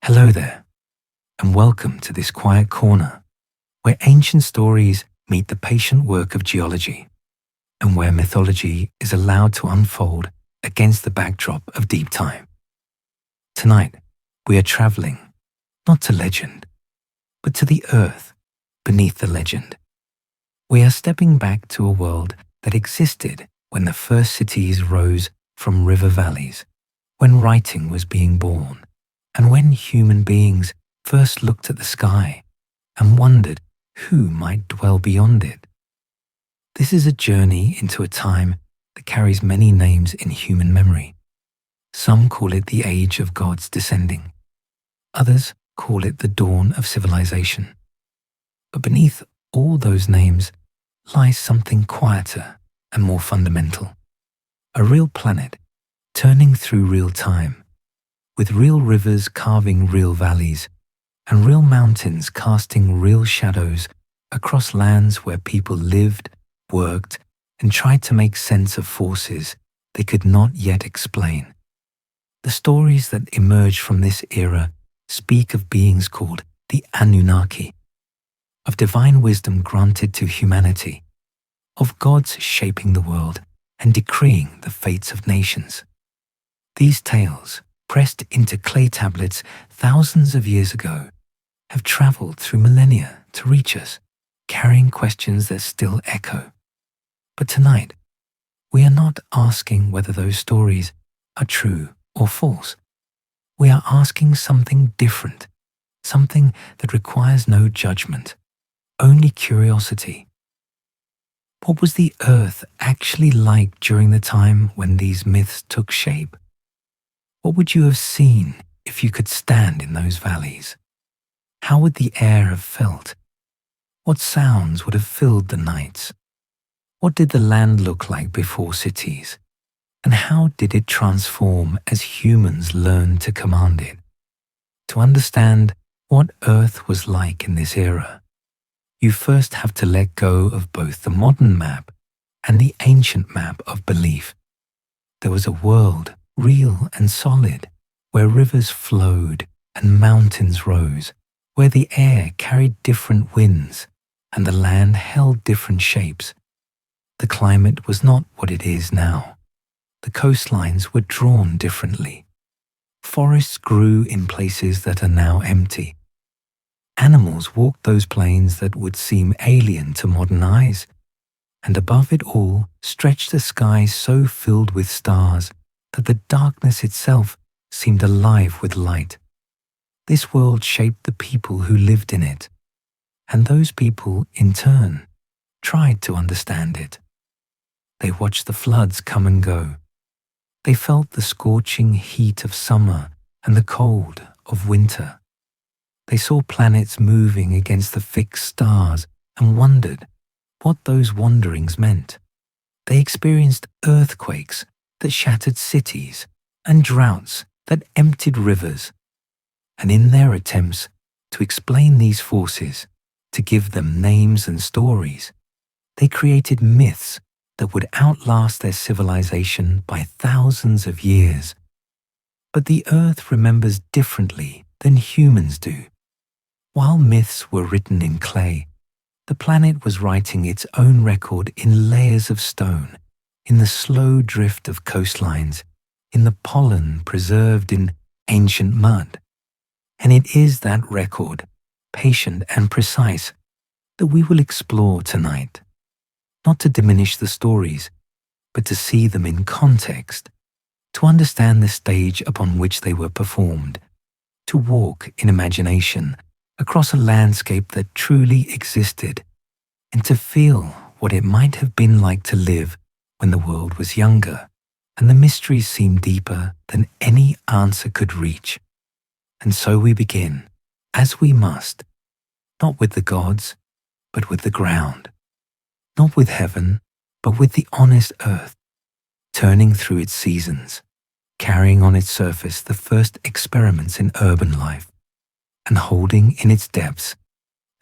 Hello there, and welcome to this quiet corner where ancient stories meet the patient work of geology and where mythology is allowed to unfold against the backdrop of deep time. Tonight, we are traveling not to legend, but to the earth beneath the legend. We are stepping back to a world that existed when the first cities rose from river valleys, when writing was being born, and when human beings first looked at the sky and wondered who might dwell beyond it. This is a journey into a time that carries many names in human memory. Some call it the age of gods descending. Others call it the dawn of civilization. But beneath all those names lies something quieter and more fundamental. A real planet turning through real time, with real rivers carving real valleys and real mountains casting real shadows across lands where people lived, worked, and tried to make sense of forces they could not yet explain. The stories that emerge from this era speak of beings called the Annunaki, of divine wisdom granted to humanity, of gods shaping the world and decreeing the fates of nations. These tales, pressed into clay tablets thousands of years ago, have traveled through millennia to reach us, carrying questions that still echo. But tonight, we are not asking whether those stories are true or false. We are asking something different, something that requires no judgment, only curiosity. What was the earth actually like during the time when these myths took shape? What would you have seen if you could stand in those valleys? How would the air have felt? What sounds would have filled the nights? What did the land look like before cities? And how did it transform as humans learned to command it? To understand what Earth was like in this era, you first have to let go of both the modern map and the ancient map of belief. There was a world, real and solid, where rivers flowed and mountains rose, where the air carried different winds and the land held different shapes. The climate was not what it is now. The coastlines were drawn differently. Forests grew in places that are now empty. Animals walked those plains that would seem alien to modern eyes. And above it all stretched a sky so filled with stars that the darkness itself seemed alive with light. This world shaped the people who lived in it, and those people, in turn, tried to understand it. They watched the floods come and go. They felt the scorching heat of summer and the cold of winter. They saw planets moving against the fixed stars and wondered what those wanderings meant. They experienced earthquakes that shattered cities and droughts that emptied rivers. And in their attempts to explain these forces, to give them names and stories, they created myths that would outlast their civilization by thousands of years. But the earth remembers differently than humans do. While myths were written in clay, the planet was writing its own record in layers of stone, in the slow drift of coastlines, in the pollen preserved in ancient mud. And it is that record, patient and precise, that we will explore tonight. Not to diminish the stories, but to see them in context, to understand the stage upon which they were performed, to walk in imagination across a landscape that truly existed, and to feel what it might have been like to live when the world was younger and the mysteries seemed deeper than any answer could reach. And so we begin, as we must, not with the gods, but with the ground. Not with heaven, but with the honest earth, turning through its seasons, carrying on its surface the first experiments in urban life, and holding in its depths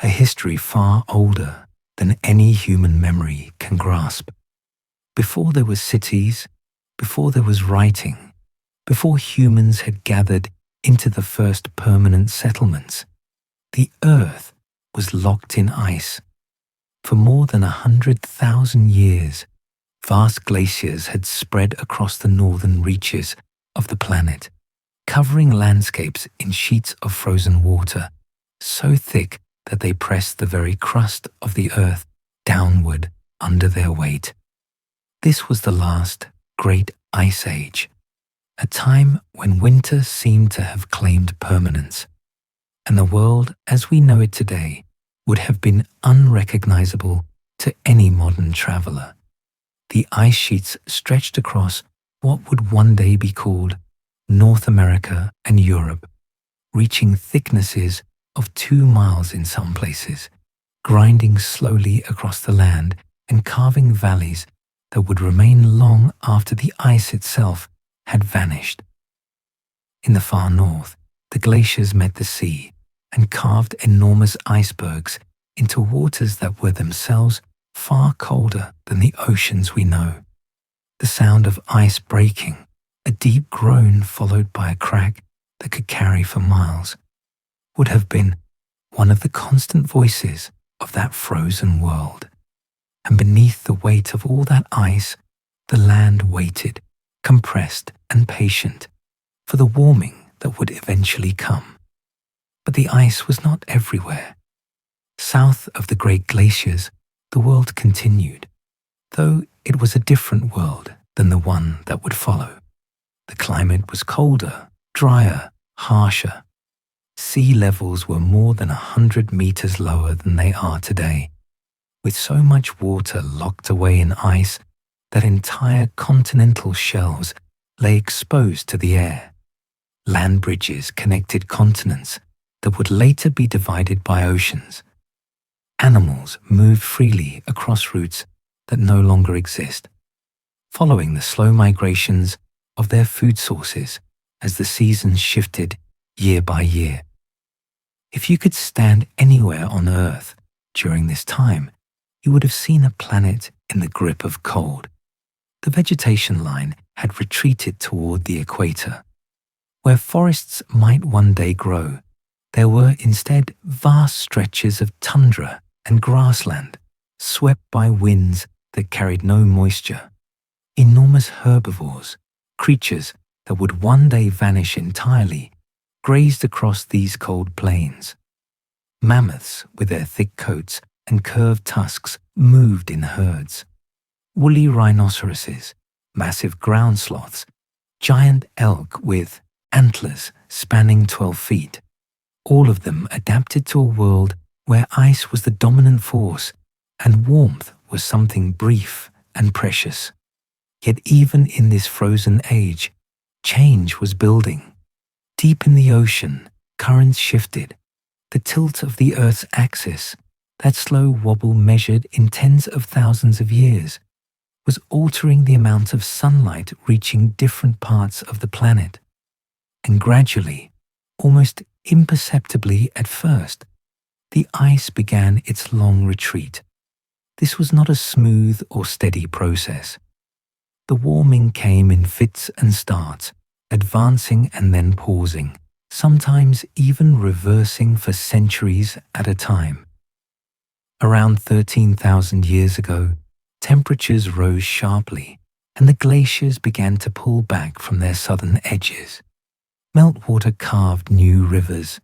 a history far older than any human memory can grasp. Before there were cities, before there was writing, before humans had gathered into the first permanent settlements. The Earth was locked in ice. For more than 100,000 years, vast glaciers had spread across the northern reaches of the planet, covering landscapes in sheets of frozen water, so thick that they pressed the very crust of the Earth downward under their weight. This was the last great ice age, a time when winter seemed to have claimed permanence, and the world as we know it today would have been unrecognizable to any modern traveler. The ice sheets stretched across what would one day be called North America and Europe, reaching thicknesses of 2 miles in some places, grinding slowly across the land and carving valleys that would remain long after the ice itself had vanished. In the far north, the glaciers met the sea and carved enormous icebergs into waters that were themselves far colder than the oceans we know. The sound of ice breaking, a deep groan followed by a crack that could carry for miles, would have been one of the constant voices of that frozen world. And beneath the weight of all that ice, the land waited, compressed and patient, for the warming that would eventually come. But the ice was not everywhere. South of the great glaciers, the world continued, though it was a different world than the one that would follow. The climate was colder, drier, harsher. Sea levels were more than 100 meters lower than they are today, with so much water locked away in ice that entire continental shelves lay exposed to the air. Land bridges connected continents that would later be divided by oceans. Animals moved freely across routes that no longer exist, following the slow migrations of their food sources as the seasons shifted year by year. If you could stand anywhere on Earth during this time, you would have seen a planet in the grip of cold. The vegetation line had retreated toward the equator. Where forests might one day grow, there were instead vast stretches of tundra and grassland, swept by winds that carried no moisture. Enormous herbivores, creatures that would one day vanish entirely, grazed across these cold plains. Mammoths, with their thick coats and curved tusks, moved in herds. Woolly rhinoceroses, massive ground sloths, giant elk with antlers spanning 12 feet, all of them adapted to a world where ice was the dominant force and warmth was something brief and precious. Yet even in this frozen age, change was building. Deep in the ocean, currents shifted. The tilt of the Earth's axis, that slow wobble measured in tens of thousands of years, was altering the amount of sunlight reaching different parts of the planet. And gradually, almost imperceptibly at first, the ice began its long retreat. This was not a smooth or steady process. The warming came in fits and starts, advancing and then pausing, sometimes even reversing for centuries at a time. Around 13,000 years ago, temperatures rose sharply, and the glaciers began to pull back from their southern edges. Meltwater carved new rivers,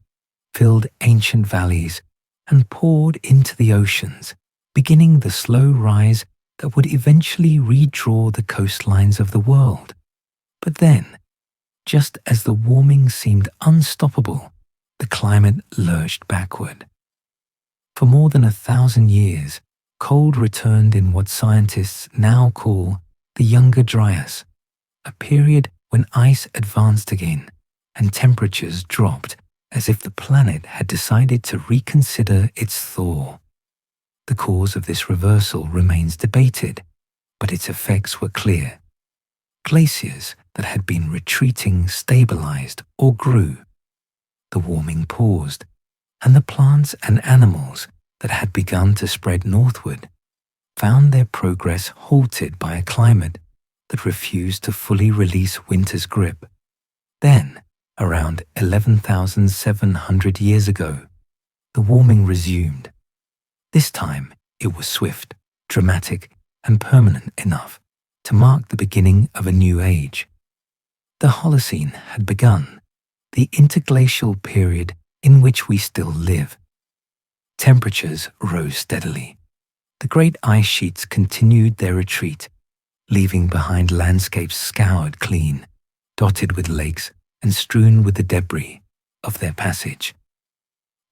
filled ancient valleys, and poured into the oceans, beginning the slow rise that would eventually redraw the coastlines of the world. But then, just as the warming seemed unstoppable, the climate lurched backward. For more than 1,000 years, cold returned in what scientists now call the Younger Dryas, a period when ice advanced again and temperatures dropped as if the planet had decided to reconsider its thaw. The cause of this reversal remains debated, but its effects were clear. Glaciers that had been retreating stabilized or grew. The warming paused, and the plants and animals that had begun to spread northward found their progress halted by a climate that refused to fully release winter's grip. Then, around 11,700 years ago, the warming resumed. This time, it was swift, dramatic, and permanent enough to mark the beginning of a new age. The Holocene had begun, the interglacial period in which we still live. Temperatures rose steadily. The great ice sheets continued their retreat, leaving behind landscapes scoured clean, dotted with lakes and strewn with the debris of their passage.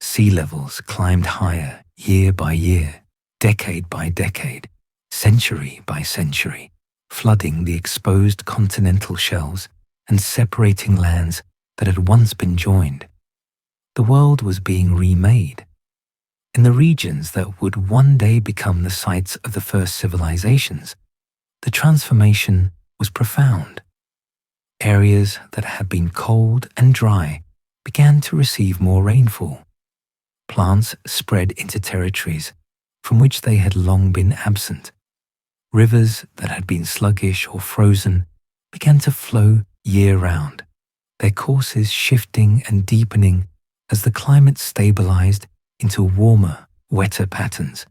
Sea levels climbed higher year by year, decade by decade, century by century, flooding the exposed continental shelves and separating lands that had once been joined. The world was being remade. In the regions that would one day become the sites of the first civilizations, the transformation was profound. Areas that had been cold and dry began to receive more rainfall. Plants spread into territories from which they had long been absent. Rivers that had been sluggish or frozen began to flow year-round, their courses shifting and deepening as the climate stabilized into warmer, wetter patterns.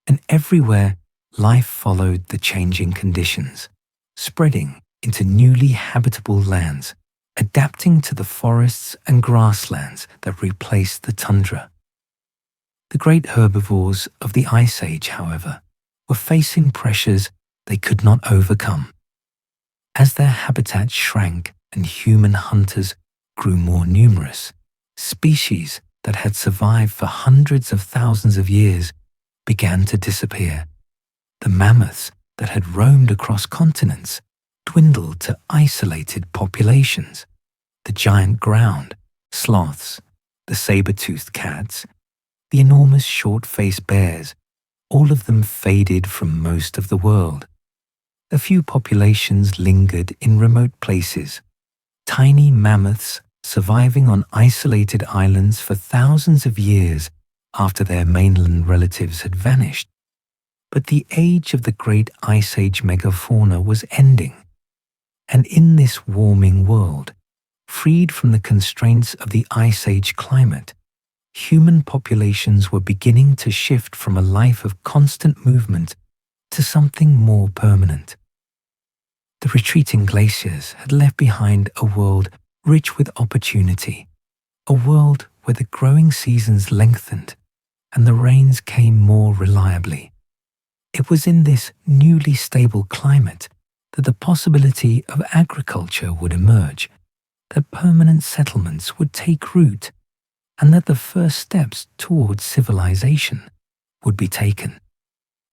And everywhere, life followed the changing conditions, spreading into newly habitable lands, adapting to the forests and grasslands that replaced the tundra. The great herbivores of the Ice Age, however, were facing pressures they could not overcome. As their habitat shrank and human hunters grew more numerous, species that had survived for hundreds of thousands of years began to disappear. The mammoths that had roamed across continents dwindled to isolated populations. The giant ground sloths, the saber-toothed cats, the enormous short-faced bears, all of them faded from most of the world. A few populations lingered in remote places, tiny mammoths surviving on isolated islands for thousands of years after their mainland relatives had vanished. But the age of the great Ice Age megafauna was ending, and in this warming world, freed from the constraints of the Ice Age climate, human populations were beginning to shift from a life of constant movement to something more permanent. The retreating glaciers had left behind a world rich with opportunity, a world where the growing seasons lengthened and the rains came more reliably. It was in this newly stable climate that the possibility of agriculture would emerge, that permanent settlements would take root, and that the first steps towards civilization would be taken.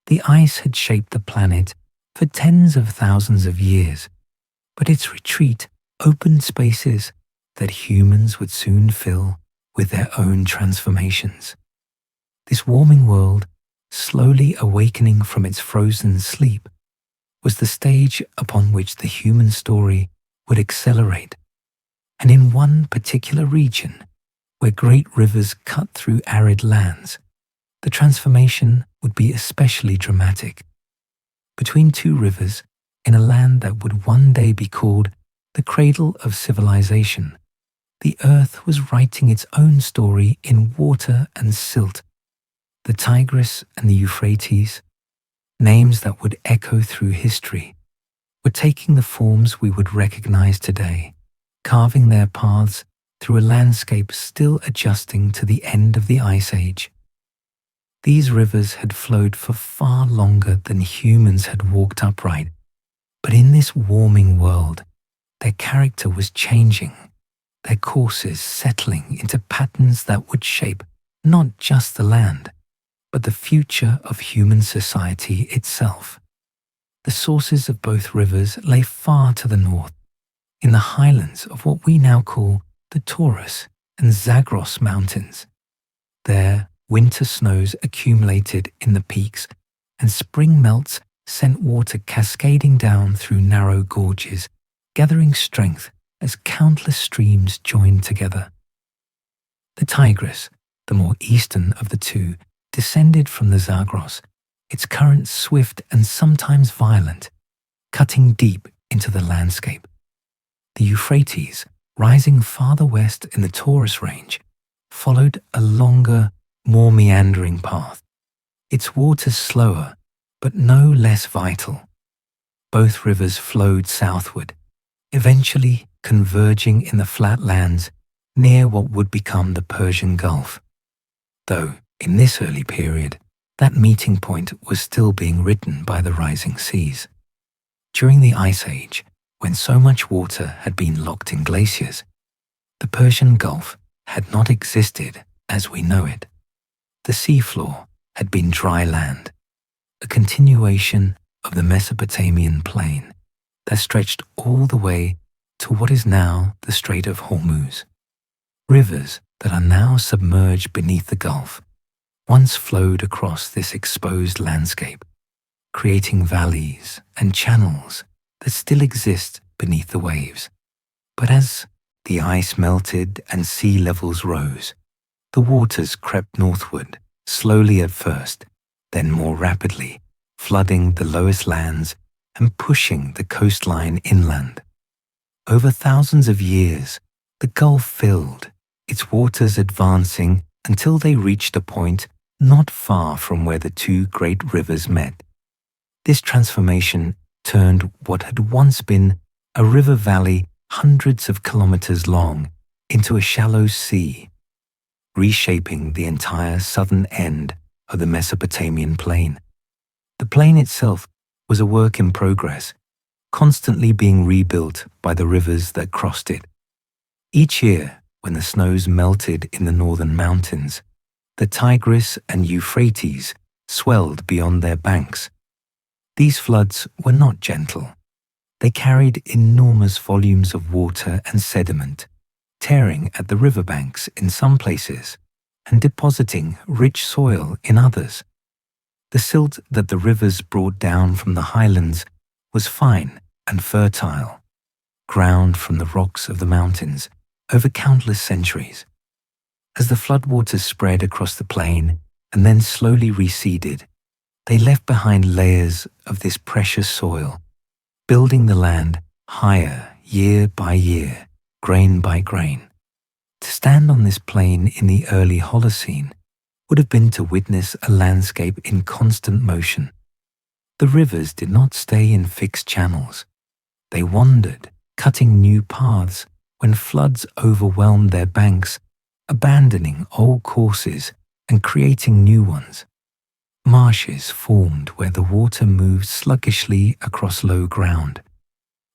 The ice had shaped the planet for tens of thousands of years, but its retreat opened spaces that humans would soon fill with their own transformations. This warming world, slowly awakening from its frozen sleep, was the stage upon which the human story would accelerate. And in one particular region, where great rivers cut through arid lands, the transformation would be especially dramatic. Between two rivers, in a land that would one day be called the cradle of civilization, the earth was writing its own story in water and silt. The Tigris and the Euphrates, names that would echo through history, were taking the forms we would recognize today, carving their paths through a landscape still adjusting to the end of the Ice Age. These rivers had flowed for far longer than humans had walked upright, but in this warming world, their character was changing, their courses settling into patterns that would shape not just the land, but the future of human society itself. The sources of both rivers lay far to the north, in the highlands of what we now call the Taurus and Zagros mountains. There, winter snows accumulated in the peaks, and spring melts sent water cascading down through narrow gorges, gathering strength as countless streams joined together. The Tigris, the more eastern of the two, descended from the Zagros, its current swift and sometimes violent, cutting deep into the landscape. The Euphrates rising farther west in the Taurus Range, followed a longer, more meandering path, its waters slower but no less vital. Both rivers flowed southward, eventually converging in the flatlands near what would become the Persian Gulf. Though, in this early period, that meeting point was still being ridden by the rising seas. During the Ice Age, when so much water had been locked in glaciers, the Persian Gulf had not existed as we know it. The seafloor had been dry land, a continuation of the Mesopotamian plain that stretched all the way to what is now the Strait of Hormuz. Rivers that are now submerged beneath the Gulf once flowed across this exposed landscape, creating valleys and channels that still exist beneath the waves. But as the ice melted and sea levels rose, the waters crept northward, slowly at first, then more rapidly, flooding the lowest lands and pushing the coastline inland. Over thousands of years, the Gulf filled, its waters advancing until they reached a point not far from where the two great rivers met. This transformation turned what had once been a river valley hundreds of kilometers long into a shallow sea, reshaping the entire southern end of the Mesopotamian plain. The plain itself was a work in progress, constantly being rebuilt by the rivers that crossed it. Each year, when the snows melted in the northern mountains, the Tigris and Euphrates swelled beyond their banks. These floods were not gentle. They carried enormous volumes of water and sediment, tearing at the riverbanks in some places and depositing rich soil in others. The silt that the rivers brought down from the highlands was fine and fertile, ground from the rocks of the mountains over countless centuries. As the floodwaters spread across the plain and then slowly receded, they left behind layers of this precious soil, building the land higher year by year, grain by grain. To stand on this plain in the early Holocene would have been to witness a landscape in constant motion. The rivers did not stay in fixed channels. They wandered, cutting new paths when floods overwhelmed their banks, abandoning old courses and creating new ones. Marshes formed where the water moved sluggishly across low ground.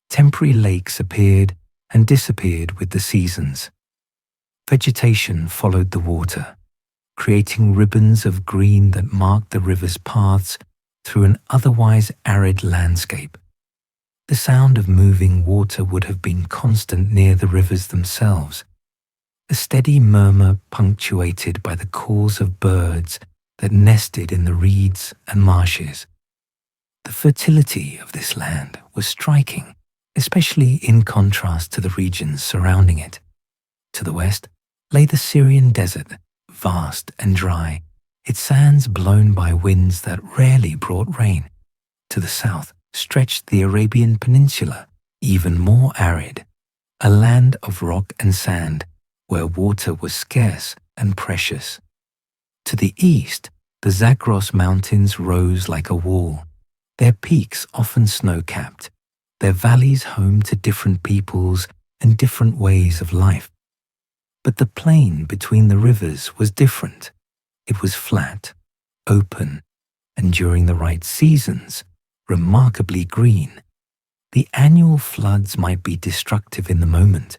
Temporary lakes appeared and disappeared with the seasons. Vegetation followed the water, creating ribbons of green that marked the river's paths through an otherwise arid landscape. The sound of moving water would have been constant near the rivers themselves, a steady murmur punctuated by the calls of birds that nested in the reeds and marshes. The fertility of this land was striking, especially in contrast to the regions surrounding it. To the west lay the Syrian desert, vast and dry, its sands blown by winds that rarely brought rain. To the south stretched the Arabian Peninsula, even more arid, a land of rock and sand where water was scarce and precious. To the east, the Zagros Mountains rose like a wall, their peaks often snow-capped, their valleys home to different peoples and different ways of life. But the plain between the rivers was different. It was flat, open, and during the right seasons, remarkably green. The annual floods might be destructive in the moment,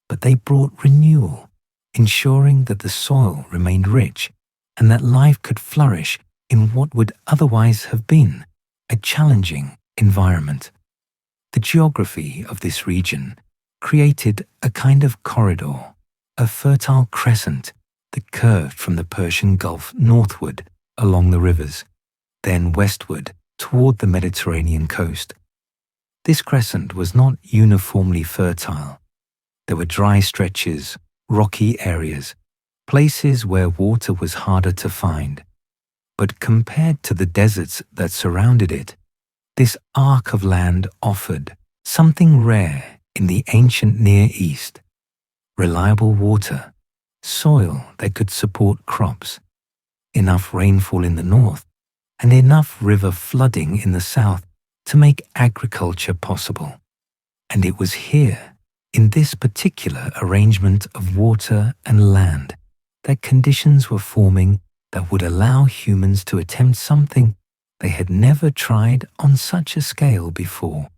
but they brought renewal, ensuring that the soil remained rich and that life could flourish in what would otherwise have been a challenging environment. The geography of this region created a kind of corridor, a fertile crescent that curved from the Persian Gulf northward along the rivers, then westward toward the Mediterranean coast. This crescent was not uniformly fertile. There were dry stretches, rocky areas, places where water was harder to find. But compared to the deserts that surrounded it, this arc of land offered something rare in the ancient Near East, reliable water, soil that could support crops, enough rainfall in the north, and enough river flooding in the south to make agriculture possible. And it was here, in this particular arrangement of water and land, that conditions were forming that would allow humans to attempt something they had never tried on such a scale before.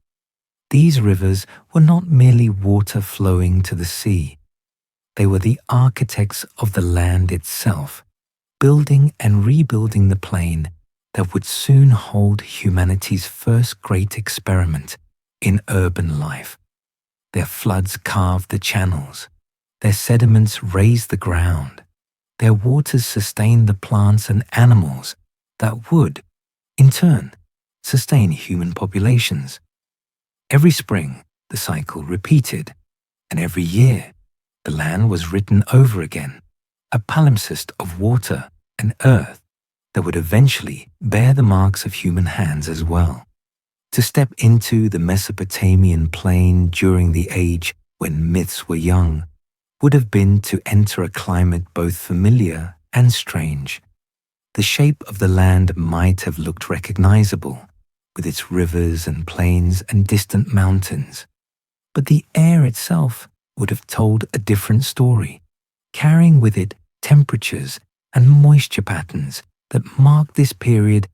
These rivers were not merely water flowing to the sea. They were the architects of the land itself, building and rebuilding the plain that would soon hold humanity's first great experiment in urban life. Their floods carved the channels, their sediments raised the ground, their waters sustained the plants and animals that would, in turn, sustain human populations. Every spring, the cycle repeated, and every year, the land was written over again, a palimpsest of water and earth that would eventually bear the marks of human hands as well. To step into the Mesopotamian plain during the age when myths were young would have been to enter a climate both familiar and strange. The shape of the land might have looked recognizable, with its rivers and plains and distant mountains, but the air itself would have told a different story, carrying with it temperatures and moisture patterns that mark this period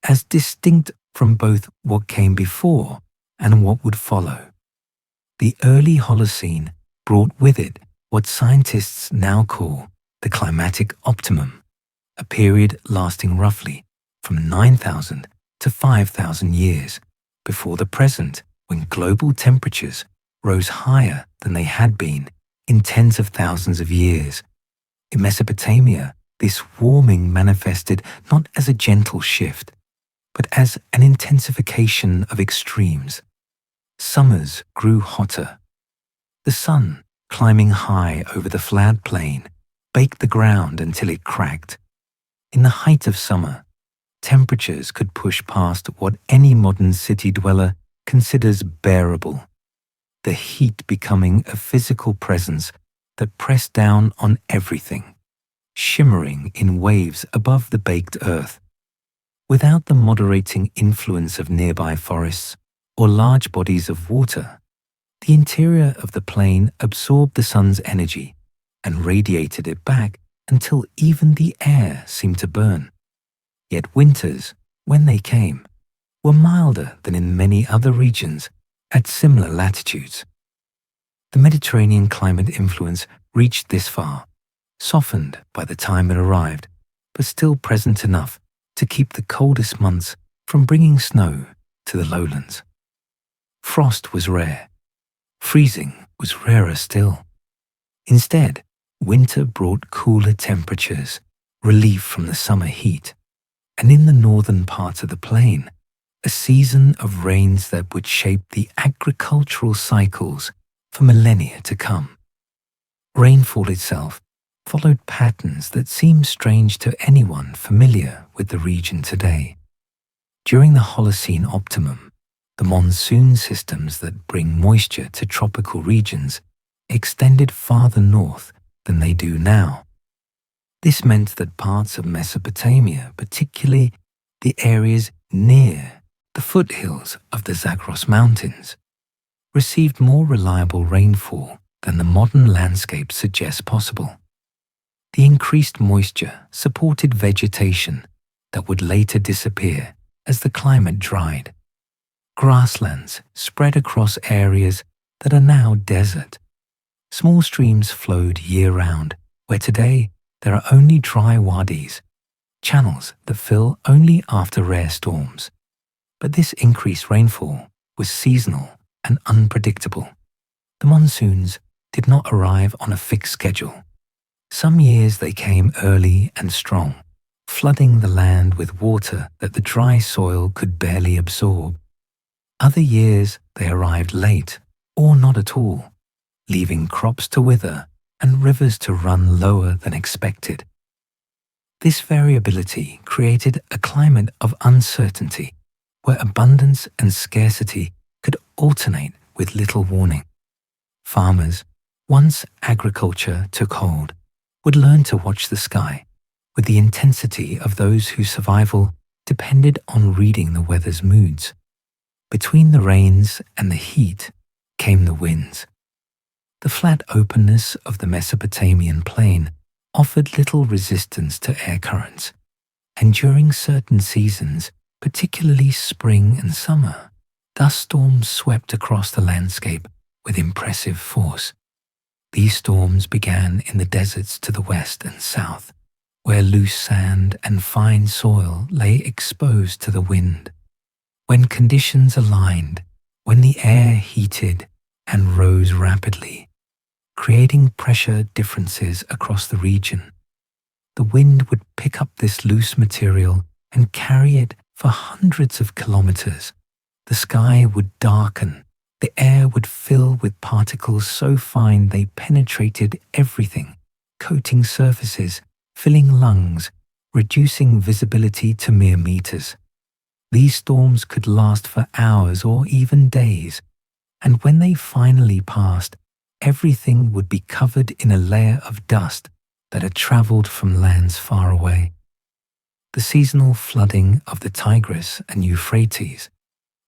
as distinct from both what came before and what would follow. The early Holocene brought with it what scientists now call the climatic optimum, a period lasting roughly from 9,000 to 5,000 years before the present, when global temperatures rose higher than they had been in tens of thousands of years. In Mesopotamia, this warming manifested not as a gentle shift, but as an intensification of extremes. Summers grew hotter. The sun, climbing high over the flat plain, baked the ground until it cracked. In the height of summer, temperatures could push past what any modern city dweller considers bearable, the heat becoming a physical presence that pressed down on everything, shimmering in waves above the baked earth. Without the moderating influence of nearby forests or large bodies of water, the interior of the plain absorbed the sun's energy and radiated it back until even the air seemed to burn. Yet winters, when they came, were milder than in many other regions at similar latitudes. The Mediterranean climate influence reached this far, softened by the time it arrived, but still present enough to keep the coldest months from bringing snow to the lowlands. Frost was rare. Freezing was rarer still. Instead, winter brought cooler temperatures, relief from the summer heat, and in the northern part of the plain, a season of rains that would shape the agricultural cycles for millennia to come. Rainfall itself followed patterns that seem strange to anyone familiar with the region today. During the Holocene optimum, the monsoon systems that bring moisture to tropical regions extended farther north than they do now. This meant that parts of Mesopotamia, particularly the areas near the foothills of the Zagros Mountains, received more reliable rainfall than the modern landscape suggests possible. The increased moisture supported vegetation that would later disappear as the climate dried. Grasslands spread across areas that are now desert. Small streams flowed year-round, where today there are only dry wadis, channels that fill only after rare storms. But this increased rainfall was seasonal and unpredictable. The monsoons did not arrive on a fixed schedule. Some years they came early and strong, flooding the land with water that the dry soil could barely absorb. Other years they arrived late or not at all, leaving crops to wither and rivers to run lower than expected. This variability created a climate of uncertainty where abundance and scarcity could alternate with little warning. Farmers, Once agriculture took hold, would learn to watch the sky with the intensity of those whose survival depended on reading the weather's moods. Between the rains and the heat came the winds. The flat openness of the Mesopotamian plain offered little resistance to air currents, and during certain seasons, particularly spring and summer, dust storms swept across the landscape with impressive force. These storms began in the deserts to the west and south, where loose sand and fine soil lay exposed to the wind. When conditions aligned, when the air heated and rose rapidly, creating pressure differences across the region, the wind would pick up this loose material and carry it for hundreds of kilometers. The sky would darken. The air would fill with particles so fine they penetrated everything, coating surfaces, filling lungs, reducing visibility to mere meters. These storms could last for hours or even days, and when they finally passed, everything would be covered in a layer of dust that had traveled from lands far away. The seasonal flooding of the Tigris and Euphrates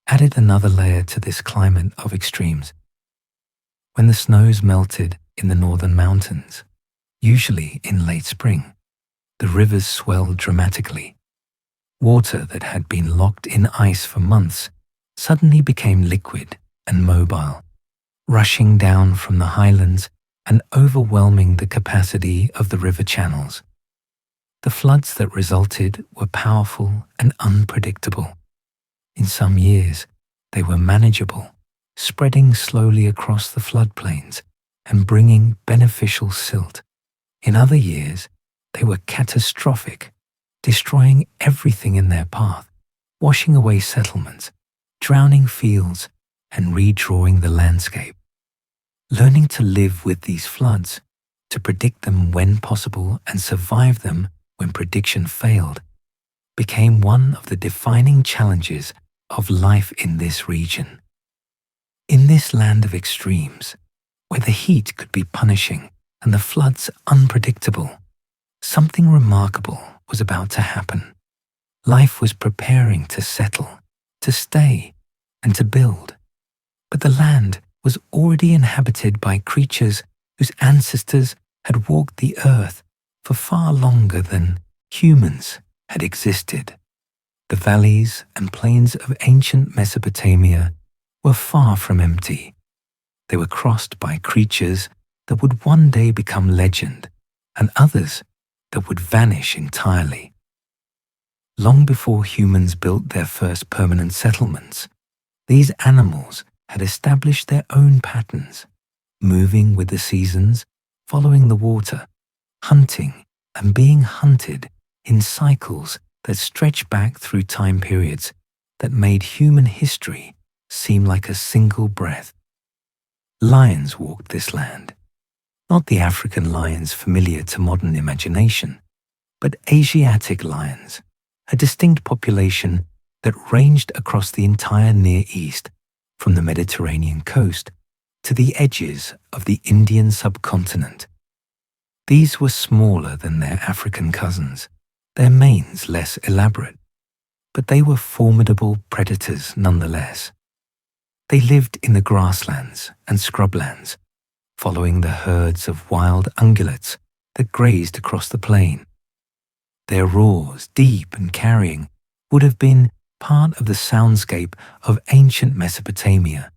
added another layer to this climate of extremes. When the snows melted in the northern mountains, usually in late spring, the rivers swelled dramatically. Water that had been locked in ice for months suddenly became liquid and mobile, rushing down from the highlands and overwhelming the capacity of the river channels. The floods that resulted were powerful and unpredictable. In some years, they were manageable, spreading slowly across the floodplains and bringing beneficial silt. In other years, they were catastrophic, destroying everything in their path, washing away settlements, drowning fields, and redrawing the landscape. Learning to live with these floods, to predict them when possible and survive them when prediction failed, became one of the defining challenges of life in this region. In this land of extremes, where the heat could be punishing and the floods unpredictable, something remarkable was about to happen. Life was preparing to settle, to stay, and to build. But the land was already inhabited by creatures whose ancestors had walked the earth for far longer than humans had existed. The valleys and plains of ancient Mesopotamia were far from empty. They were crossed by creatures that would one day become legend, and others that would vanish entirely. Long before humans built their first permanent settlements, these animals had established their own patterns, moving with the seasons, following the water, hunting and being hunted in cycles that stretch back through time periods that made human history seem like a single breath. Lions walked this land, not the African lions familiar to modern imagination, but Asiatic lions, a distinct population that ranged across the entire Near East, from the Mediterranean coast to the edges of the Indian subcontinent. These were smaller than their African cousins, their manes less elaborate, but they were formidable predators nonetheless. They lived in the grasslands and scrublands, following the herds of wild ungulates that grazed across the plain. Their roars, deep and carrying, would have been part of the soundscape of ancient Mesopotamia,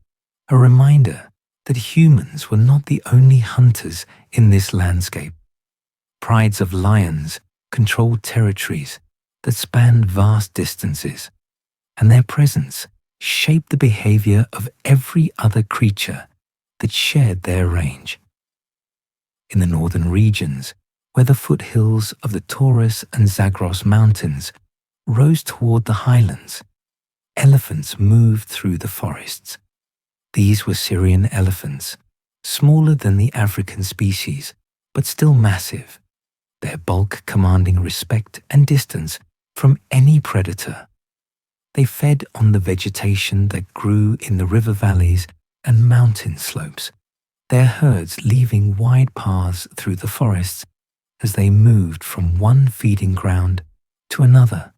a reminder that humans were not the only hunters in this landscape. Prides of lions controlled territories that spanned vast distances, and their presence shaped the behavior of every other creature that shared their range. In the northern regions, where the foothills of the Taurus and Zagros mountains rose toward the highlands, elephants moved through the forests. These were Syrian elephants, smaller than the African species, but still massive, their bulk commanding respect and distance from any predator. They fed on the vegetation that grew in the river valleys and mountain slopes, their herds leaving wide paths through the forests as they moved from one feeding ground to another.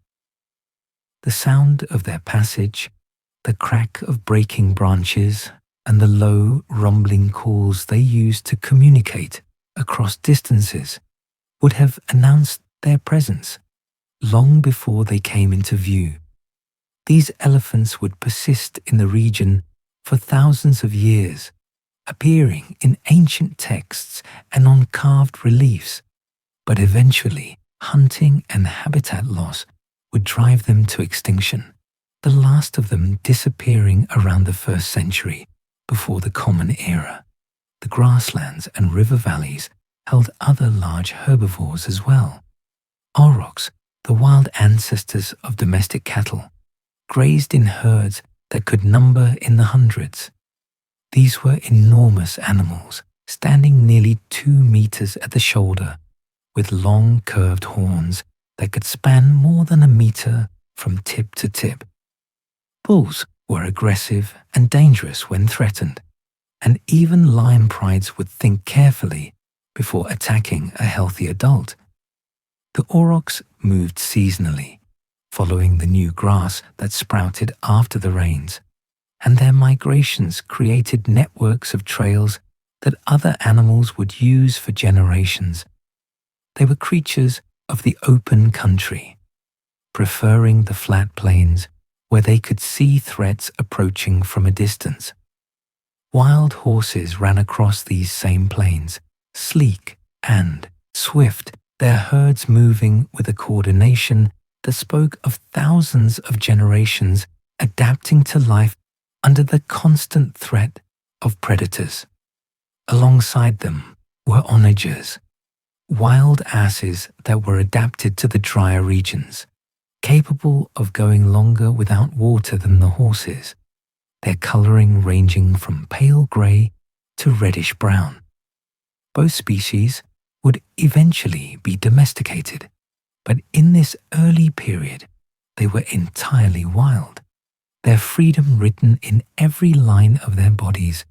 The sound of their passage, the crack of breaking branches, and the low, rumbling calls they used to communicate across distances would have announced their presence long before they came into view. These elephants would persist in the region for thousands of years, appearing in ancient texts and on carved reliefs, but eventually hunting and habitat loss would drive them to extinction, the last of them disappearing around the 1st century before the Common Era. The grasslands and river valleys held other large herbivores as well. Aurochs, the wild ancestors of domestic cattle, grazed in herds that could number in the hundreds. These were enormous animals, standing nearly 2 meters at the shoulder, with long curved horns that could span more than a meter from tip to tip. Bulls were aggressive and dangerous when threatened, and even lion prides would think carefully before attacking a healthy adult. The aurochs moved seasonally, following the new grass that sprouted after the rains, and their migrations created networks of trails that other animals would use for generations. They were creatures of the open country, preferring the flat plains where they could see threats approaching from a distance. Wild horses ran across these same plains, sleek and swift, their herds moving with a coordination that spoke of thousands of generations adapting to life under the constant threat of predators. Alongside them were onagers, wild asses that were adapted to the drier regions, capable of going longer without water than the horses, their coloring ranging from pale grey to reddish brown. Both species would eventually be domesticated, but in this early period, they were entirely wild, their freedom written in every line of their bodies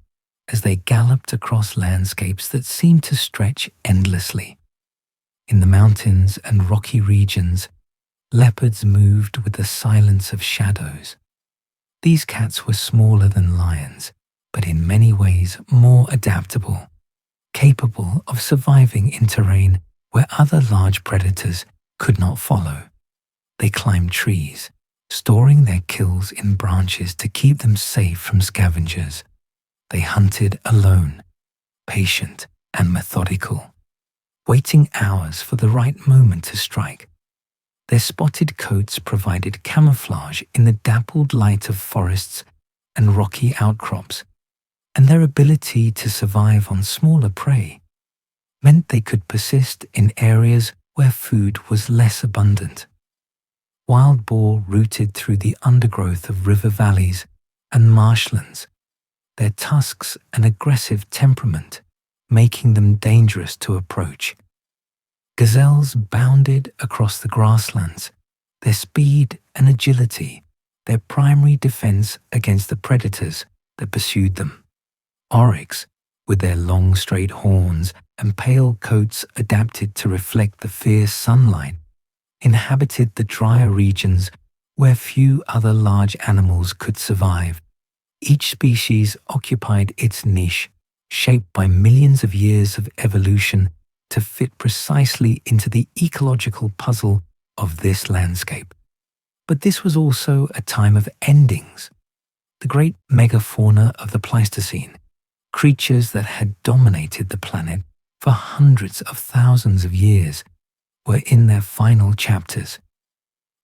as they galloped across landscapes that seemed to stretch endlessly. In the mountains and rocky regions, leopards moved with the silence of shadows. These cats were smaller than lions, but in many ways more adaptable, capable of surviving in terrain where other large predators could not follow. They climbed trees, storing their kills in branches to keep them safe from scavengers. They hunted alone, patient and methodical, waiting hours for the right moment to strike. Their spotted coats provided camouflage in the dappled light of forests and rocky outcrops, and their ability to survive on smaller prey meant they could persist in areas where food was less abundant. Wild boar rooted through the undergrowth of river valleys and marshlands, their tusks and aggressive temperament making them dangerous to approach. Gazelles bounded across the grasslands, their speed and agility their primary defense against the predators that pursued them. Oryx, with their long straight horns and pale coats adapted to reflect the fierce sunlight, inhabited the drier regions where few other large animals could survive. Each species occupied its niche, shaped by millions of years of evolution to fit precisely into the ecological puzzle of this landscape. But this was also a time of endings. The great megafauna of the Pleistocene, creatures that had dominated the planet for hundreds of thousands of years, were in their final chapters.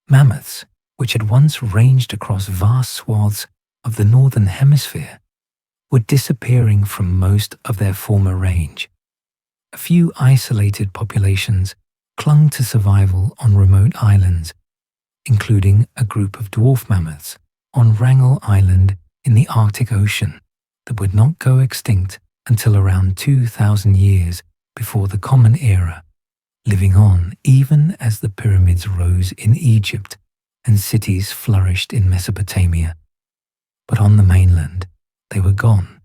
Mammoths, which had once ranged across vast swaths of the northern hemisphere, were disappearing from most of their former range. A few isolated populations clung to survival on remote islands, including a group of dwarf mammoths on Wrangel Island in the Arctic Ocean that would not go extinct until around 2,000 years before the Common Era, living on even as the pyramids rose in Egypt and cities flourished in Mesopotamia. But on the mainland, they were gone,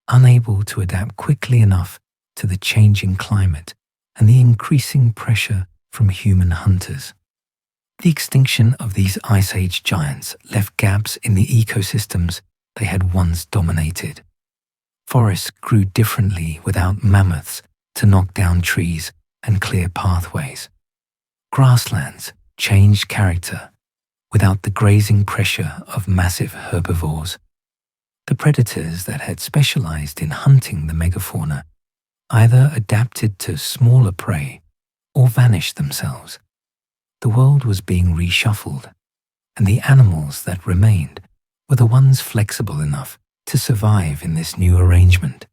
unable to adapt quickly enough to the changing climate and the increasing pressure from human hunters. The extinction of these Ice Age giants left gaps in the ecosystems they had once dominated. Forests grew differently without mammoths to knock down trees and clear pathways. Grasslands changed character without the grazing pressure of massive herbivores. The predators that had specialized in hunting the megafauna either adapted to smaller prey or vanished themselves. The world was being reshuffled, and the animals that remained were the ones flexible enough to survive in this new arrangement.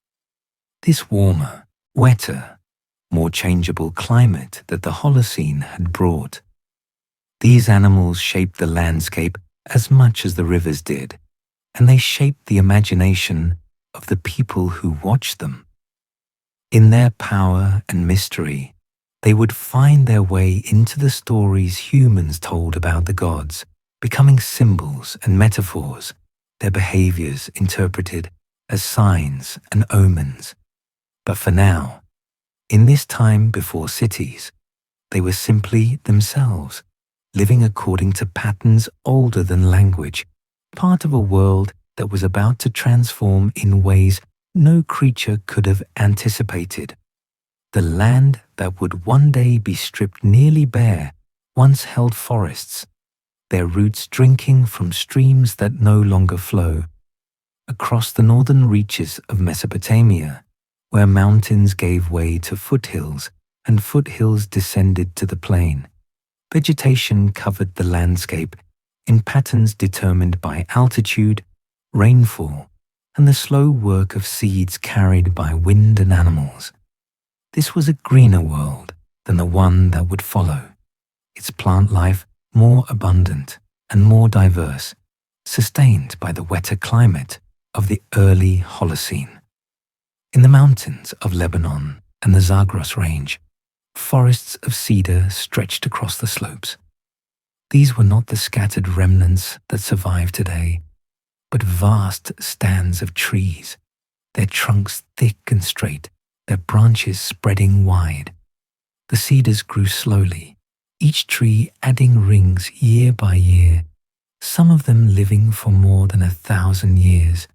This warmer, wetter, more changeable climate that the Holocene had brought. These animals shaped the landscape as much as the rivers did, and they shaped the imagination of the people who watched them. In their power and mystery, they would find their way into the stories humans told about the gods, becoming symbols and metaphors, their behaviors interpreted as signs and omens. But for now, in this time before cities, they were simply themselves, living according to patterns older than language, part of a world that was about to transform in ways no creature could have anticipated. The land that would one day be stripped nearly bare once held forests, their roots drinking from streams that no longer flow. Across the northern reaches of Mesopotamia, where mountains gave way to foothills and foothills descended to the plain, vegetation covered the landscape in patterns determined by altitude, rainfall, and the slow work of seeds carried by wind and animals. This was a greener world than the one that would follow, its plant life more abundant and more diverse, sustained by the wetter climate of the early Holocene. In the mountains of Lebanon and the Zagros Range, forests of cedar stretched across the slopes. These were not the scattered remnants that survive today, but vast stands of trees, their trunks thick and straight, their branches spreading wide. The cedars grew slowly, each tree adding rings year by year, some of them living for more than 1,000 years,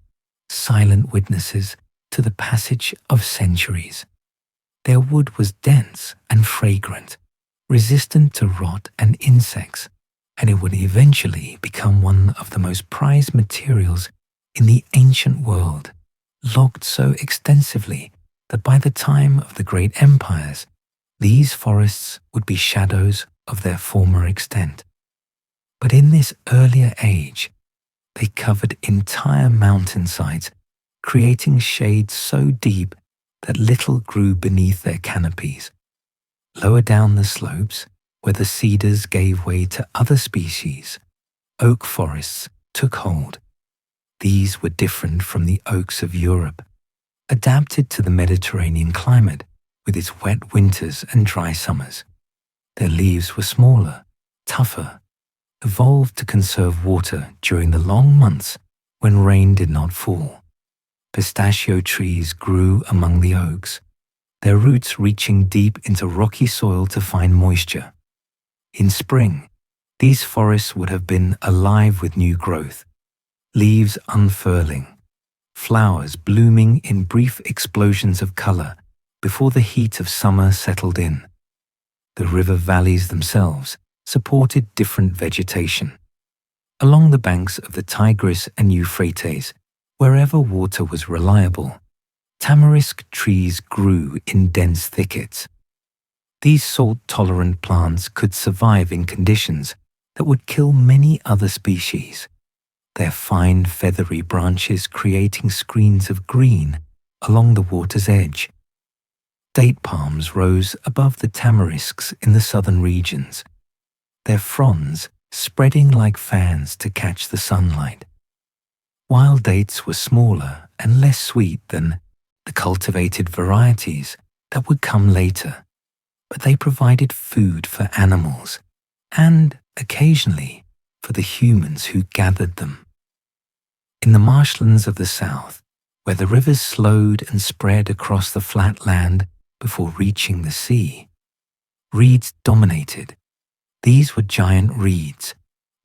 silent witnesses to the passage of centuries. Their wood was dense and fragrant, resistant to rot and insects, and it would eventually become one of the most prized materials in the ancient world, logged so extensively that by the time of the great empires, these forests would be shadows of their former extent. But in this earlier age, they covered entire mountainsides, creating shade so deep that little grew beneath their canopies. Lower down the slopes, where the cedars gave way to other species, oak forests took hold. These were different from the oaks of Europe, adapted to the Mediterranean climate with its wet winters and dry summers. Their leaves were smaller, tougher, evolved to conserve water during the long months when rain did not fall. Pistachio trees grew among the oaks, their roots reaching deep into rocky soil to find moisture. In spring, these forests would have been alive with new growth, leaves unfurling, flowers blooming in brief explosions of color before the heat of summer settled in. The river valleys themselves supported different vegetation. Along the banks of the Tigris and Euphrates, wherever water was reliable, tamarisk trees grew in dense thickets. These salt-tolerant plants could survive in conditions that would kill many other species, their fine feathery branches creating screens of green along the water's edge. Date palms rose above the tamarisks in the southern regions, their fronds spreading like fans to catch the sunlight. Wild dates were smaller and less sweet than the cultivated varieties that would come later, but they provided food for animals and, occasionally, for the humans who gathered them. In the marshlands of the south, where the rivers slowed and spread across the flat land before reaching the sea. Reeds dominated. These were giant reeds,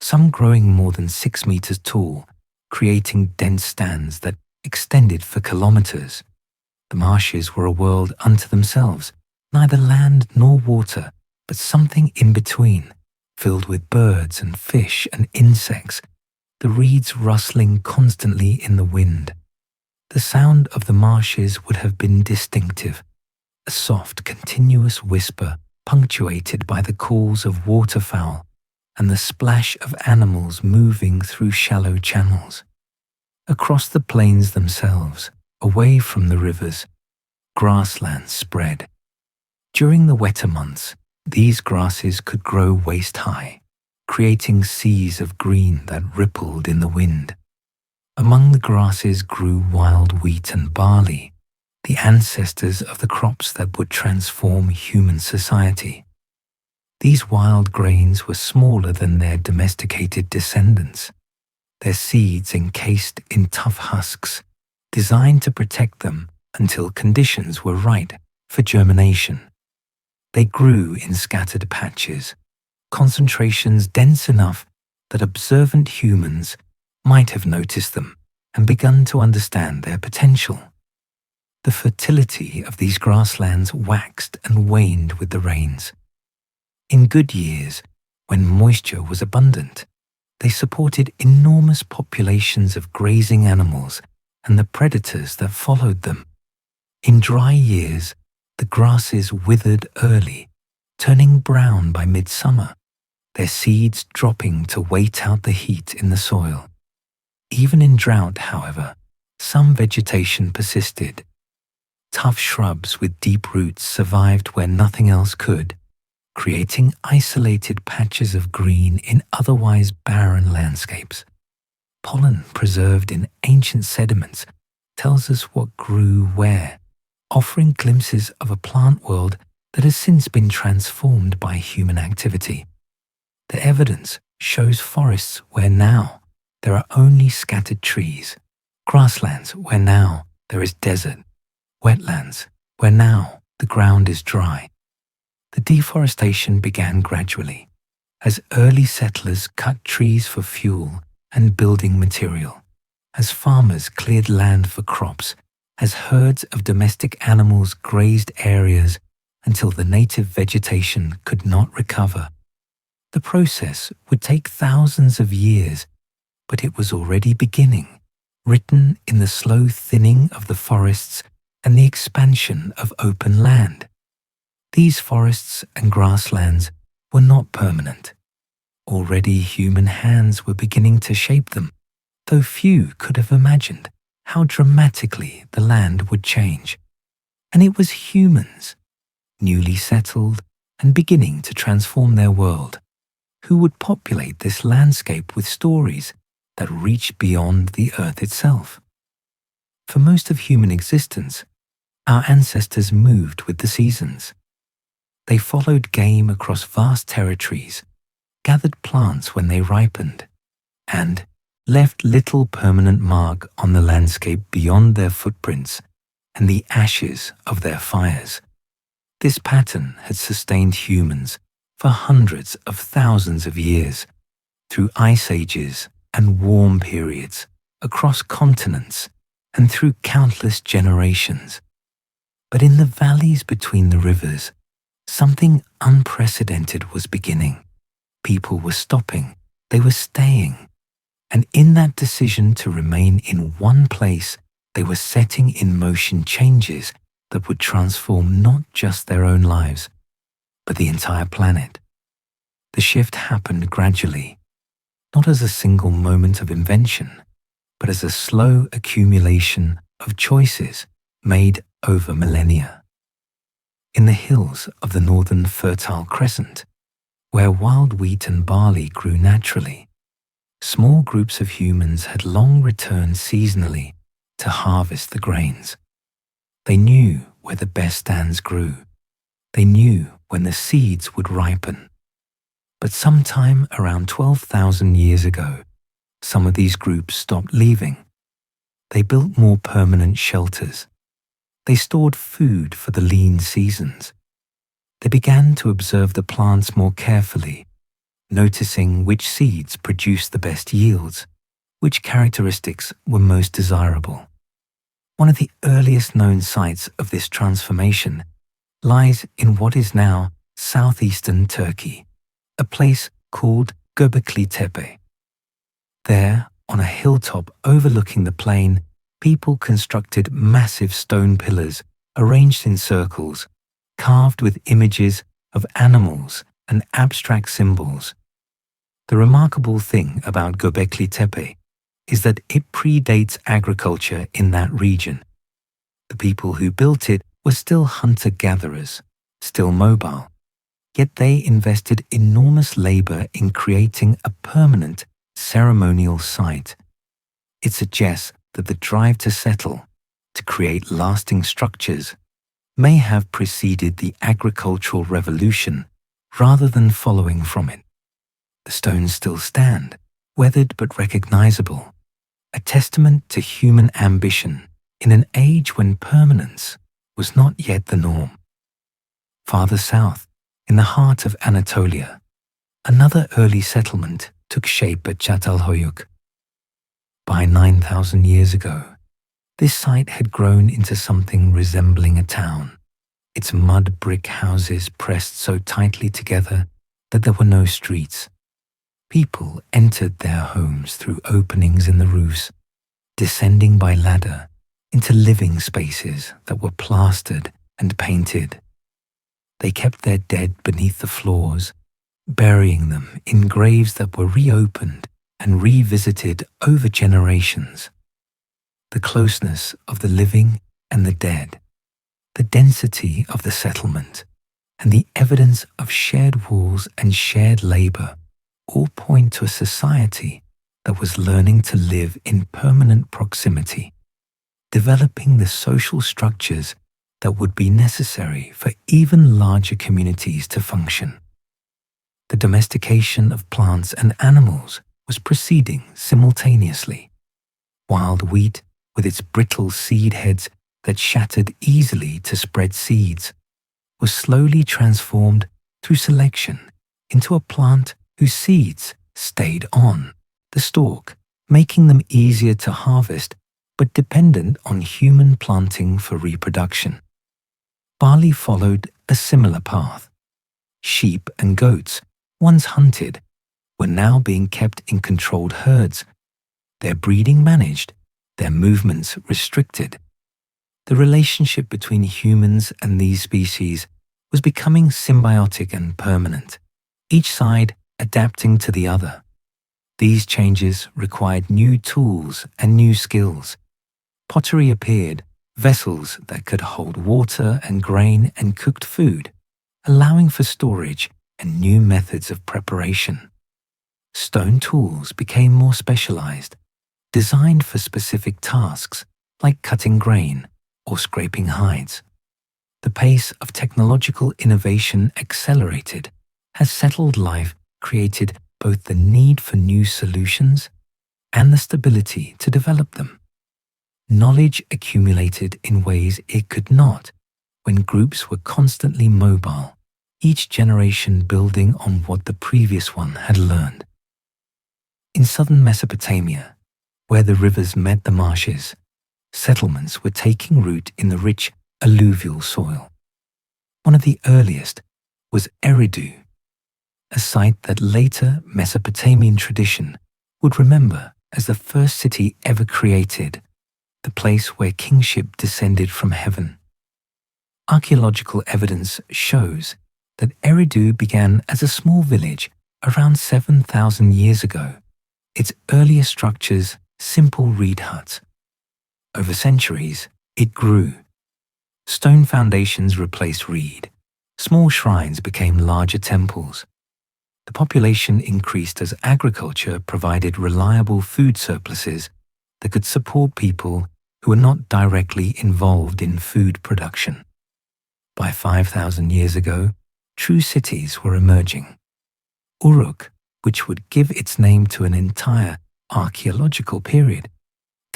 some growing more than 6 meters tall, creating dense stands that extended for kilometers. The marshes were a world unto themselves, neither land nor water, but something in between, filled with birds and fish and insects, the reeds rustling constantly in the wind. The sound of the marshes would have been distinctive, a soft, continuous whisper punctuated by the calls of waterfowl and the splash of animals moving through shallow channels. Across the plains themselves, away from the rivers, grasslands spread. During the wetter months, these grasses could grow waist-high, creating seas of green that rippled in the wind. Among the grasses grew wild wheat and barley, the ancestors of the crops that would transform human society. These wild grains were smaller than their domesticated descendants, their seeds encased in tough husks, designed to protect them until conditions were right for germination. They grew in scattered patches, concentrations dense enough that observant humans might have noticed them and begun to understand their potential. The fertility of these grasslands waxed and waned with the rains. In good years, when moisture was abundant, they supported enormous populations of grazing animals and the predators that followed them. In dry years, the grasses withered early, turning brown by midsummer, their seeds dropping to wait out the heat in the soil. Even in drought, however, some vegetation persisted. Tough shrubs with deep roots survived where nothing else could, creating isolated patches of green in otherwise barren landscapes. Pollen preserved in ancient sediments tells us what grew where, offering glimpses of a plant world that has since been transformed by human activity. The evidence shows forests where now there are only scattered trees, grasslands where now there is desert, wetlands where now the ground is dry. The deforestation began gradually, as early settlers cut trees for fuel and building material, as farmers cleared land for crops, as herds of domestic animals grazed areas until the native vegetation could not recover. The process would take thousands of years, but it was already beginning, written in the slow thinning of the forests and the expansion of open land. These forests and grasslands were not permanent. Already human hands were beginning to shape them, though few could have imagined how dramatically the land would change. And it was humans, newly settled and beginning to transform their world, who would populate this landscape with stories that reach beyond the earth itself. For most of human existence, our ancestors moved with the seasons. They followed game across vast territories, gathered plants when they ripened, and left little permanent mark on the landscape beyond their footprints and the ashes of their fires. This pattern had sustained humans for hundreds of thousands of years, through ice ages and warm periods, across continents, and through countless generations. But in the valleys between the rivers, something unprecedented was beginning. People were stopping, they were staying, and in that decision to remain in one place, they were setting in motion changes that would transform not just their own lives, but the entire planet. The shift happened gradually, not as a single moment of invention, but as a slow accumulation of choices made over millennia. In the hills of the northern Fertile Crescent, where wild wheat and barley grew naturally, small groups of humans had long returned seasonally to harvest the grains. They knew where the best stands grew. They knew when the seeds would ripen. But sometime around 12,000 years ago, some of these groups stopped leaving. They built more permanent shelters. They stored food for the lean seasons. They began to observe the plants more carefully, noticing which seeds produced the best yields, which characteristics were most desirable. One of the earliest known sites of this transformation lies in what is now southeastern Turkey, a place called Göbekli Tepe. There, on a hilltop overlooking the plain, people constructed massive stone pillars arranged in circles, carved with images of animals and abstract symbols. The remarkable thing about Göbekli Tepe is that it predates agriculture in that region. The people who built it were still hunter-gatherers, still mobile, yet they invested enormous labor in creating a permanent ceremonial site. It suggests that the drive to settle, to create lasting structures, may have preceded the agricultural revolution rather than following from it. The stones still stand, weathered but recognizable, a testament to human ambition in an age when permanence was not yet the norm. Farther south, in the heart of Anatolia, another early settlement took shape at Çatalhöyük. By 9,000 years ago, this site had grown into something resembling a town, its mud brick houses pressed so tightly together that there were no streets. People entered their homes through openings in the roofs, descending by ladder into living spaces that were plastered and painted. They kept their dead beneath the floors, burying them in graves that were reopened and revisited over generations. The closeness of the living and the dead, the density of the settlement, and the evidence of shared walls and shared labor all point to a society that was learning to live in permanent proximity, developing the social structures that would be necessary for even larger communities to function. The domestication of plants and animals was proceeding simultaneously. Wild wheat, with its brittle seed heads that shattered easily to spread seeds, was slowly transformed through selection into a plant whose seeds stayed on the stalk, making them easier to harvest but dependent on human planting for reproduction. Barley followed a similar path. Sheep and goats, once hunted, were now being kept in controlled herds, their breeding managed, their movements restricted. The relationship between humans and these species was becoming symbiotic and permanent, each side adapting to the other. These changes required new tools and new skills. Pottery appeared, vessels that could hold water and grain and cooked food, allowing for storage and new methods of preparation. Stone tools became more specialized, designed for specific tasks like cutting grain or scraping hides. The pace of technological innovation accelerated as settled life created both the need for new solutions and the stability to develop them. Knowledge accumulated in ways it could not when groups were constantly mobile, each generation building on what the previous one had learned. In southern Mesopotamia, where the rivers met the marshes, settlements were taking root in the rich alluvial soil. One of the earliest was Eridu, a site that later Mesopotamian tradition would remember as the first city ever created, the place where kingship descended from heaven. Archaeological evidence shows that Eridu began as a small village around 7,000 years ago, its earliest structures simple reed huts. Over centuries, it grew. Stone foundations replaced reed. Small shrines became larger temples. The population increased as agriculture provided reliable food surpluses that could support people who were not directly involved in food production. By 5,000 years ago, true cities were emerging. Uruk, which would give its name to an entire archaeological period,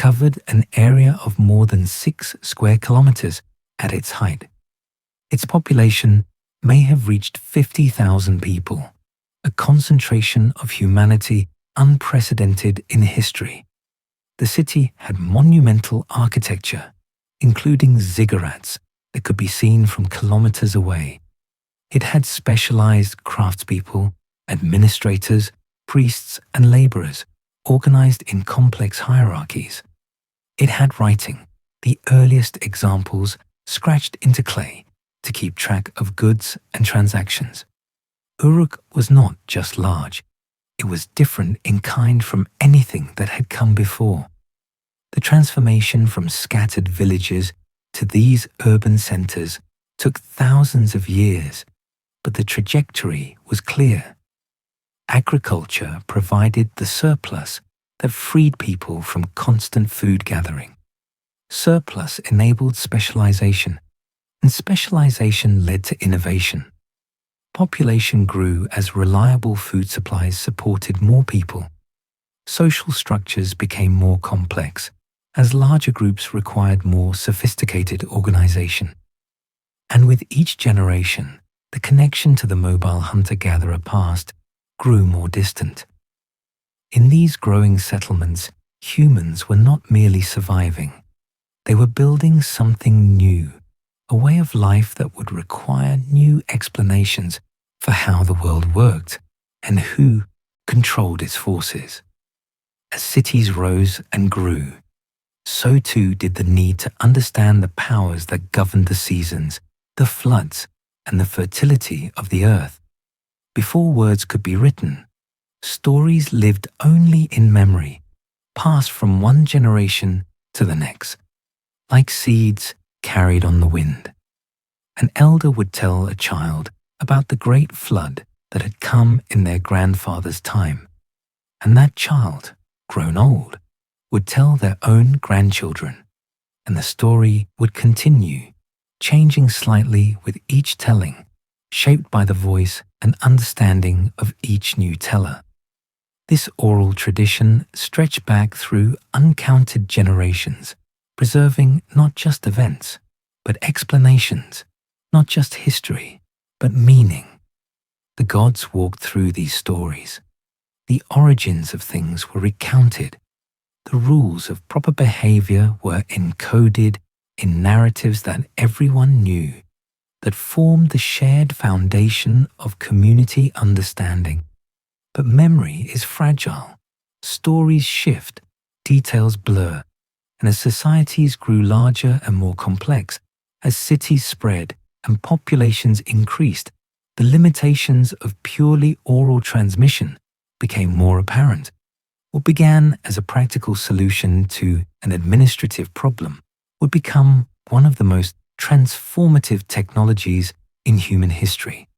covered an area of more than 6 square kilometers at its height. Its population may have reached 50,000 people, a concentration of humanity unprecedented in history. The city had monumental architecture, including ziggurats that could be seen from kilometers away. It had specialized craftspeople, administrators, priests, and laborers organized in complex hierarchies. It had writing, the earliest examples scratched into clay to keep track of goods and transactions. Uruk was not just large, it was different in kind from anything that had come before. The transformation from scattered villages to these urban centers took thousands of years, but the trajectory was clear. Agriculture provided the surplus that freed people from constant food gathering. Surplus enabled specialization, and specialization led to innovation. Population grew as reliable food supplies supported more people. Social structures became more complex, as larger groups required more sophisticated organization. And with each generation, the connection to the mobile hunter-gatherer past grew more distant. In these growing settlements, humans were not merely surviving. They were building something new, a way of life that would require new explanations for how the world worked and who controlled its forces. As cities rose and grew, so too did the need to understand the powers that governed the seasons, the floods, and the fertility of the earth. Before words could be written, stories lived only in memory, passed from one generation to the next, like seeds carried on the wind. An elder would tell a child about the great flood that had come in their grandfather's time, and that child, grown old, would tell their own grandchildren, and the story would continue, changing slightly with each telling, shaped by the voice and understanding of each new teller. This oral tradition stretched back through uncounted generations, preserving not just events, but explanations, not just history, but meaning. The gods walked through these stories. The origins of things were recounted. The rules of proper behavior were encoded in narratives that everyone knew, that formed the shared foundation of community understanding. But memory is fragile. Stories shift, details blur, and as societies grew larger and more complex, as cities spread and populations increased, the limitations of purely oral transmission became more apparent. What began as a practical solution to an administrative problem would become one of the most transformative technologies in human history.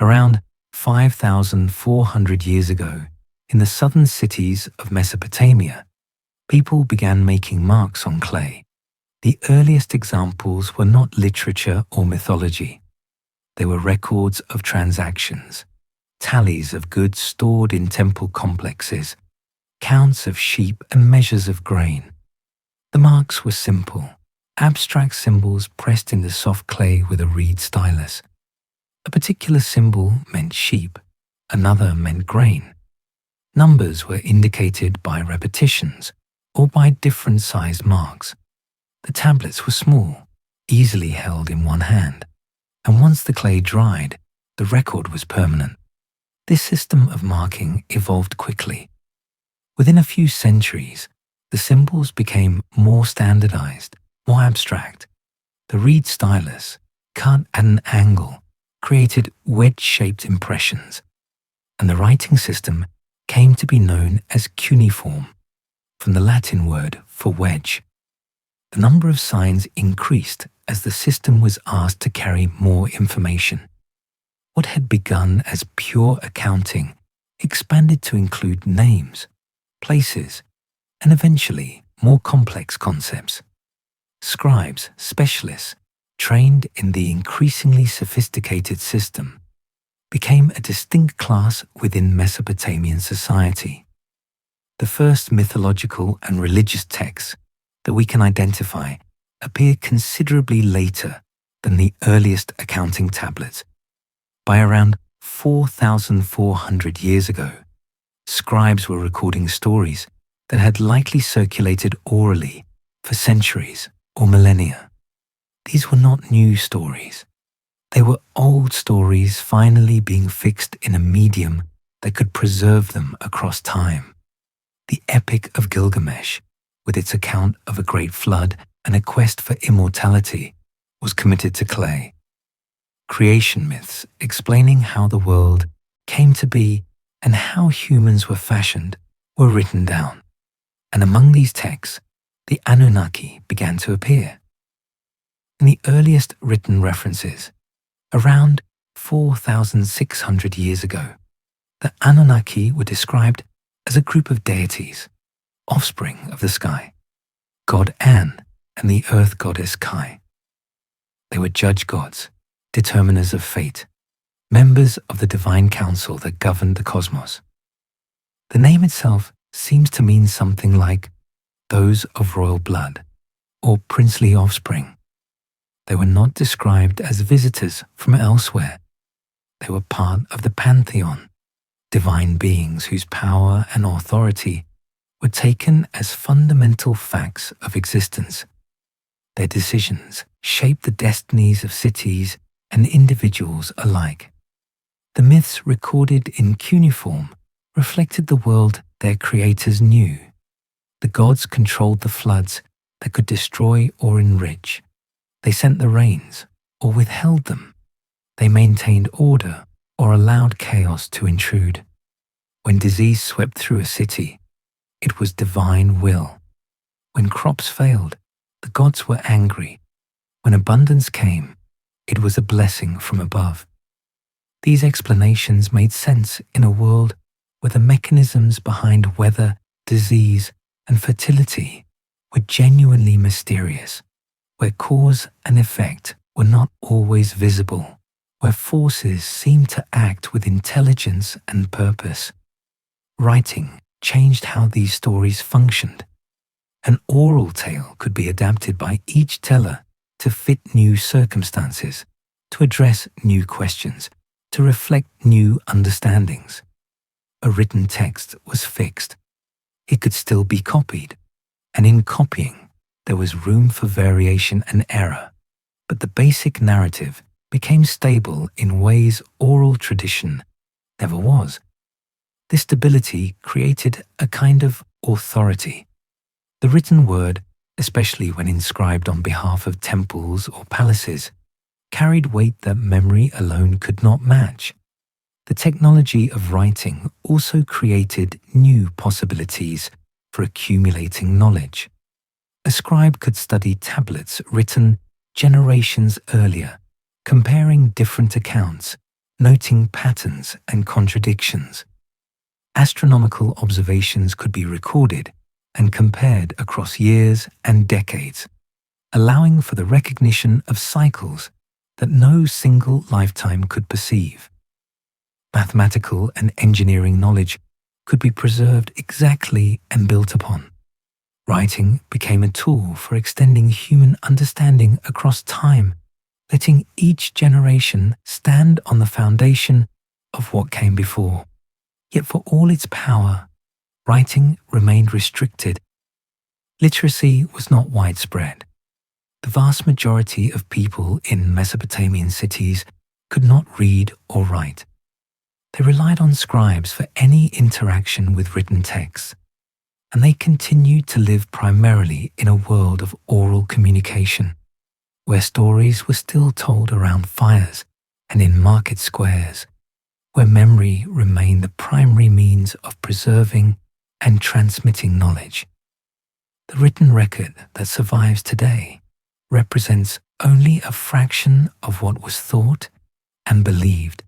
Around 5,400 years ago, in the southern cities of Mesopotamia, people began making marks on clay. The earliest examples were not literature or mythology. They were records of transactions, tallies of goods stored in temple complexes, counts of sheep and measures of grain. The marks were simple, abstract symbols pressed into soft clay with a reed stylus. A particular symbol meant sheep, another meant grain. Numbers were indicated by repetitions or by different sized marks. The tablets were small, easily held in one hand, and once the clay dried, the record was permanent. This system of marking evolved quickly. Within a few centuries, the symbols became more standardized, more abstract. The reed stylus, cut at an angle, created wedge-shaped impressions, and the writing system came to be known as cuneiform, from the Latin word for wedge. The number of signs increased as the system was asked to carry more information. What had begun as pure accounting expanded to include names, places, and eventually more complex concepts. Scribes, specialists, trained in the increasingly sophisticated system, became a distinct class within Mesopotamian society. The first mythological and religious texts that we can identify appear considerably later than the earliest accounting tablets. By around 4,400 years ago, scribes were recording stories that had likely circulated orally for centuries or millennia. These were not new stories. They were old stories finally being fixed in a medium that could preserve them across time. The Epic of Gilgamesh, with its account of a great flood and a quest for immortality, was committed to clay. Creation myths explaining how the world came to be and how humans were fashioned were written down. And among these texts, the Annunaki began to appear. In the earliest written references, around 4,600 years ago, the Annunaki were described as a group of deities, offspring of the sky, God An and the earth goddess Kai. They were judge gods, determiners of fate, members of the divine council that governed the cosmos. The name itself seems to mean something like those of royal blood or princely offspring. They were not described as visitors from elsewhere. They were part of the pantheon, divine beings whose power and authority were taken as fundamental facts of existence. Their decisions shaped the destinies of cities and individuals alike. The myths recorded in cuneiform reflected the world their creators knew. The gods controlled the floods that could destroy or enrich. They sent the rains or withheld them. They maintained order or allowed chaos to intrude. When disease swept through a city, it was divine will. When crops failed, the gods were angry. When abundance came, it was a blessing from above. These explanations made sense in a world where the mechanisms behind weather, disease, and fertility were genuinely mysterious, where cause and effect were not always visible, where forces seemed to act with intelligence and purpose. Writing changed how these stories functioned. An oral tale could be adapted by each teller to fit new circumstances, to address new questions, to reflect new understandings. A written text was fixed. It could still be copied, and in copying, there was room for variation and error, but the basic narrative became stable in ways oral tradition never was. This stability created a kind of authority. The written word, especially when inscribed on behalf of temples or palaces, carried weight that memory alone could not match. The technology of writing also created new possibilities for accumulating knowledge. A scribe could study tablets written generations earlier, comparing different accounts, noting patterns and contradictions. Astronomical observations could be recorded and compared across years and decades, allowing for the recognition of cycles that no single lifetime could perceive. Mathematical and engineering knowledge could be preserved exactly and built upon. Writing became a tool for extending human understanding across time, letting each generation stand on the foundation of what came before. Yet for all its power, writing remained restricted. Literacy was not widespread. The vast majority of people in Mesopotamian cities could not read or write. They relied on scribes for any interaction with written texts, and they continued to live primarily in a world of oral communication, where stories were still told around fires and in market squares, where memory remained the primary means of preserving and transmitting knowledge. The written record that survives today represents only a fraction of what was thought and believed,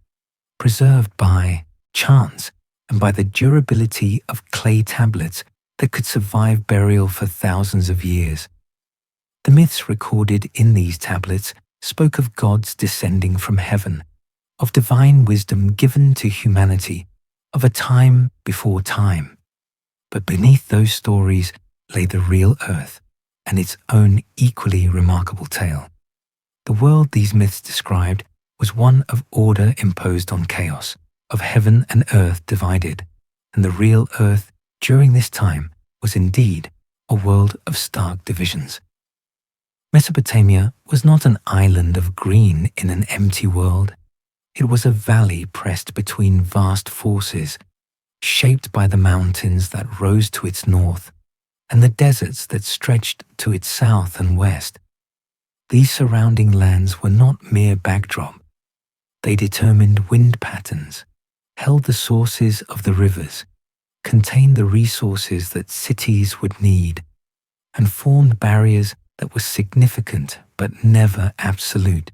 preserved by chance and by the durability of clay tablets that could survive burial for thousands of years. The myths recorded in these tablets spoke of gods descending from heaven, of divine wisdom given to humanity, of a time before time. But beneath those stories lay the real Earth and its own equally remarkable tale. The world these myths described was one of order imposed on chaos, of heaven and earth divided, and the real Earth during this time was indeed a world of stark divisions. Mesopotamia was not an island of green in an empty world. It was a valley pressed between vast forces, shaped by the mountains that rose to its north and the deserts that stretched to its south and west. These surrounding lands were not mere backdrop. They determined wind patterns, held the sources of the rivers, contained the resources that cities would need, and formed barriers that were significant but never absolute.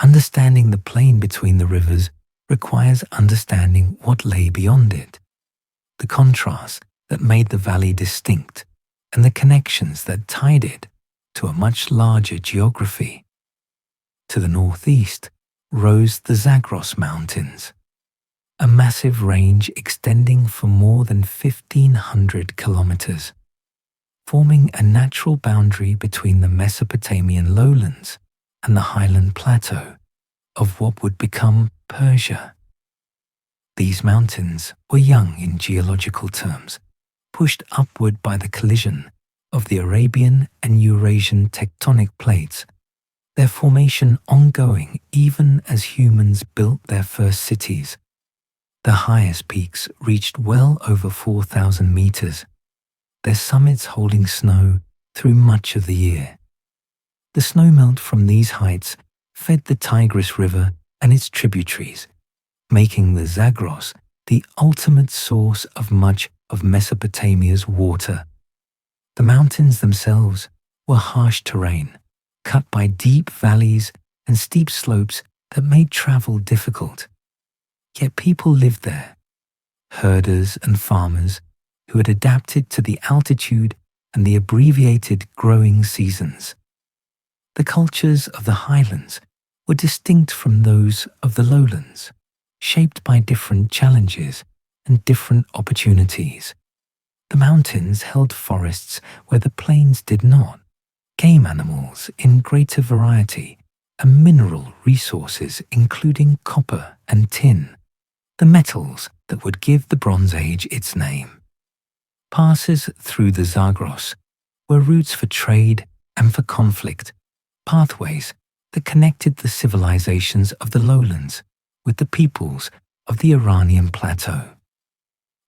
Understanding the plain between the rivers requires understanding what lay beyond it, the contrasts that made the valley distinct, and the connections that tied it to a much larger geography. To the northeast rose the Zagros Mountains, a massive range extending for more than 1,500 kilometers, forming a natural boundary between the Mesopotamian lowlands and the highland plateau of what would become Persia. These mountains were young in geological terms, pushed upward by the collision of the Arabian and Eurasian tectonic plates, their formation ongoing even as humans built their first cities. The highest peaks reached well over 4,000 meters, their summits holding snow through much of the year. The snowmelt from these heights fed the Tigris River and its tributaries, making the Zagros the ultimate source of much of Mesopotamia's water. The mountains themselves were harsh terrain, cut by deep valleys and steep slopes that made travel difficult. Yet people lived there, herders and farmers who had adapted to the altitude and the abbreviated growing seasons. The cultures of the highlands were distinct from those of the lowlands, shaped by different challenges and different opportunities. The mountains held forests where the plains did not, game animals in greater variety, and mineral resources including copper and tin, the metals that would give the Bronze Age its name. Passes through the Zagros were routes for trade and for conflict, pathways that connected the civilizations of the lowlands with the peoples of the Iranian plateau.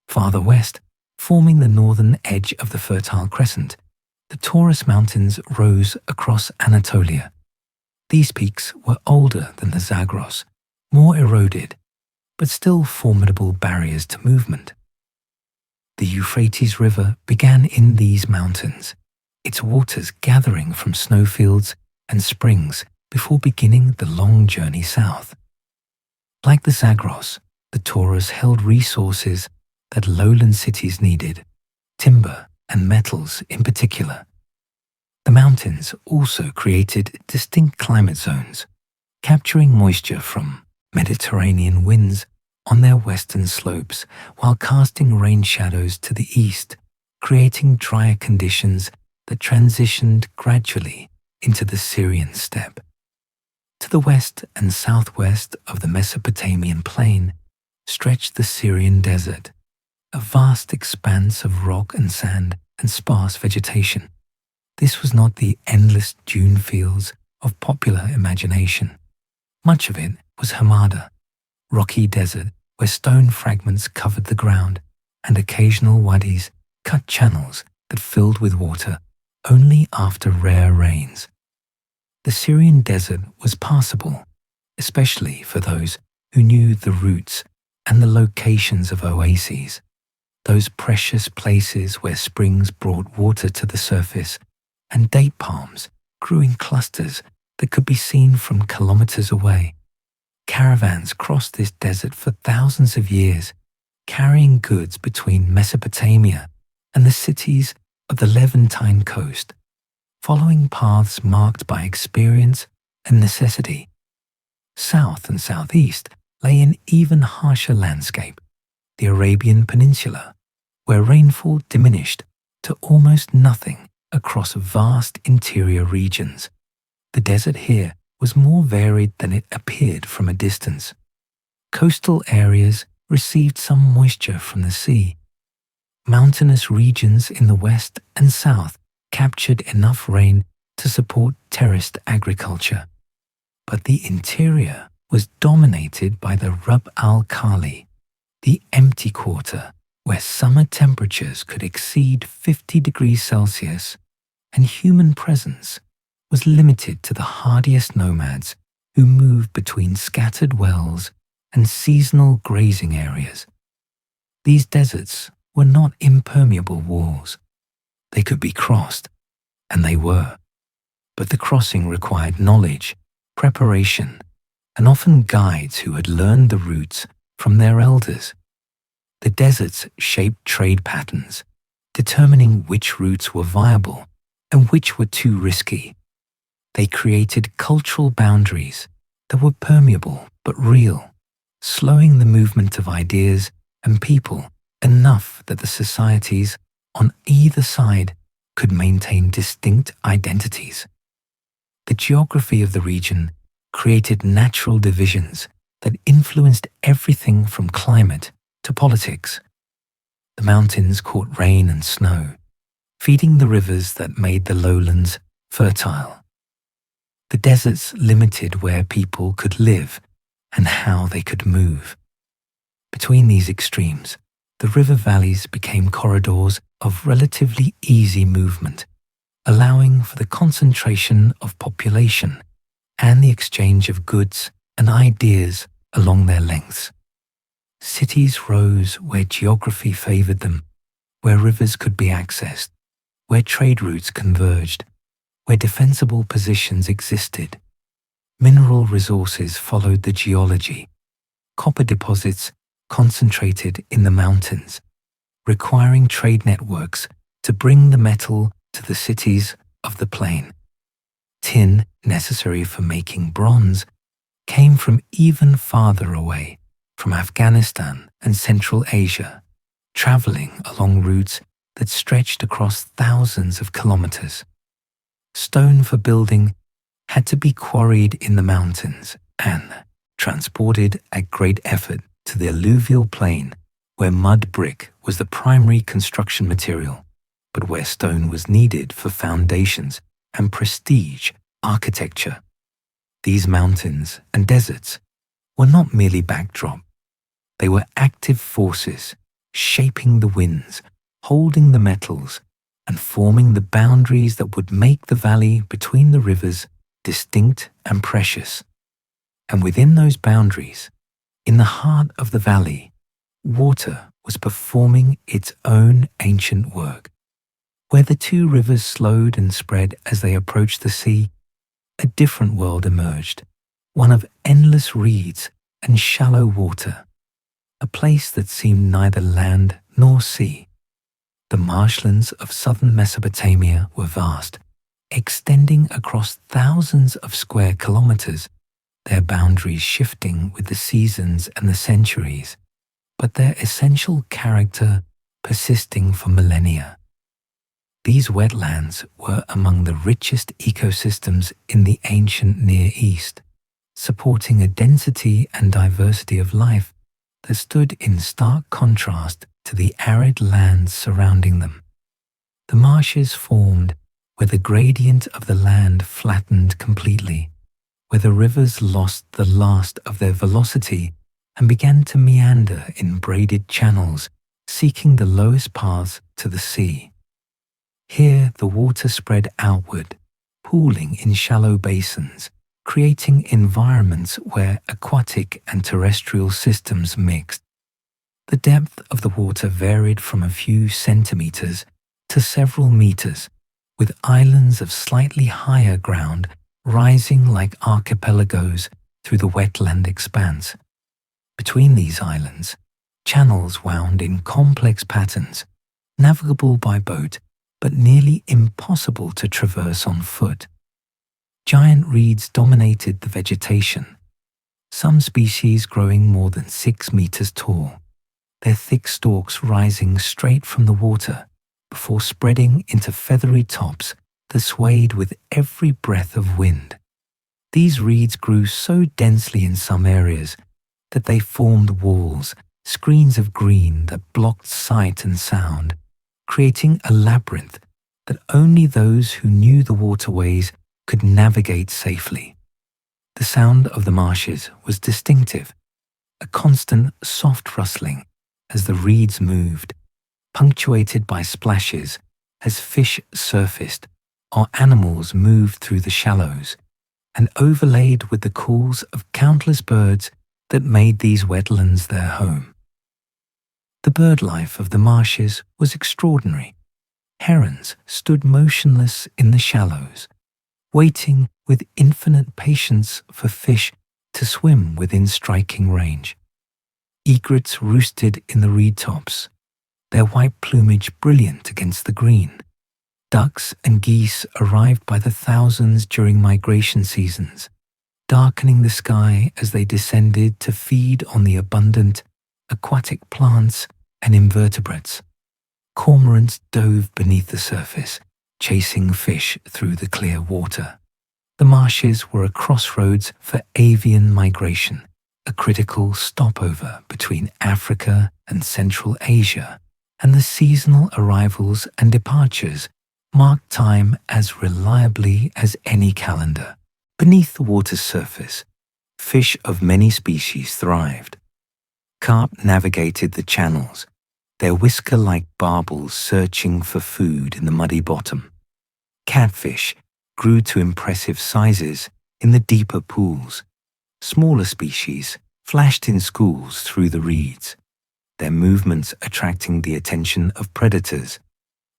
Farther west, forming the northern edge of the Fertile Crescent, the Taurus Mountains rose across Anatolia. These peaks were older than the Zagros, more eroded, but still formidable barriers to movement. The Euphrates River began in these mountains, its waters gathering from snowfields and springs before beginning the long journey south. Like the Zagros, the Taurus held resources that lowland cities needed, timber and metals in particular. The mountains also created distinct climate zones, capturing moisture from Mediterranean winds on their western slopes while casting rain shadows to the east, creating drier conditions that transitioned gradually into the Syrian steppe. To the west and southwest of the Mesopotamian plain stretched the Syrian desert, a vast expanse of rock and sand and sparse vegetation. This was not the endless dune fields of popular imagination. Much of it was Hamada, rocky desert where stone fragments covered the ground and occasional wadis cut channels that filled with water only after rare rains. The Syrian desert was passable, especially for those who knew the routes and the locations of oases, those precious places where springs brought water to the surface and date palms grew in clusters that could be seen from kilometers away. Caravans crossed this desert for thousands of years, carrying goods between Mesopotamia and the cities of the Levantine coast, following paths marked by experience and necessity. South and southeast lay an even harsher landscape, the Arabian Peninsula, where rainfall diminished to almost nothing across vast interior regions. The desert here was more varied than it appeared from a distance. Coastal areas received some moisture from the sea. Mountainous regions in the west and south captured enough rain to support terraced agriculture. But the interior was dominated by the Rub al-Khali, the empty quarter, where summer temperatures could exceed 50 degrees Celsius, and human presence was limited to the hardiest nomads who moved between scattered wells and seasonal grazing areas. These deserts were not impermeable walls. They could be crossed, and they were. But the crossing required knowledge, preparation, and often guides who had learned the routes from their elders. The deserts shaped trade patterns, determining which routes were viable and which were too risky. They created cultural boundaries that were permeable but real, slowing the movement of ideas and people enough that the societies on either side could maintain distinct identities. The geography of the region created natural divisions that influenced everything from climate to politics. The mountains caught rain and snow, feeding the rivers that made the lowlands fertile. The deserts limited where people could live and how they could move. Between these extremes, the river valleys became corridors of relatively easy movement, allowing for the concentration of population and the exchange of goods and ideas along their lengths. Cities rose where geography favored them, where rivers could be accessed, where trade routes converged, where defensible positions existed. Mineral resources followed the geology. Copper deposits concentrated in the mountains, requiring trade networks to bring the metal to the cities of the plain. Tin, necessary for making bronze, came from even farther away, from Afghanistan and Central Asia, traveling along routes that stretched across thousands of kilometers. Stone for building had to be quarried in the mountains and transported at great effort to the alluvial plain, where mud brick was the primary construction material, but where stone was needed for foundations and prestige architecture. These mountains and deserts were not merely backdrop. They were active forces, shaping the winds, holding the metals, and forming the boundaries that would make the valley between the rivers distinct and precious. And within those boundaries, in the heart of the valley, water was performing its own ancient work. Where the two rivers slowed and spread as they approached the sea, a different world emerged, one of endless reeds and shallow water, a place that seemed neither land nor sea. The marshlands of southern Mesopotamia were vast, extending across thousands of square kilometers, their boundaries shifting with the seasons and the centuries, but their essential character persisting for millennia. These wetlands were among the richest ecosystems in the ancient Near East, supporting a density and diversity of life that stood in stark contrast to the arid lands surrounding them. The marshes formed where the gradient of the land flattened completely, where the rivers lost the last of their velocity and began to meander in braided channels, seeking the lowest paths to the sea. Here the water spread outward, pooling in shallow basins, creating environments where aquatic and terrestrial systems mixed. The depth of the water varied from a few centimeters to several meters, with islands of slightly higher ground rising like archipelagos through the wetland expanse. Between these islands, channels wound in complex patterns, navigable by boat, but nearly impossible to traverse on foot. Giant reeds dominated the vegetation, some species growing more than 6 meters tall. their thick stalks rising straight from the water before spreading into feathery tops that swayed with every breath of wind. These reeds grew so densely in some areas that they formed walls, screens of green that blocked sight and sound, creating a labyrinth that only those who knew the waterways could navigate safely. The sound of the marshes was distinctive, a constant soft rustling as the reeds moved, punctuated by splashes as fish surfaced or animals moved through the shallows, and overlaid with the calls of countless birds that made these wetlands their home. The bird life of the marshes was extraordinary. Herons stood motionless in the shallows, waiting with infinite patience for fish to swim within striking range. Egrets roosted in the reed tops, their white plumage brilliant against the green. Ducks and geese arrived by the thousands during migration seasons, darkening the sky as they descended to feed on the abundant aquatic plants and invertebrates. Cormorants dove beneath the surface, chasing fish through the clear water. The marshes were a crossroads for avian migration, a critical stopover between Africa and Central Asia, and the seasonal arrivals and departures marked time as reliably as any calendar. Beneath the water's surface, fish of many species thrived. Carp navigated the channels, their whisker-like barbels searching for food in the muddy bottom. Catfish grew to impressive sizes in the deeper pools. Smaller species flashed in schools through the reeds, their movements attracting the attention of predators,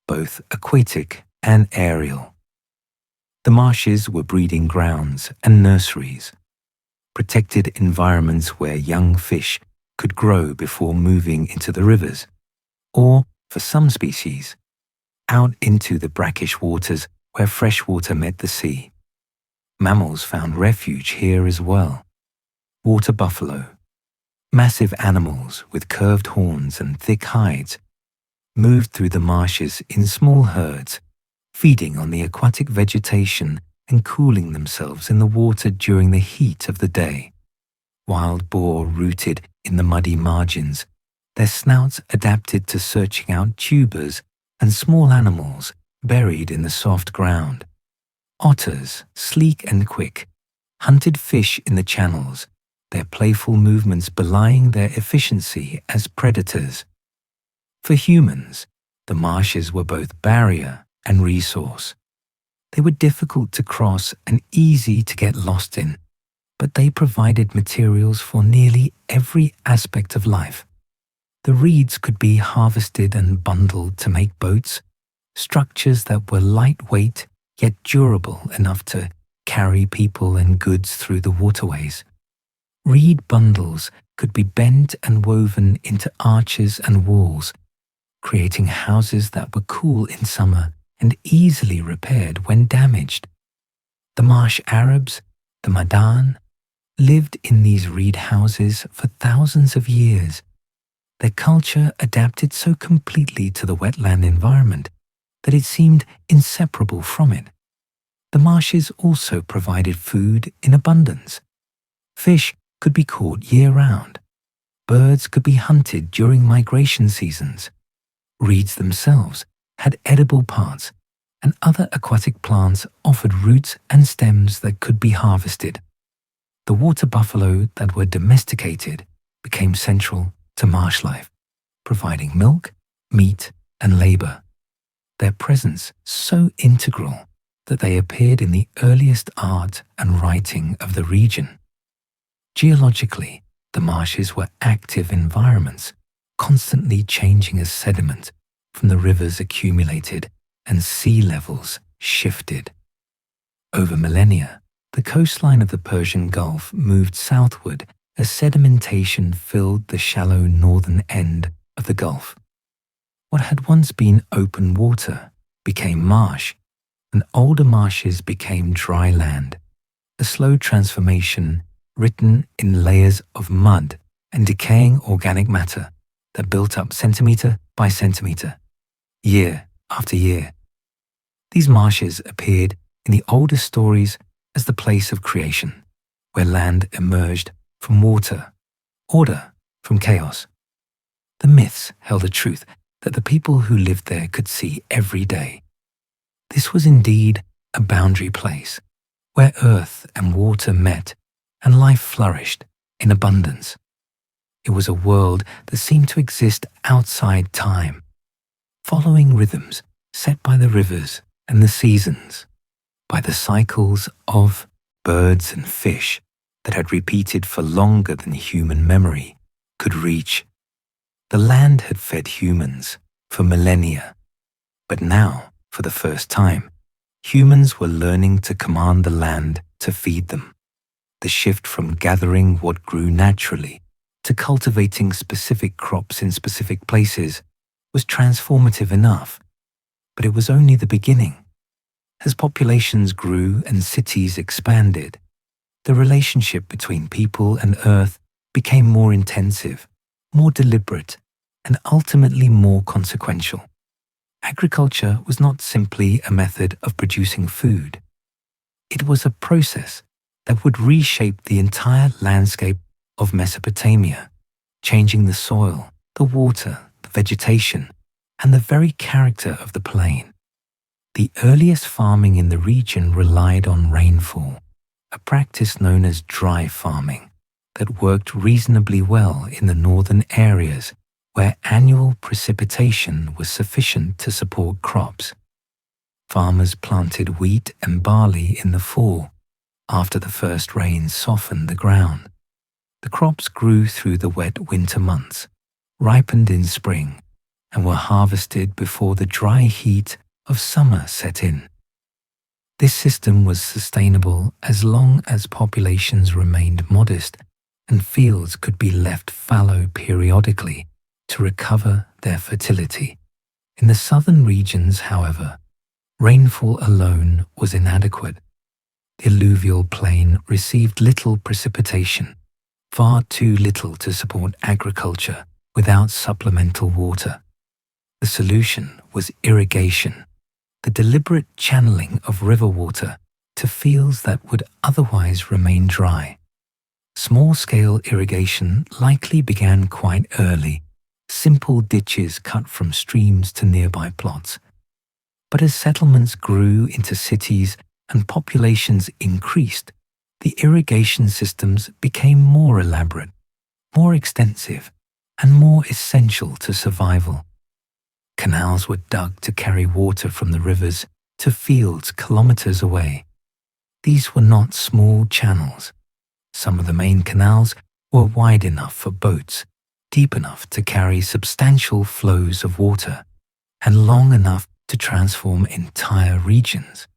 both aquatic and aerial. The marshes were breeding grounds and nurseries, protected environments where young fish could grow before moving into the rivers, or, for some species, out into the brackish waters where fresh water met the sea. Mammals found refuge here as well. Water buffalo, massive animals with curved horns and thick hides, moved through the marshes in small herds, feeding on the aquatic vegetation and cooling themselves in the water during the heat of the day. Wild boar rooted in the muddy margins, their snouts adapted to searching out tubers and small animals buried in the soft ground. Otters, sleek and quick, hunted fish in the channels, their playful movements belying their efficiency as predators. For humans, the marshes were both barrier and resource. They were difficult to cross and easy to get lost in, but they provided materials for nearly every aspect of life. The reeds could be harvested and bundled to make boats, structures that were lightweight yet durable enough to carry people and goods through the waterways. Reed bundles could be bent and woven into arches and walls, creating houses that were cool in summer and easily repaired when damaged. The marsh Arabs, the Madan, lived in these reed houses for thousands of years. Their culture adapted so completely to the wetland environment that it seemed inseparable from it. The marshes also provided food in abundance. Fish could be caught year-round. Birds could be hunted during migration seasons. Reeds themselves had edible parts, and other aquatic plants offered roots and stems that could be harvested. The water buffalo that were domesticated became central to marsh life, providing milk, meat, and labor. Their presence so integral that they appeared in the earliest art and writing of the region. Geologically, the marshes were active environments, constantly changing as sediment from the rivers accumulated and sea levels shifted. Over millennia, the coastline of the Persian Gulf moved southward as sedimentation filled the shallow northern end of the Gulf. What had once been open water became marsh, and older marshes became dry land, a slow transformation written in layers of mud and decaying organic matter that built up centimetre by centimetre, year after year. These marshes appeared in the oldest stories as the place of creation, where land emerged from water, order from chaos. The myths held a truth that the people who lived there could see every day. This was indeed a boundary place, where earth and water met and life flourished in abundance. It was a world that seemed to exist outside time, following rhythms set by the rivers and the seasons, by the cycles of birds and fish that had repeated for longer than human memory could reach. The land had fed humans for millennia, but now, for the first time, humans were learning to command the land to feed them. The shift from gathering what grew naturally to cultivating specific crops in specific places was transformative enough, but it was only the beginning. As populations grew and cities expanded, the relationship between people and earth became more intensive, more deliberate, and ultimately more consequential. Agriculture was not simply a method of producing food. It was a process that would reshape the entire landscape of Mesopotamia, changing the soil, the water, the vegetation, and the very character of the plain. The earliest farming in the region relied on rainfall, a practice known as dry farming that worked reasonably well in the northern areas where annual precipitation was sufficient to support crops. Farmers planted wheat and barley in the fall after the first rains softened the ground. The crops grew through the wet winter months, ripened in spring, and were harvested before the dry heat of summer set in. This system was sustainable as long as populations remained modest and fields could be left fallow periodically to recover their fertility. In the southern regions, however, rainfall alone was inadequate. The alluvial plain received little precipitation, far too little to support agriculture without supplemental water. The solution was irrigation, the deliberate channeling of river water to fields that would otherwise remain dry. Small-scale irrigation likely began quite early, simple ditches cut from streams to nearby plots. But as settlements grew into cities and populations increased, the irrigation systems became more elaborate, more extensive, and more essential to survival. Canals were dug to carry water from the rivers to fields kilometers away. These were not small channels. Some of the main canals were wide enough for boats, deep enough to carry substantial flows of water, and long enough to transform entire regions.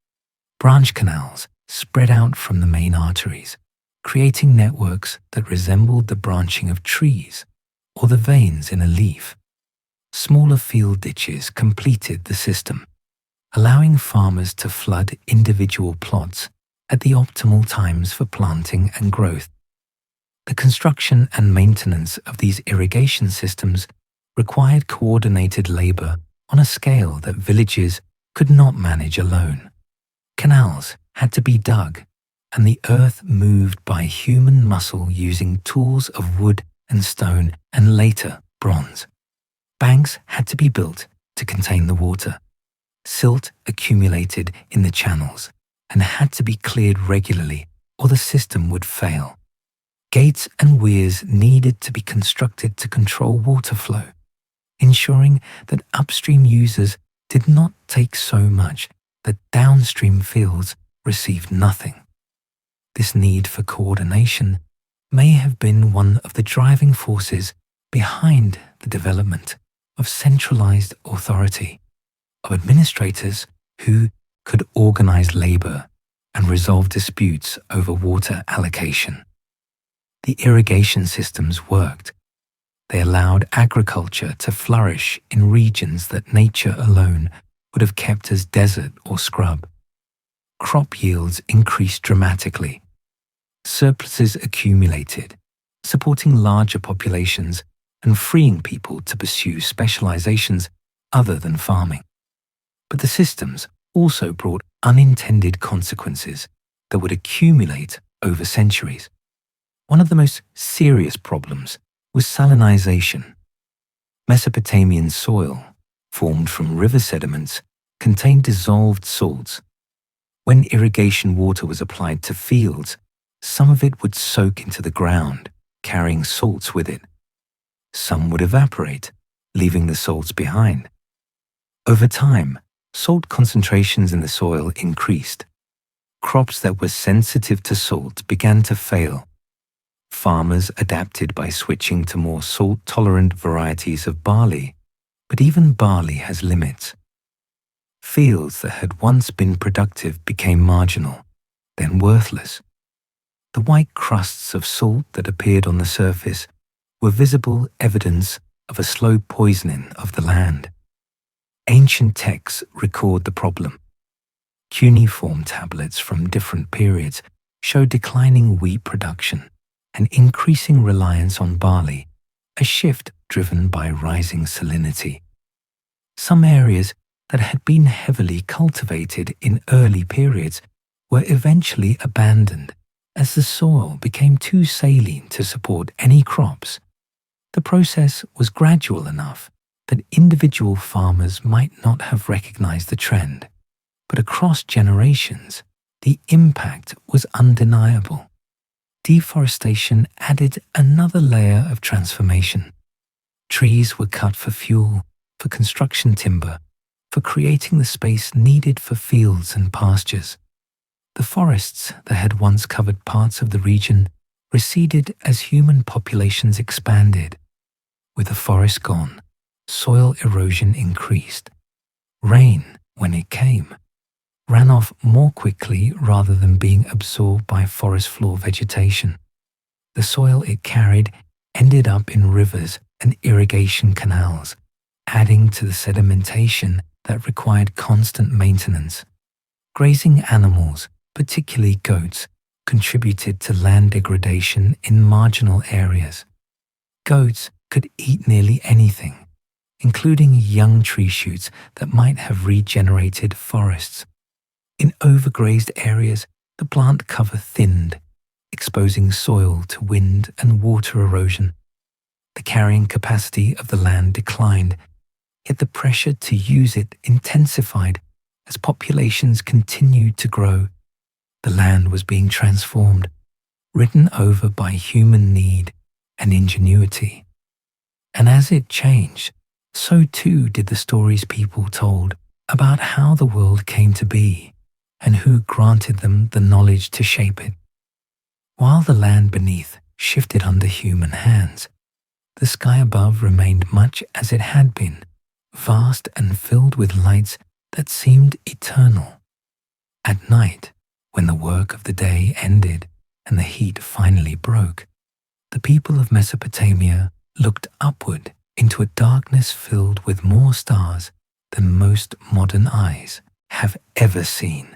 Branch canals spread out from the main arteries, creating networks that resembled the branching of trees or the veins in a leaf. Smaller field ditches completed the system, allowing farmers to flood individual plots at the optimal times for planting and growth. The construction and maintenance of these irrigation systems required coordinated labor on a scale that villages could not manage alone. Canals had to be dug, and the earth moved by human muscle using tools of wood and stone and later bronze. Banks had to be built to contain the water. Silt accumulated in the channels and had to be cleared regularly or the system would fail. Gates and weirs needed to be constructed to control water flow, ensuring that upstream users did not take so much that downstream fields received nothing. This need for coordination may have been one of the driving forces behind the development of centralized authority, of administrators who could organize labor and resolve disputes over water allocation. The irrigation systems worked. They allowed agriculture to flourish in regions that nature alone would have kept as desert or scrub. Crop yields increased dramatically. Surpluses accumulated, supporting larger populations and freeing people to pursue specializations other than farming. But the systems also brought unintended consequences that would accumulate over centuries. One of the most serious problems was salinization. Mesopotamian soil, formed from river sediments, contained dissolved salts. When irrigation water was applied to fields, some of it would soak into the ground, carrying salts with it. Some would evaporate, leaving the salts behind. Over time, salt concentrations in the soil increased. Crops that were sensitive to salt began to fail. Farmers adapted by switching to more salt-tolerant varieties of barley, but even barley has limits. Fields that had once been productive became marginal, then worthless. The white crusts of salt that appeared on the surface were visible evidence of a slow poisoning of the land. Ancient texts record the problem. Cuneiform tablets from different periods show declining wheat production and increasing reliance on barley, a shift driven by rising salinity. Some areas that had been heavily cultivated in early periods were eventually abandoned as the soil became too saline to support any crops. The process was gradual enough that individual farmers might not have recognized the trend, but across generations, the impact was undeniable. Deforestation added another layer of transformation. Trees were cut for fuel, for construction timber, for creating the space needed for fields and pastures. The forests that had once covered parts of the region receded as human populations expanded. With the forest gone, soil erosion increased. Rain, when it came, ran off more quickly rather than being absorbed by forest floor vegetation. The soil it carried ended up in rivers and irrigation canals, adding to the sedimentation that required constant maintenance. Grazing animals, particularly goats, contributed to land degradation in marginal areas. Goats could eat nearly anything, including young tree shoots that might have regenerated forests. In overgrazed areas, the plant cover thinned, exposing soil to wind and water erosion. The carrying capacity of the land declined, yet the pressure to use it intensified as populations continued to grow. The land was being transformed, ridden over by human need and ingenuity. And as it changed, so too did the stories people told about how the world came to be and who granted them the knowledge to shape it. While the land beneath shifted under human hands, the sky above remained much as it had been, vast and filled with lights that seemed eternal. At night, when the work of the day ended and the heat finally broke, the people of Mesopotamia looked upward into a darkness filled with more stars than most modern eyes have ever seen.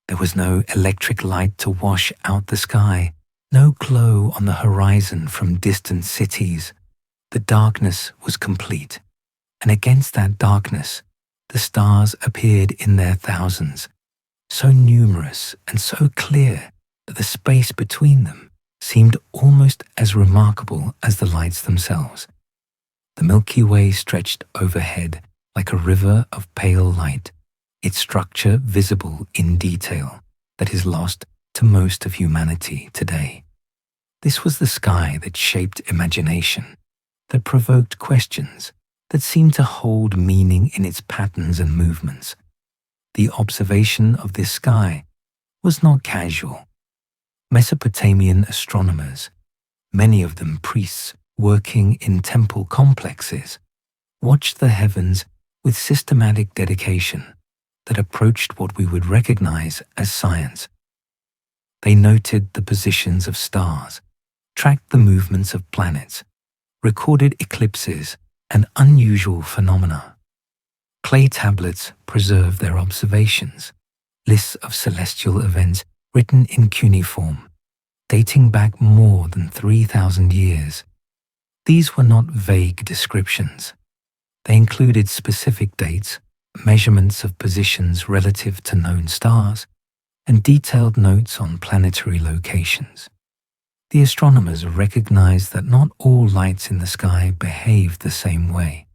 There was no electric light to wash out the sky, no glow on the horizon from distant cities. The darkness was complete, and against that darkness, the stars appeared in their thousands, so numerous and so clear that the space between them seemed almost as remarkable as the lights themselves. The Milky Way stretched overhead like a river of pale light, its structure visible in detail that is lost to most of humanity today. This was the sky that shaped imagination, that provoked questions, that seemed to hold meaning in its patterns and movements. The observation of this sky was not casual. Mesopotamian astronomers, many of them priests working in temple complexes, watched the heavens with systematic dedication that approached what we would recognize as science. They noted the positions of stars, tracked the movements of planets, recorded eclipses and unusual phenomena. Clay tablets preserve their observations, lists of celestial events written in cuneiform, dating back more than 3,000 years. These were not vague descriptions. They included specific dates, measurements of positions relative to known stars, and detailed notes on planetary locations. The astronomers recognized that not all lights in the sky behaved the same way.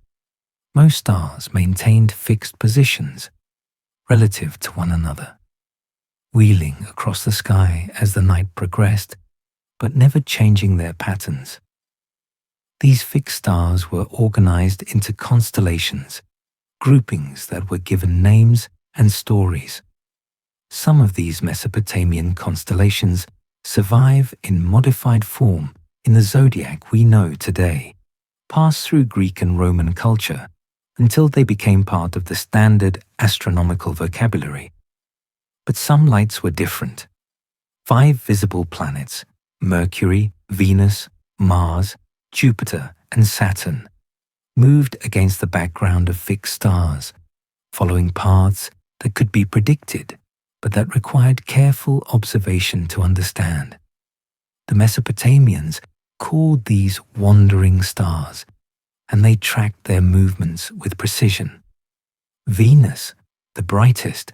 Most stars maintained fixed positions relative to one another, wheeling across the sky as the night progressed, but never changing their patterns. These fixed stars were organized into constellations, groupings that were given names and stories. Some of these Mesopotamian constellations survive in modified form in the zodiac we know today, passed through Greek and Roman culture until they became part of the standard astronomical vocabulary. But some lights were different. 5 visible planets, Mercury, Venus, Mars, Jupiter, and Saturn, moved against the background of fixed stars, following paths that could be predicted, but that required careful observation to understand. The Mesopotamians called these wandering stars, and they tracked their movements with precision. Venus, the brightest,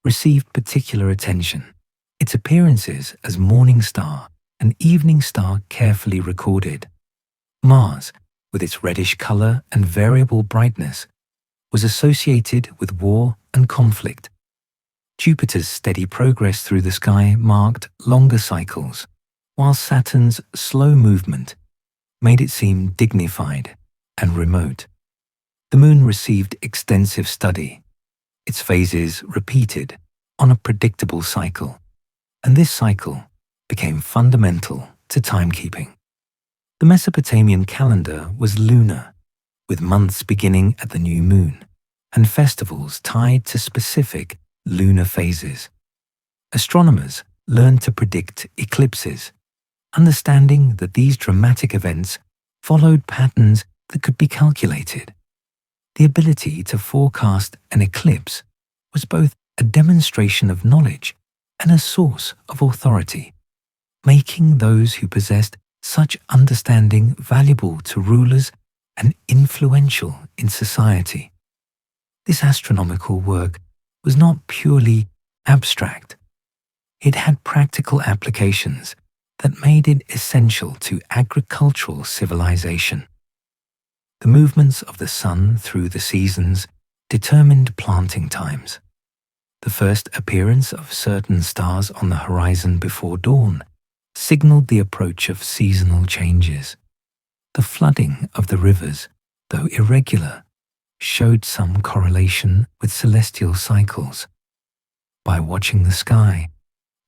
received particular attention, its appearances as morning star and evening star carefully recorded. Mars, with its reddish color and variable brightness, was associated with war and conflict. Jupiter's steady progress through the sky marked longer cycles, while Saturn's slow movement made it seem dignified and remote. The Moon received extensive study, its phases repeated on a predictable cycle, and this cycle became fundamental to timekeeping. The Mesopotamian calendar was lunar, with months beginning at the new moon, and festivals tied to specific lunar phases. Astronomers learned to predict eclipses, understanding that these dramatic events followed patterns that could be calculated. The ability to forecast an eclipse was both a demonstration of knowledge and a source of authority, making those who possessed such understanding valuable to rulers and influential in society. This astronomical work was not purely abstract. It had practical applications that made it essential to agricultural civilization. The movements of the sun through the seasons determined planting times. The first appearance of certain stars on the horizon before dawn signaled the approach of seasonal changes. The flooding of the rivers, though irregular, showed some correlation with celestial cycles. By watching the sky,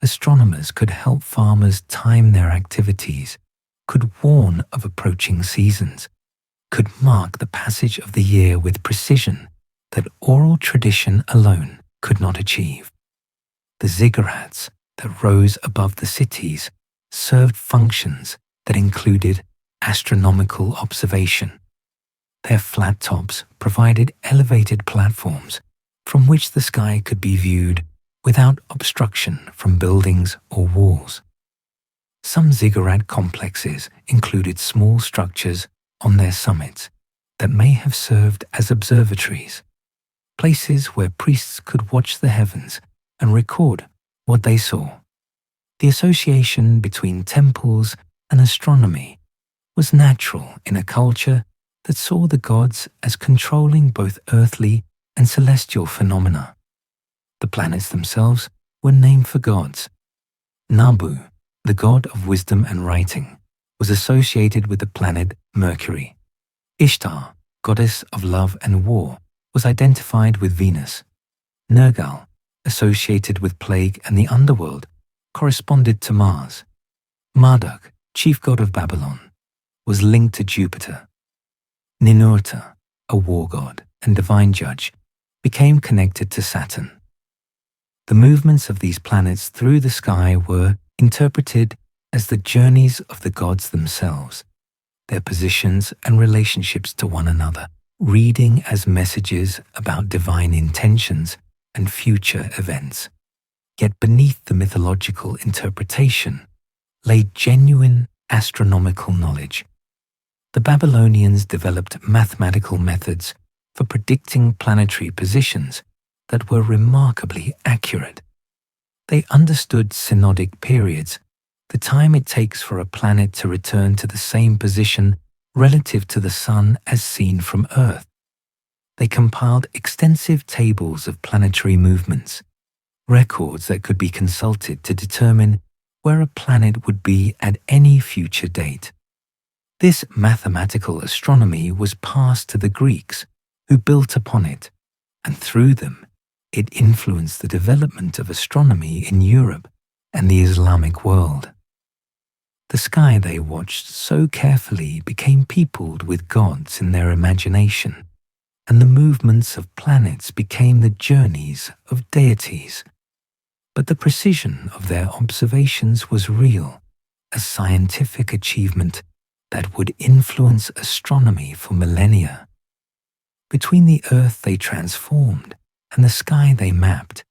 astronomers could help farmers time their activities, could warn of approaching seasons, could mark the passage of the year with precision that oral tradition alone could not achieve. The ziggurats that rose above the cities served functions that included astronomical observation. Their flat tops provided elevated platforms from which the sky could be viewed without obstruction from buildings or walls. Some ziggurat complexes included small structures on their summits that may have served as observatories, places where priests could watch the heavens and record what they saw. The association between temples and astronomy was natural in a culture that saw the gods as controlling both earthly and celestial phenomena. The planets themselves were named for gods. Nabu, the god of wisdom and writing, was associated with the planet Mercury. Ishtar, goddess of love and war, was identified with Venus. Nergal, associated with plague and the underworld, corresponded to Mars. Marduk, chief god of Babylon, was linked to Jupiter. Ninurta, a war god and divine judge, became connected to Saturn. The movements of these planets through the sky were interpreted as the journeys of the gods themselves, their positions and relationships to one another, reading as messages about divine intentions and future events. Yet beneath the mythological interpretation lay genuine astronomical knowledge. The Babylonians developed mathematical methods for predicting planetary positions that were remarkably accurate. They understood synodic periods, the time it takes for a planet to return to the same position relative to the Sun as seen from Earth. They compiled extensive tables of planetary movements, records that could be consulted to determine where a planet would be at any future date. This mathematical astronomy was passed to the Greeks, who built upon it, and through them, it influenced the development of astronomy in Europe and the Islamic world. The sky they watched so carefully became peopled with gods in their imagination, and the movements of planets became the journeys of deities. But the precision of their observations was real, a scientific achievement that would influence astronomy for millennia. Between the Earth they transformed and the sky they mapped,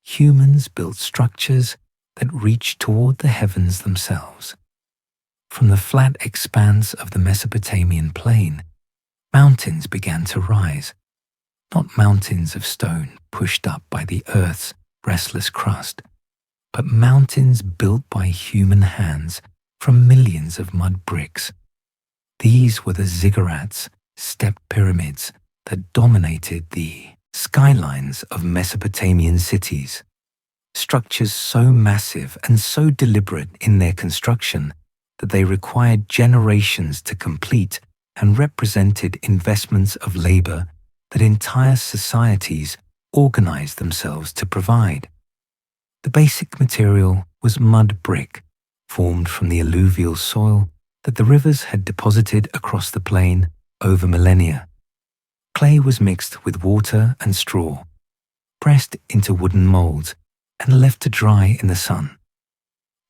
humans built structures that reached toward the heavens themselves. From the flat expanse of the Mesopotamian plain, mountains began to rise, not mountains of stone pushed up by the Earth's restless crust, but mountains built by human hands from millions of mud bricks. These were the ziggurats, step pyramids, that dominated the skylines of Mesopotamian cities. Structures so massive and so deliberate in their construction that they required generations to complete and represented investments of labor that entire societies organized themselves to provide. The basic material was mud brick, formed from the alluvial soil that the rivers had deposited across the plain over millennia. Clay was mixed with water and straw, pressed into wooden molds, and left to dry in the sun.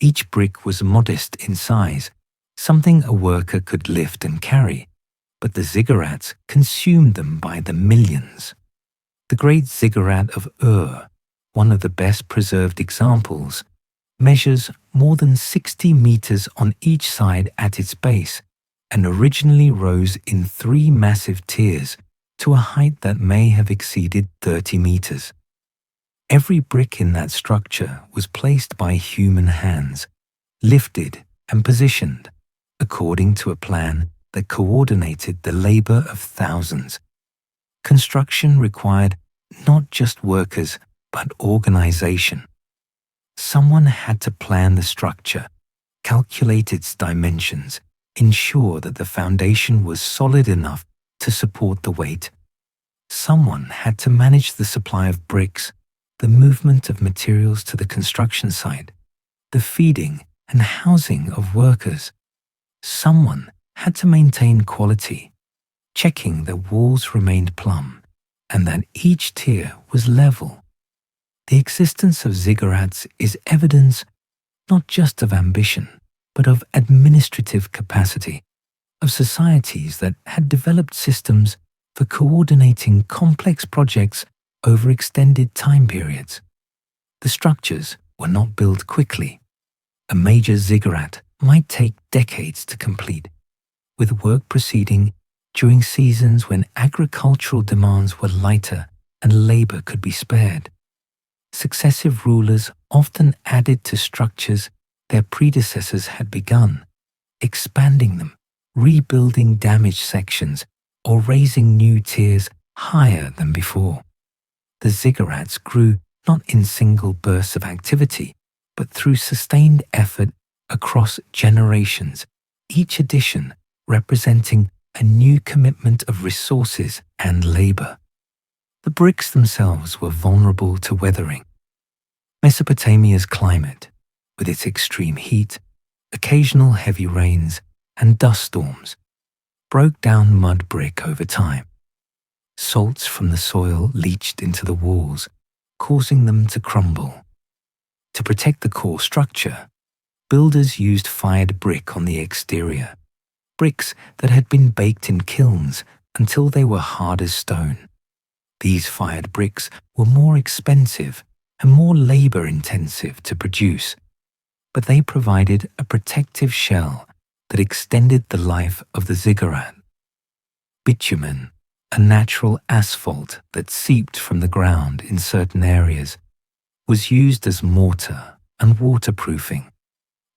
Each brick was modest in size, something a worker could lift and carry, but the ziggurats consumed them by the millions. The great ziggurat of Ur, one of the best preserved examples, measures more than 60 meters on each side at its base and originally rose in 3 massive tiers to a height that may have exceeded 30 meters. Every brick in that structure was placed by human hands, lifted and positioned according to a plan that coordinated the labor of thousands. Construction required not just workers, but organization. Someone had to plan the structure, calculate its dimensions, ensure that the foundation was solid enough to support the weight. Someone had to manage the supply of bricks, the movement of materials to the construction site, the feeding and housing of workers. Someone had to maintain quality, checking that walls remained plumb and that each tier was level. The existence of ziggurats is evidence not just of ambition, but of administrative capacity, of societies that had developed systems for coordinating complex projects over extended time periods. The structures were not built quickly. A major ziggurat might take decades to complete, with work proceeding during seasons when agricultural demands were lighter and labor could be spared. Successive rulers often added to structures their predecessors had begun, expanding them, rebuilding damaged sections, or raising new tiers higher than before. The ziggurats grew not in single bursts of activity, but through sustained effort across generations, each addition representing a new commitment of resources and labor. The bricks themselves were vulnerable to weathering. Mesopotamia's climate, with its extreme heat, occasional heavy rains, and dust storms, broke down mud brick over time. Salts from the soil leached into the walls, causing them to crumble. To protect the core structure, builders used fired brick on the exterior, bricks that had been baked in kilns until they were hard as stone. These fired bricks were more expensive and more labor-intensive to produce, but they provided a protective shell that extended the life of the ziggurat. Bitumen, a natural asphalt that seeped from the ground in certain areas, was used as mortar and waterproofing,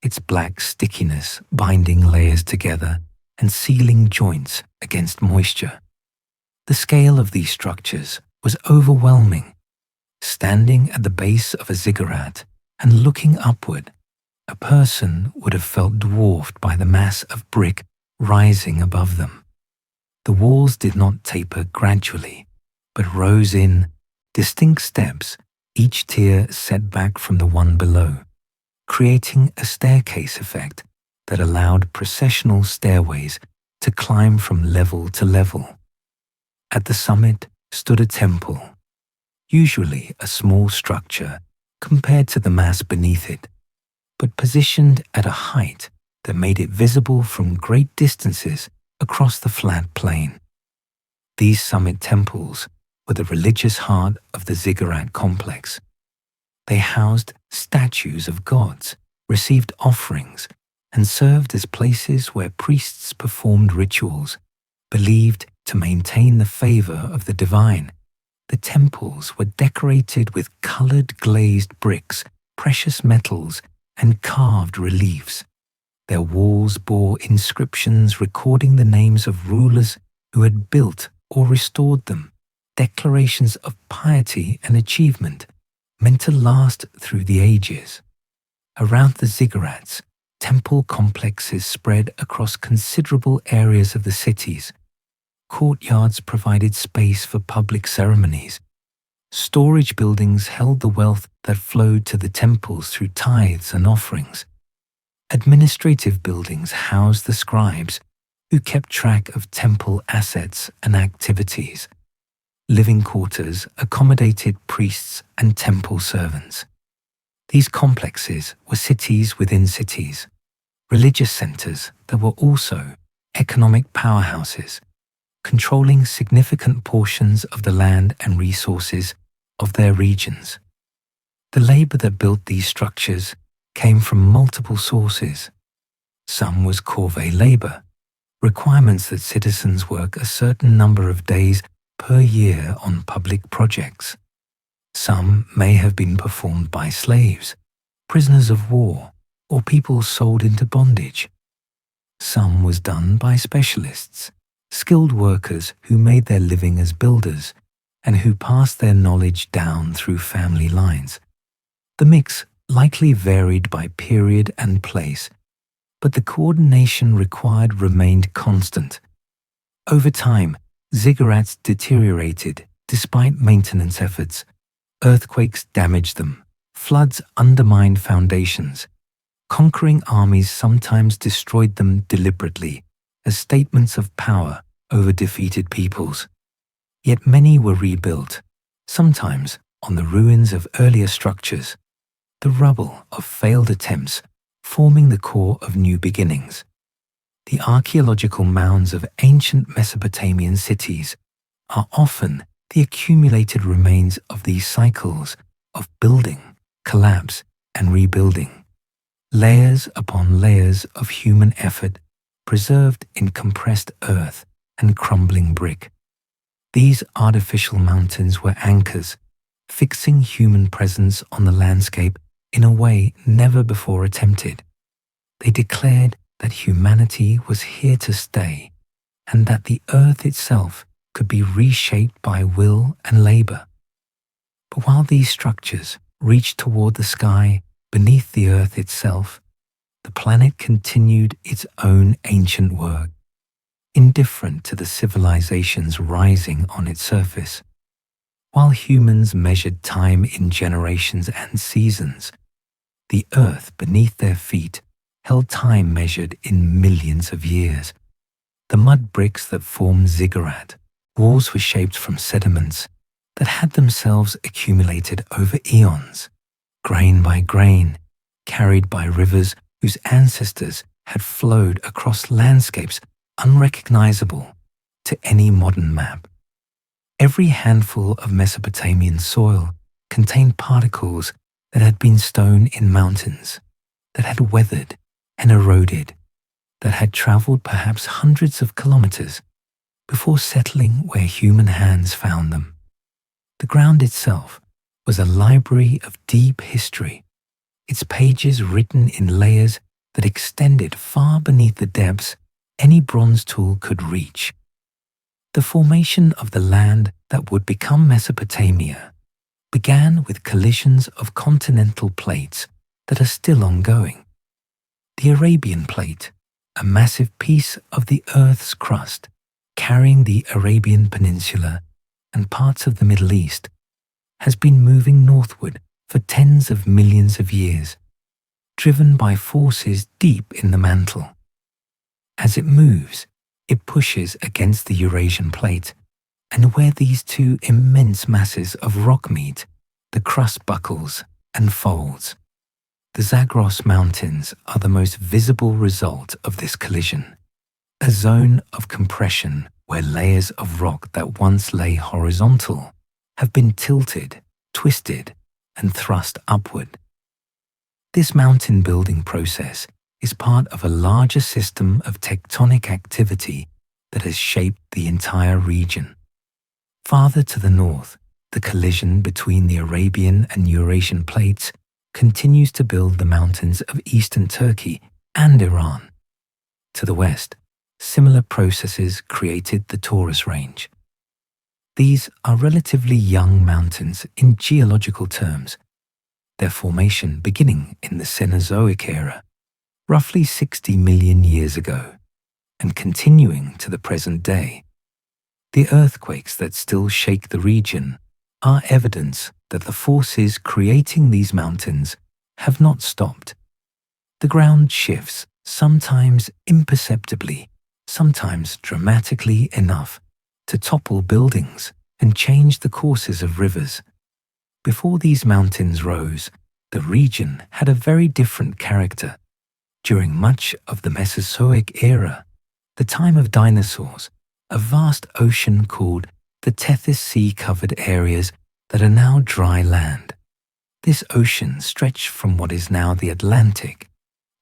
its black stickiness binding layers together and sealing joints against moisture. The scale of these structures was overwhelming. Standing at the base of a ziggurat and looking upward, a person would have felt dwarfed by the mass of brick rising above them. The walls did not taper gradually, but rose in distinct steps, each tier set back from the one below, creating a staircase effect that allowed processional stairways to climb from level to level. At the summit stood a temple, usually a small structure compared to the mass beneath it, but positioned at a height that made it visible from great distances across the flat plain. These summit temples were the religious heart of the ziggurat complex. They housed statues of gods, received offerings, and served as places where priests performed rituals, believed to maintain the favor of the divine. The temples were decorated with colored glazed bricks, precious metals, and carved reliefs. Their walls bore inscriptions recording the names of rulers who had built or restored them, declarations of piety and achievement meant to last through the ages. Around the ziggurats, temple complexes spread across considerable areas of the cities. Courtyards provided space for public ceremonies. Storage buildings held the wealth that flowed to the temples through tithes and offerings. Administrative buildings housed the scribes, who kept track of temple assets and activities. Living quarters accommodated priests and temple servants. These complexes were cities within cities, religious centers that were also economic powerhouses, controlling significant portions of the land and resources of their regions. The labor that built these structures came from multiple sources. Some was corvée labor, requirements that citizens work a certain number of days per year on public projects. Some may have been performed by slaves, prisoners of war, or people sold into bondage. Some was done by specialists, skilled workers who made their living as builders and who passed their knowledge down through family lines. The mix likely varied by period and place, but the coordination required remained constant. Over time, ziggurats deteriorated despite maintenance efforts. Earthquakes damaged them, floods undermined foundations. Conquering armies sometimes destroyed them deliberately as statements of power over defeated peoples. Yet many were rebuilt, sometimes on the ruins of earlier structures, the rubble of failed attempts forming the core of new beginnings. The archaeological mounds of ancient Mesopotamian cities are often the accumulated remains of these cycles of building, collapse, and rebuilding, layers upon layers of human effort preserved in compressed earth and crumbling brick. These artificial mountains were anchors, fixing human presence on the landscape in a way never before attempted. They declared that humanity was here to stay and that the earth itself could be reshaped by will and labor. But while these structures reached toward the sky beneath the earth itself, the planet continued its own ancient work, indifferent to the civilizations rising on its surface. While humans measured time in generations and seasons, the earth beneath their feet held time measured in millions of years. The mud bricks that formed ziggurat walls were shaped from sediments that had themselves accumulated over eons, grain by grain, carried by rivers whose ancestors had flowed across landscapes unrecognizable to any modern map. Every handful of Mesopotamian soil contained particles that had been sown in mountains, that had weathered and eroded, that had traveled perhaps hundreds of kilometers before settling where human hands found them. The ground itself was a library of deep history, its pages written in layers that extended far beneath the depths any bronze tool could reach. The formation of the land that would become Mesopotamia began with collisions of continental plates that are still ongoing. The Arabian Plate, a massive piece of the Earth's crust carrying the Arabian Peninsula and parts of the Middle East, has been moving northward for tens of millions of years, driven by forces deep in the mantle. As it moves, it pushes against the Eurasian Plate, and where these two immense masses of rock meet, the crust buckles and folds. The Zagros Mountains are the most visible result of this collision, a zone of compression where layers of rock that once lay horizontal have been tilted, twisted, and thrust upward. This mountain building process is part of a larger system of tectonic activity that has shaped the entire region. Farther to the north, the collision between the Arabian and Eurasian plates continues to build the mountains of eastern Turkey and Iran. To the west, similar processes created the Taurus Range. These are relatively young mountains in geological terms, their formation beginning in the Cenozoic era, roughly 60 million years ago, and continuing to the present day. The earthquakes that still shake the region are evidence that the forces creating these mountains have not stopped. The ground shifts, sometimes imperceptibly, sometimes dramatically enough to topple buildings and change the courses of rivers. Before these mountains rose, the region had a very different character. During much of the Mesozoic era, the time of dinosaurs, a vast ocean called the Tethys Sea covered areas that are now dry land. This ocean stretched from what is now the Atlantic,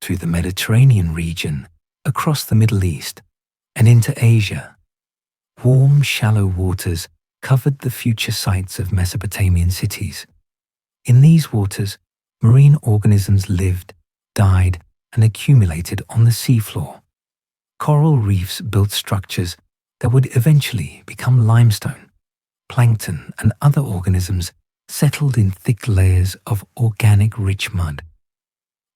through the Mediterranean region, across the Middle East, and into Asia. Warm, shallow waters covered the future sites of Mesopotamian cities. In these waters, marine organisms lived, died, and accumulated on the seafloor. Coral reefs built structures that would eventually become limestone. Plankton and other organisms settled in thick layers of organic rich mud.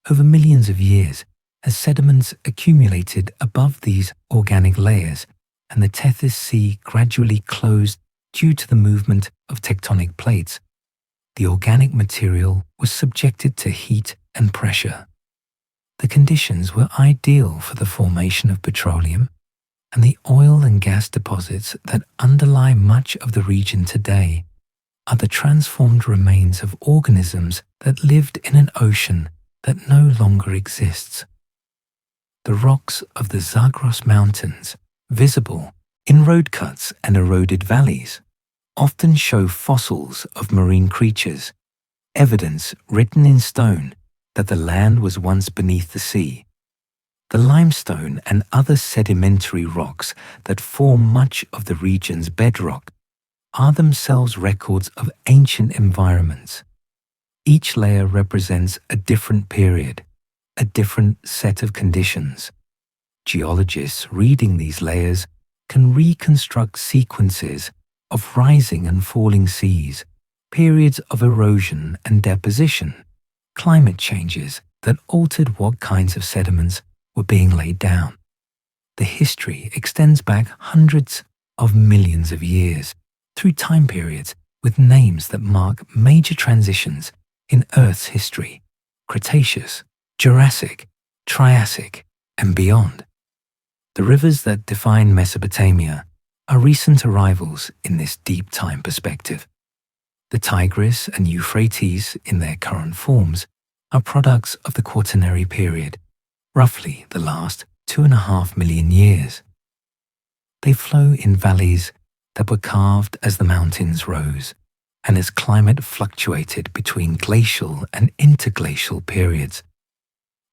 Over millions of years, as sediments accumulated above these organic layers and the Tethys Sea gradually closed due to the movement of tectonic plates, the organic material was subjected to heat and pressure. The conditions were ideal for the formation of petroleum, and the oil and gas deposits that underlie much of the region today are the transformed remains of organisms that lived in an ocean that no longer exists. The rocks of the Zagros Mountains, visible in road cuts and eroded valleys, often show fossils of marine creatures, evidence written in stone that the land was once beneath the sea. The limestone and other sedimentary rocks that form much of the region's bedrock are themselves records of ancient environments. Each layer represents a different period, a different set of conditions. Geologists reading these layers can reconstruct sequences of rising and falling seas, periods of erosion and deposition, climate changes that altered what kinds of sediments were being laid down. The history extends back hundreds of millions of years through time periods with names that mark major transitions in Earth's history: Cretaceous, Jurassic, Triassic, and beyond. The rivers that define Mesopotamia are recent arrivals in this deep time perspective. The Tigris and Euphrates, in their current forms, are products of the Quaternary period, roughly the last 2.5 million years. They flow in valleys that were carved as the mountains rose and as climate fluctuated between glacial and interglacial periods.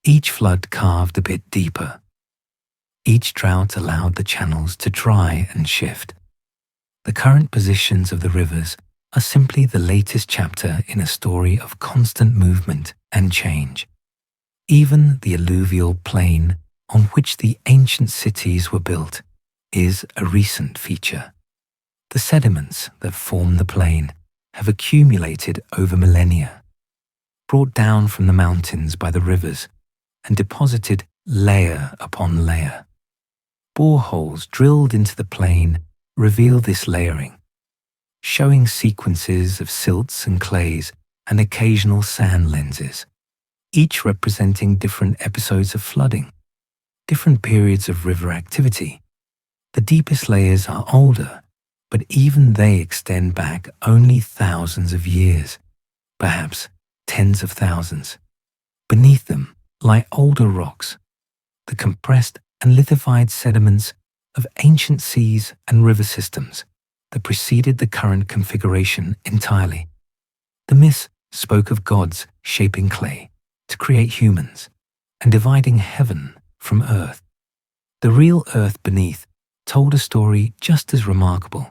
Each flood carved a bit deeper. Each drought allowed the channels to dry and shift. The current positions of the rivers are simply the latest chapter in a story of constant movement and change. Even the alluvial plain on which the ancient cities were built is a recent feature. The sediments that form the plain have accumulated over millennia, brought down from the mountains by the rivers and deposited layer upon layer. Boreholes drilled into the plain reveal this layering, showing sequences of silts and clays and occasional sand lenses, each representing different episodes of flooding, different periods of river activity. The deepest layers are older, but even they extend back only thousands of years, perhaps tens of thousands. Beneath them lie older rocks, the compressed and lithified sediments of ancient seas and river systems that preceded the current configuration entirely. The myths spoke of gods shaping clay to create humans and dividing heaven from earth. The real earth beneath told a story just as remarkable,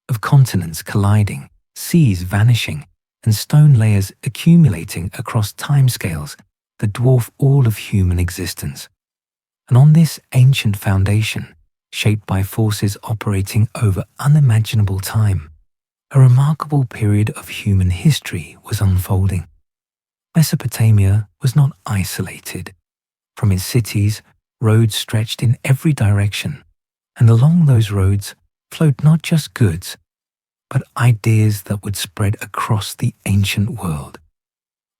of continents colliding, seas vanishing, and stone layers accumulating across timescales that dwarf all of human existence. And on this ancient foundation, shaped by forces operating over unimaginable time, a remarkable period of human history was unfolding. Mesopotamia was not isolated. From its cities, roads stretched in every direction, and along those roads flowed not just goods, but ideas that would spread across the ancient world.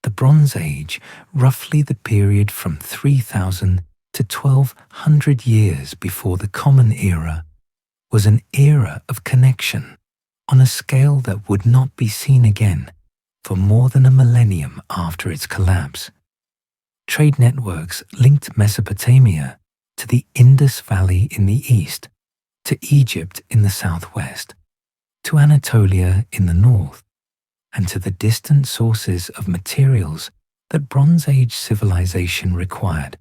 The Bronze Age, roughly the period from 3000 to 1200 years before the Common Era, was an era of connection on a scale that would not be seen again for more than a millennium after its collapse. Trade networks linked Mesopotamia to the Indus Valley in the east, to Egypt in the southwest, to Anatolia in the north, and to the distant sources of materials that Bronze Age civilization required.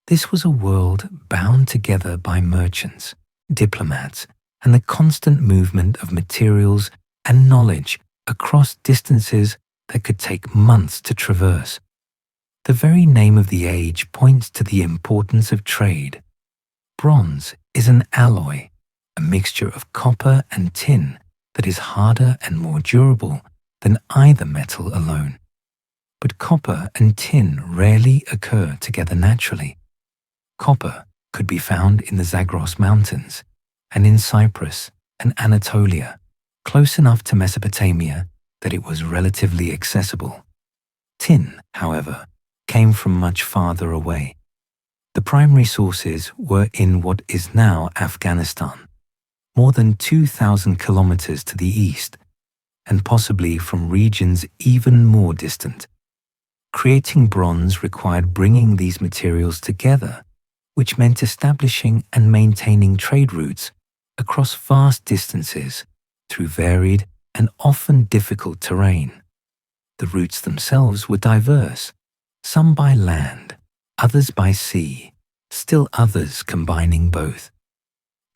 This was a world bound together by merchants, diplomats, and the constant movement of materials and knowledge across distances that could take months to traverse. The very name of the age points to the importance of trade. Bronze is an alloy, a mixture of copper and tin that is harder and more durable than either metal alone. But copper and tin rarely occur together naturally. Copper could be found in the Zagros Mountains and in Cyprus and Anatolia, close enough to Mesopotamia that it was relatively accessible. Tin, however, came from much farther away. The primary sources were in what is now Afghanistan, more than 2,000 kilometers to the east, and possibly from regions even more distant. Creating bronze required bringing these materials together, which meant establishing and maintaining trade routes across vast distances through varied and often difficult terrain. The routes themselves were diverse, some by land, others by sea, still others combining both.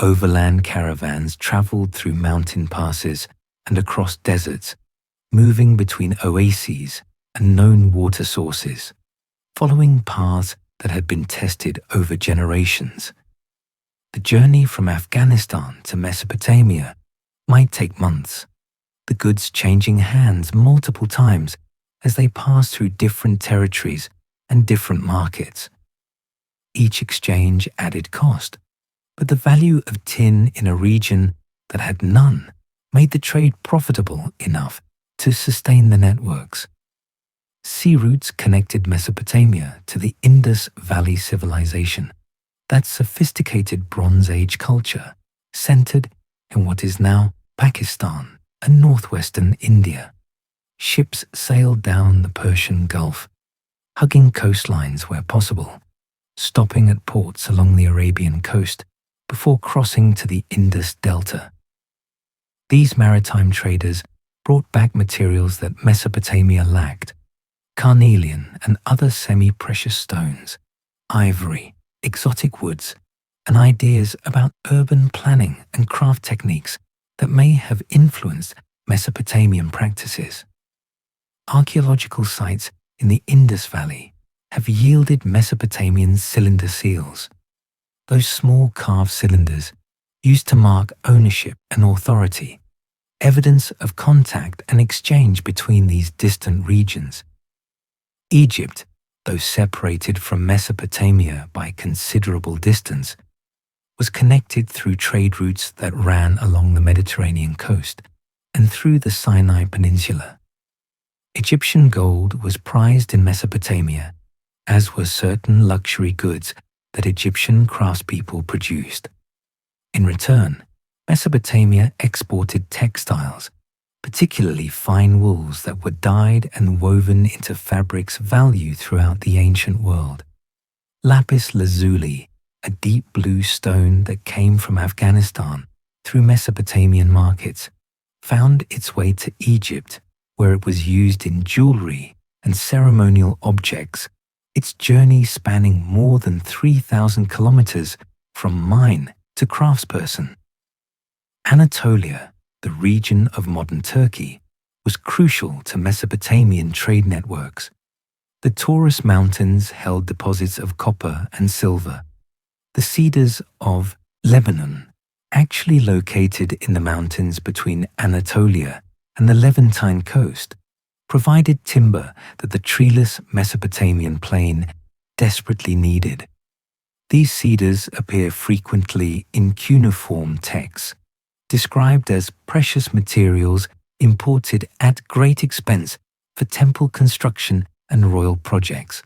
Overland caravans traveled through mountain passes and across deserts, moving between oases and known water sources, following paths that had been tested over generations. The journey from Afghanistan to Mesopotamia might take months, the goods changing hands multiple times as they passed through different territories and different markets. Each exchange added cost, but the value of tin in a region that had none made the trade profitable enough to sustain the networks. Sea routes connected Mesopotamia to the Indus Valley civilization, that sophisticated Bronze Age culture centered in what is now Pakistan and northwestern India. Ships sailed down the Persian Gulf, hugging coastlines where possible, stopping at ports along the Arabian coast before crossing to the Indus Delta. These maritime traders brought back materials that Mesopotamia lacked: carnelian and other semi-precious stones, ivory, exotic woods, and ideas about urban planning and craft techniques that may have influenced Mesopotamian practices. Archaeological sites in the Indus Valley have yielded Mesopotamian cylinder seals. Those small carved cylinders used to mark ownership and authority, evidence of contact and exchange between these distant regions. Egypt, though separated from Mesopotamia by considerable distance, was connected through trade routes that ran along the Mediterranean coast and through the Sinai Peninsula. Egyptian gold was prized in Mesopotamia, as were certain luxury goods that Egyptian craftspeople produced. In return, Mesopotamia exported textiles, particularly fine wools that were dyed and woven into fabrics valued throughout the ancient world. Lapis lazuli, a deep blue stone that came from Afghanistan through Mesopotamian markets, found its way to Egypt, where it was used in jewelry and ceremonial objects, its journey spanning more than 3,000 kilometers from mine to craftsperson. Anatolia, the region of modern Turkey, was crucial to Mesopotamian trade networks. The Taurus Mountains held deposits of copper and silver. The cedars of Lebanon, actually located in the mountains between Anatolia and the Levantine coast, provided timber that the treeless Mesopotamian plain desperately needed. These cedars appear frequently in cuneiform texts, described as precious materials imported at great expense for temple construction and royal projects.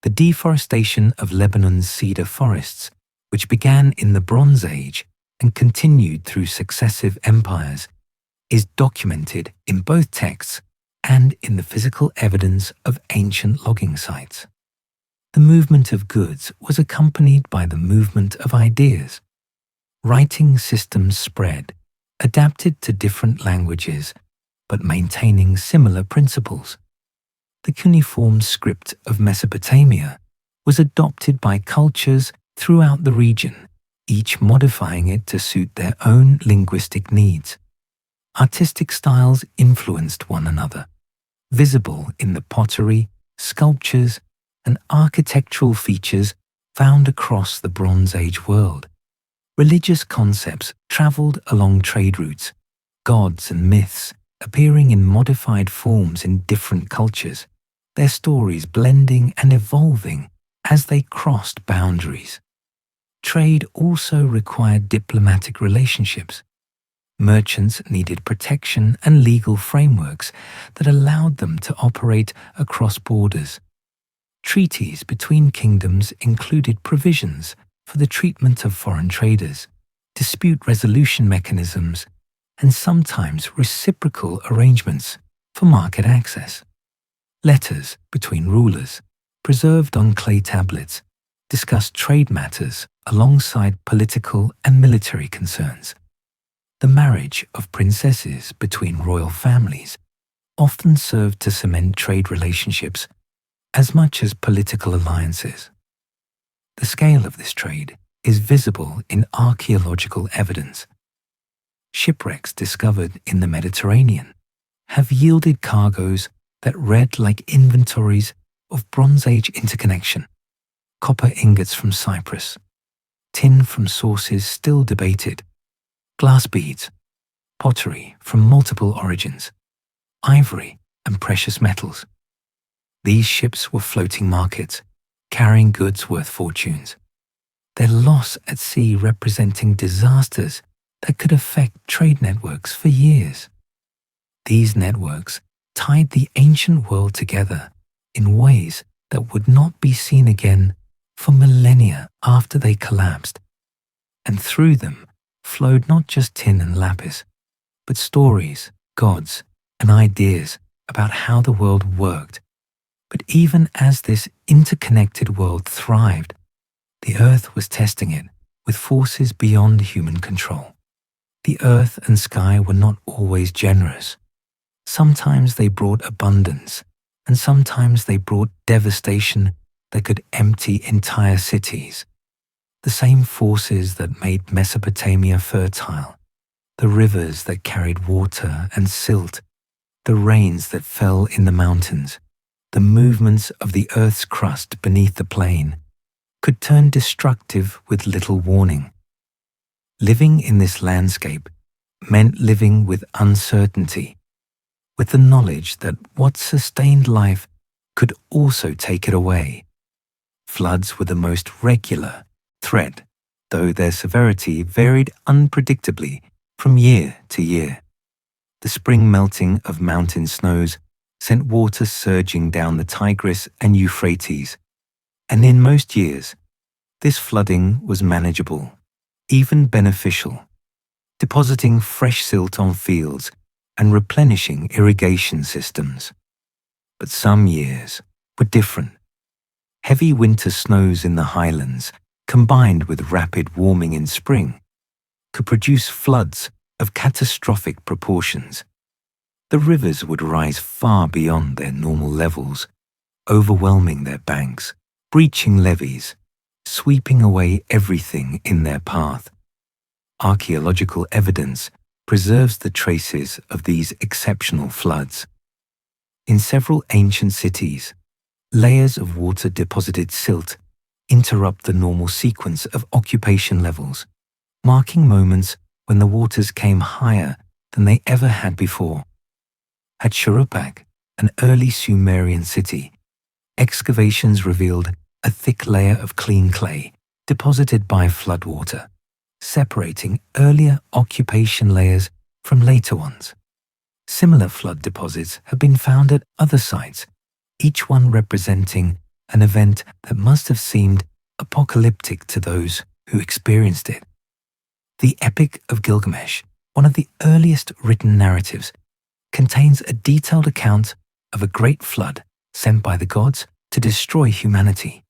The deforestation of Lebanon's cedar forests, which began in the Bronze Age and continued through successive empires, is documented in both texts and in the physical evidence of ancient logging sites. The movement of goods was accompanied by the movement of ideas. Writing systems spread, adapted to different languages, but maintaining similar principles. The cuneiform script of Mesopotamia was adopted by cultures throughout the region, each modifying it to suit their own linguistic needs. Artistic styles influenced one another, visible in the pottery, sculptures, and architectural features found across the Bronze Age world. Religious concepts traveled along trade routes, gods and myths appearing in modified forms in different cultures, their stories blending and evolving as they crossed boundaries. Trade also required diplomatic relationships. Merchants needed protection and legal frameworks that allowed them to operate across borders. Treaties between kingdoms included provisions for the treatment of foreign traders, dispute resolution mechanisms, and sometimes reciprocal arrangements for market access. Letters between rulers, preserved on clay tablets, discussed trade matters alongside political and military concerns. The marriage of princesses between royal families often served to cement trade relationships as much as political alliances. The scale of this trade is visible in archaeological evidence. Shipwrecks discovered in the Mediterranean have yielded cargoes that read like inventories of Bronze Age interconnection, copper ingots from Cyprus, tin from sources still debated, glass beads, pottery from multiple origins, ivory and precious metals. These ships were floating markets, carrying goods worth fortunes, their loss at sea representing disasters that could affect trade networks for years. These networks tied the ancient world together in ways that would not be seen again for millennia after they collapsed, and through them flowed not just tin and lapis, but stories, gods, and ideas about how the world worked. But even as this interconnected world thrived, the earth was testing it with forces beyond human control. The earth and sky were not always generous. Sometimes they brought abundance, and sometimes they brought devastation that could empty entire cities. The same forces that made Mesopotamia fertile, the rivers that carried water and silt, the rains that fell in the mountains, the movements of the earth's crust beneath the plain, could turn destructive with little warning. Living in this landscape meant living with uncertainty, with the knowledge that what sustained life could also take it away. Floods were the most regular threat, though their severity varied unpredictably from year to year. The spring melting of mountain snows sent water surging down the Tigris and Euphrates, and in most years, this flooding was manageable, even beneficial, depositing fresh silt on fields and replenishing irrigation systems. But some years were different. Heavy winter snows in the highlands, combined with rapid warming in spring, could produce floods of catastrophic proportions. The rivers would rise far beyond their normal levels, overwhelming their banks, breaching levees, sweeping away everything in their path. Archaeological evidence preserves the traces of these exceptional floods. In several ancient cities, layers of water-deposited silt interrupt the normal sequence of occupation levels, marking moments when the waters came higher than they ever had before. At Shuruppak, an early Sumerian city, excavations revealed a thick layer of clean clay deposited by floodwater, separating earlier occupation layers from later ones. Similar flood deposits have been found at other sites, each one representing an event that must have seemed apocalyptic to those who experienced it. The Epic of Gilgamesh, one of the earliest written narratives, contains a detailed account of a great flood sent by the gods to destroy humanity.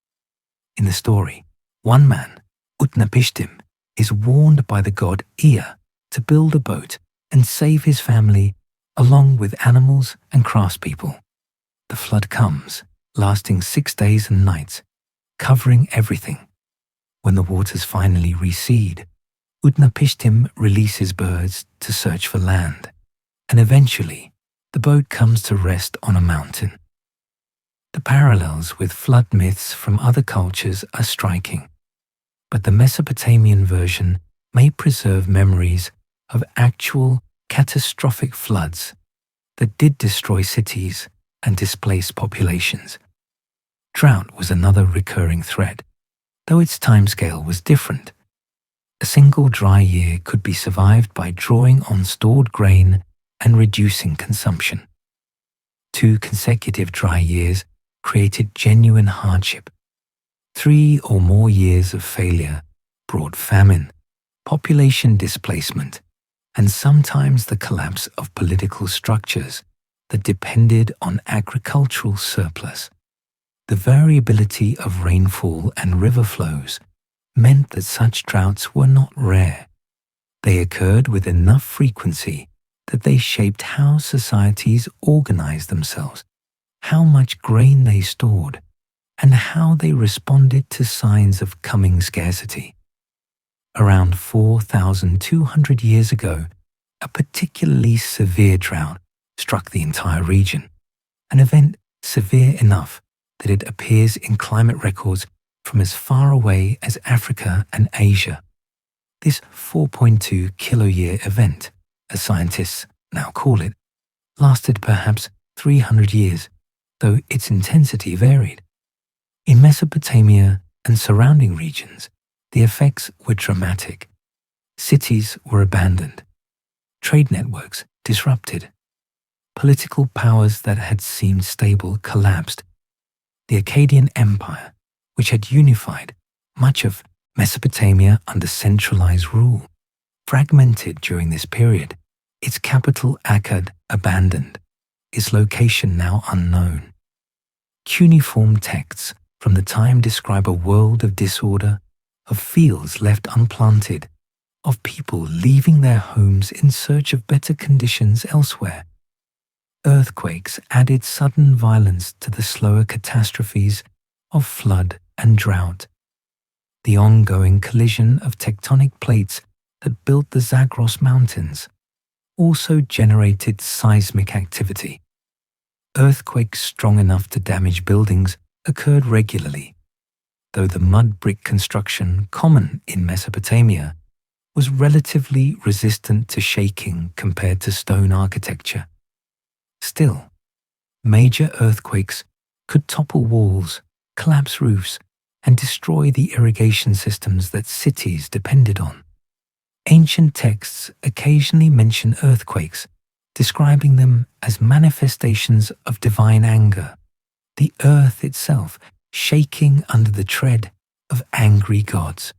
In the story, one man, Utnapishtim, is warned by the god Ea to build a boat and save his family along with animals and craftspeople. The flood comes, lasting 6 days and nights, covering everything. When the waters finally recede, Utnapishtim releases birds to search for land, and eventually the boat comes to rest on a mountain. The parallels with flood myths from other cultures are striking, but the Mesopotamian version may preserve memories of actual catastrophic floods that did destroy cities and displace populations. Drought was another recurring threat, though its timescale was different. A single dry year could be survived by drawing on stored grain and reducing consumption. 2 consecutive dry years created genuine hardship. 3 or more years of failure brought famine, population displacement, and sometimes the collapse of political structures that depended on agricultural surplus. The variability of rainfall and river flows meant that such droughts were not rare. They occurred with enough frequency that they shaped how societies organized themselves, how much grain they stored, and how they responded to signs of coming scarcity. Around 4,200 years ago, a particularly severe drought struck the entire region, an event severe enough that it appears in climate records from as far away as Africa and Asia. This 4.2 kiloyear event, as scientists now call it, lasted perhaps 300 years, though its intensity varied. In Mesopotamia and surrounding regions, the effects were dramatic. Cities were abandoned, trade networks disrupted, political powers that had seemed stable collapsed. The Akkadian Empire, which had unified much of Mesopotamia under centralized rule, fragmented during this period, its capital Akkad abandoned, its location now unknown. Cuneiform texts from the time describe a world of disorder, of fields left unplanted, of people leaving their homes in search of better conditions elsewhere. Earthquakes added sudden violence to the slower catastrophes of flood and drought. The ongoing collision of tectonic plates that built the Zagros Mountains also generated seismic activity. Earthquakes strong enough to damage buildings occurred regularly, though the mud brick construction common in Mesopotamia was relatively resistant to shaking compared to stone architecture. Still, major earthquakes could topple walls, collapse roofs, and destroy the irrigation systems that cities depended on. Ancient texts occasionally mention earthquakes, describing them as manifestations of divine anger, the earth itself shaking under the tread of angry gods.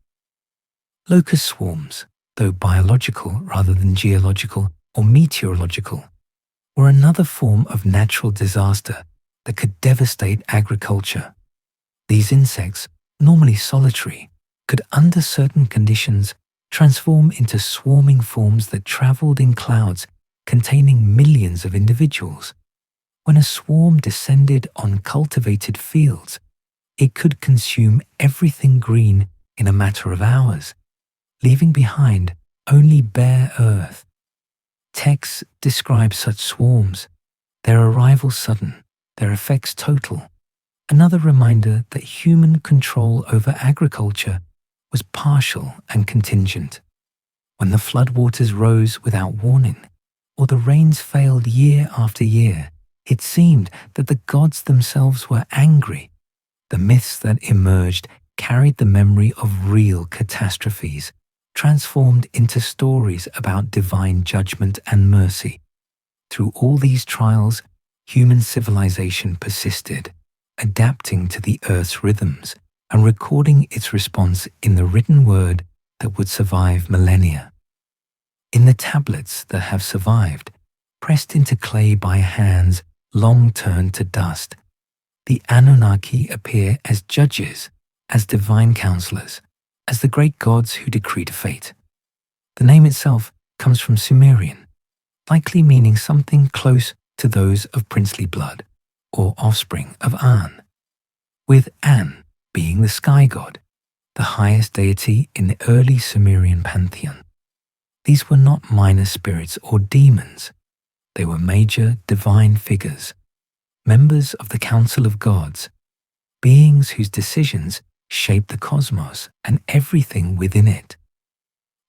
Locust swarms, though biological rather than geological or meteorological, were another form of natural disaster that could devastate agriculture. These insects, normally solitary, could under certain conditions transform into swarming forms that traveled in clouds containing millions of individuals. When a swarm descended on cultivated fields, it could consume everything green in a matter of hours, leaving behind only bare earth. Texts describe such swarms, their arrival sudden, their effects total, another reminder that human control over agriculture was partial and contingent. When the floodwaters rose without warning, or the rains failed year after year, it seemed that the gods themselves were angry. The myths that emerged carried the memory of real catastrophes, transformed into stories about divine judgment and mercy. Through all these trials, human civilization persisted, adapting to the earth's rhythms and recording its response in the written word that would survive millennia. In the tablets that have survived, pressed into clay by hands long turned to dust, the Annunaki appear as judges, as divine counselors, as the great gods who decreed fate. The name itself comes from Sumerian, likely meaning something close to those of princely blood, or offspring of An, with An being the sky god, the highest deity in the early Sumerian pantheon. These were not minor spirits or demons. They were major divine figures, members of the Council of Gods, beings whose decisions shaped the cosmos and everything within it.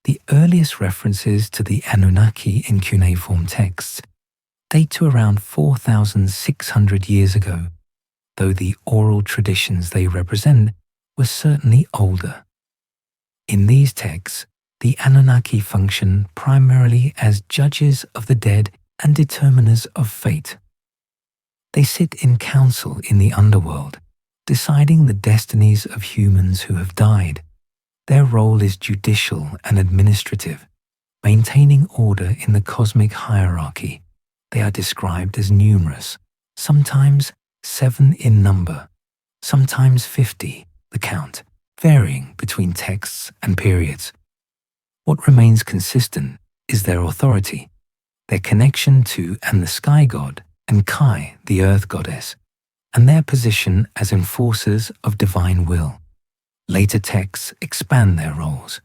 The earliest references to the Anunnaki in cuneiform texts date to around 4,600 years ago, though the oral traditions they represent were certainly older. In these texts, the Anunnaki function primarily as judges of the dead and determiners of fate. They sit in council in the underworld, deciding the destinies of humans who have died. Their role is judicial and administrative, maintaining order in the cosmic hierarchy. They are described as numerous, sometimes 7 in number, sometimes 50, the count, varying between texts and periods. What remains consistent is their authority, their connection to and the sky god and Kai, the earth goddess, and their position as enforcers of divine will. Later texts expand their roles.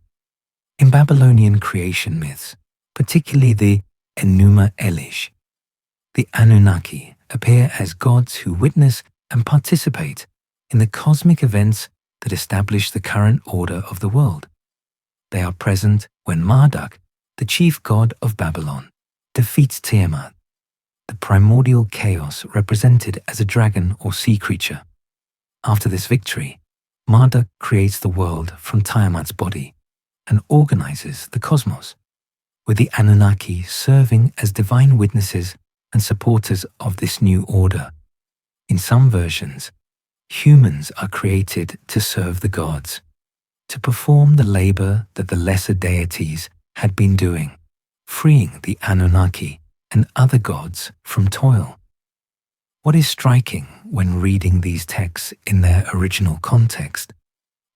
In Babylonian creation myths, particularly the Enuma Elish, the Anunnaki appear as gods who witness and participate in the cosmic events that establish the current order of the world. They are present when Marduk, the chief god of Babylon, defeats Tiamat, the primordial chaos represented as a dragon or sea creature. After this victory, Marduk creates the world from Tiamat's body and organizes the cosmos, with the Anunnaki serving as divine witnesses and supporters of this new order. In some versions, humans are created to serve the gods, to perform the labor that the lesser deities had been doing, freeing the Anunnaki and other gods from toil. What is striking when reading these texts in their original context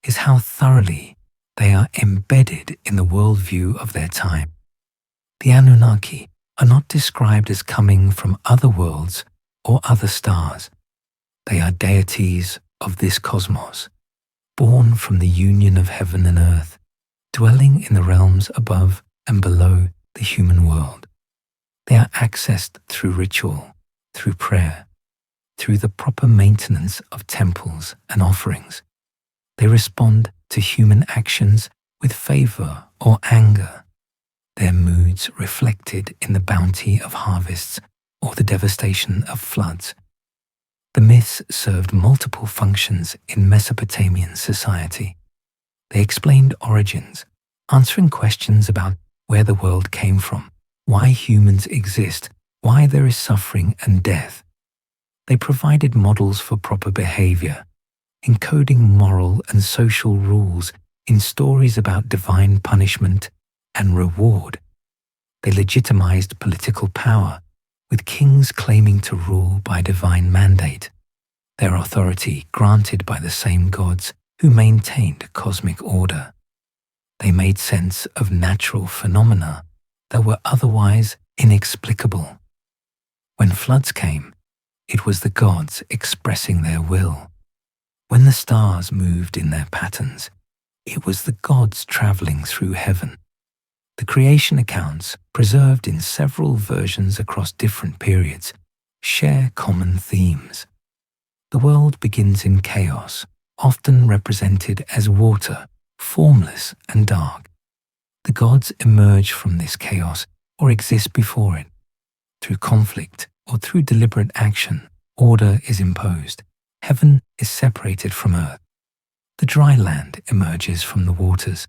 is how thoroughly they are embedded in the worldview of their time. The Anunnaki are not described as coming from other worlds or other stars. They are deities of this cosmos, born from the union of heaven and earth, dwelling in the realms above and below the human world. They are accessed through ritual, through prayer, through the proper maintenance of temples and offerings. They respond to human actions with favor or anger, their moods reflected in the bounty of harvests or the devastation of floods. The myths served multiple functions in Mesopotamian society. They explained origins, answering questions about where the world came from, why humans exist, why there is suffering and death. They provided models for proper behavior, encoding moral and social rules in stories about divine punishment and reward. They legitimized political power, with kings claiming to rule by divine mandate, their authority granted by the same gods who maintained cosmic order. They made sense of natural phenomena that were otherwise inexplicable. When floods came, it was the gods expressing their will. When the stars moved in their patterns, it was the gods traveling through heaven. The creation accounts, preserved in several versions across different periods, share common themes. The world begins in chaos, often represented as water, formless and dark. The gods emerge from this chaos or exist before it. Through conflict or through deliberate action, order is imposed. Heaven is separated from earth. The dry land emerges from the waters.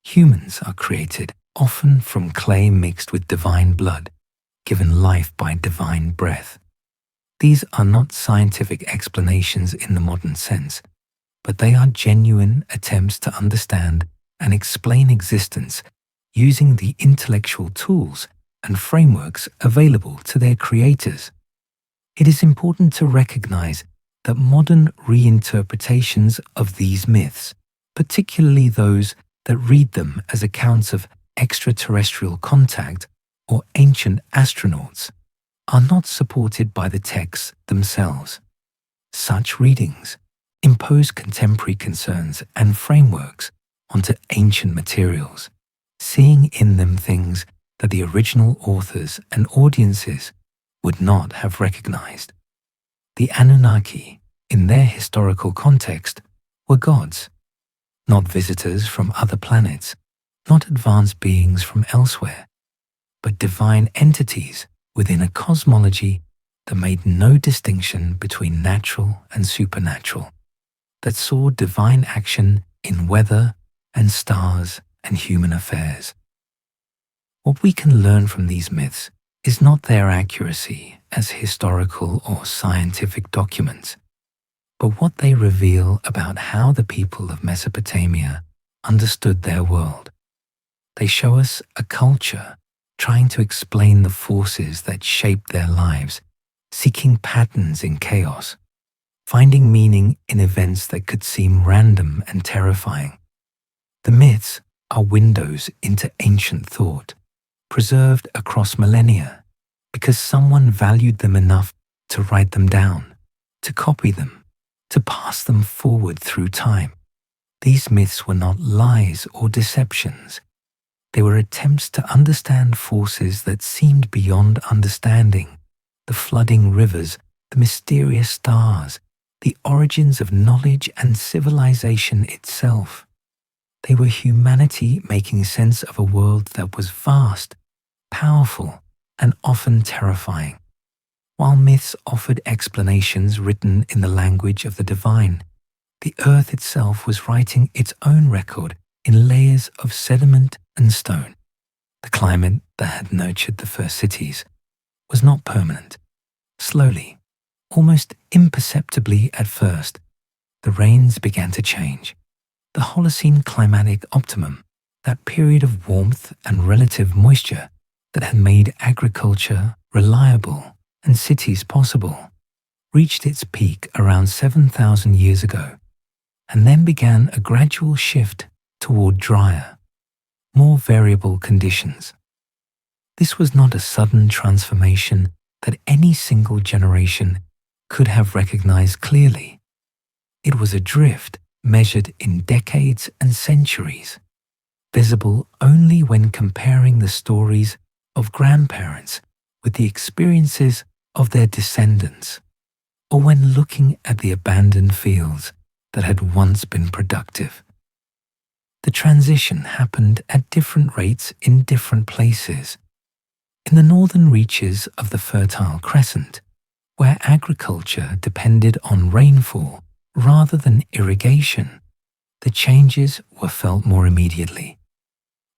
Humans are created, often from clay mixed with divine blood, given life by divine breath. These are not scientific explanations in the modern sense, but they are genuine attempts to understand and explain existence using the intellectual tools and frameworks available to their creators. It is important to recognize that modern reinterpretations of these myths, particularly those that read them as accounts of extraterrestrial contact or ancient astronauts, are not supported by the texts themselves. Such readings impose contemporary concerns and frameworks onto ancient materials, seeing in them things that the original authors and audiences would not have recognized. The Annunaki, in their historical context, were gods, not visitors from other planets, not advanced beings from elsewhere, but divine entities within a cosmology that made no distinction between natural and supernatural, that saw divine action in weather and stars and human affairs. What we can learn from these myths is not their accuracy as historical or scientific documents, but what they reveal about how the people of Mesopotamia understood their world. They show us a culture trying to explain the forces that shaped their lives, seeking patterns in chaos, finding meaning in events that could seem random and terrifying. The myths are windows into ancient thought, preserved across millennia, because someone valued them enough to write them down, to copy them, to pass them forward through time. These myths were not lies or deceptions. They were attempts to understand forces that seemed beyond understanding, the flooding rivers, the mysterious stars, the origins of knowledge and civilization itself. They were humanity making sense of a world that was vast, powerful, and often terrifying. While myths offered explanations written in the language of the divine, the earth itself was writing its own record in layers of sediment and stone. The climate that had nurtured the first cities was not permanent. Slowly, almost imperceptibly at first, the rains began to change. The Holocene climatic optimum, that period of warmth and relative moisture that had made agriculture reliable and cities possible, reached its peak around 7,000 years ago, and then began a gradual shift toward drier, more variable conditions. This was not a sudden transformation that any single generation could have recognized clearly. It was a drift measured in decades and centuries, visible only when comparing the stories of grandparents with the experiences of their descendants, or when looking at the abandoned fields that had once been productive. The transition happened at different rates in different places. In the northern reaches of the Fertile Crescent, where agriculture depended on rainfall rather than irrigation, the changes were felt more immediately.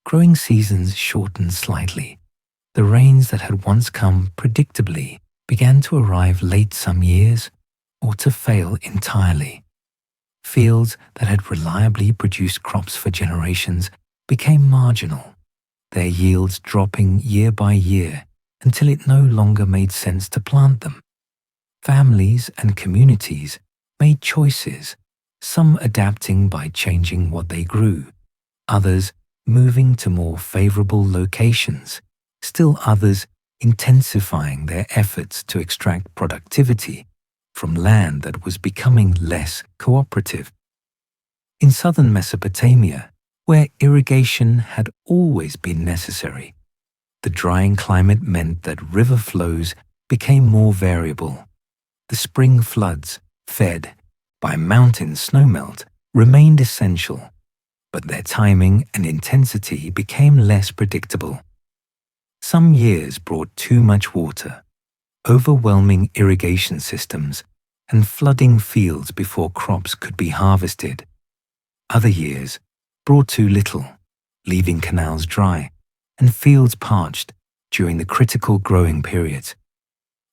Growing seasons shortened slightly. The rains that had once come predictably began to arrive late some years or to fail entirely. Fields that had reliably produced crops for generations became marginal, their yields dropping year by year until it no longer made sense to plant them. Families and communities made choices, some adapting by changing what they grew, others moving to more favorable locations, still others intensifying their efforts to extract productivity from land that was becoming less cooperative. In southern Mesopotamia, where irrigation had always been necessary, the drying climate meant that river flows became more variable. The spring floods, fed by mountain snowmelt, remained essential, but their timing and intensity became less predictable. Some years brought too much water, overwhelming irrigation systems, and flooding fields before crops could be harvested. Other years brought too little, leaving canals dry and fields parched during the critical growing periods.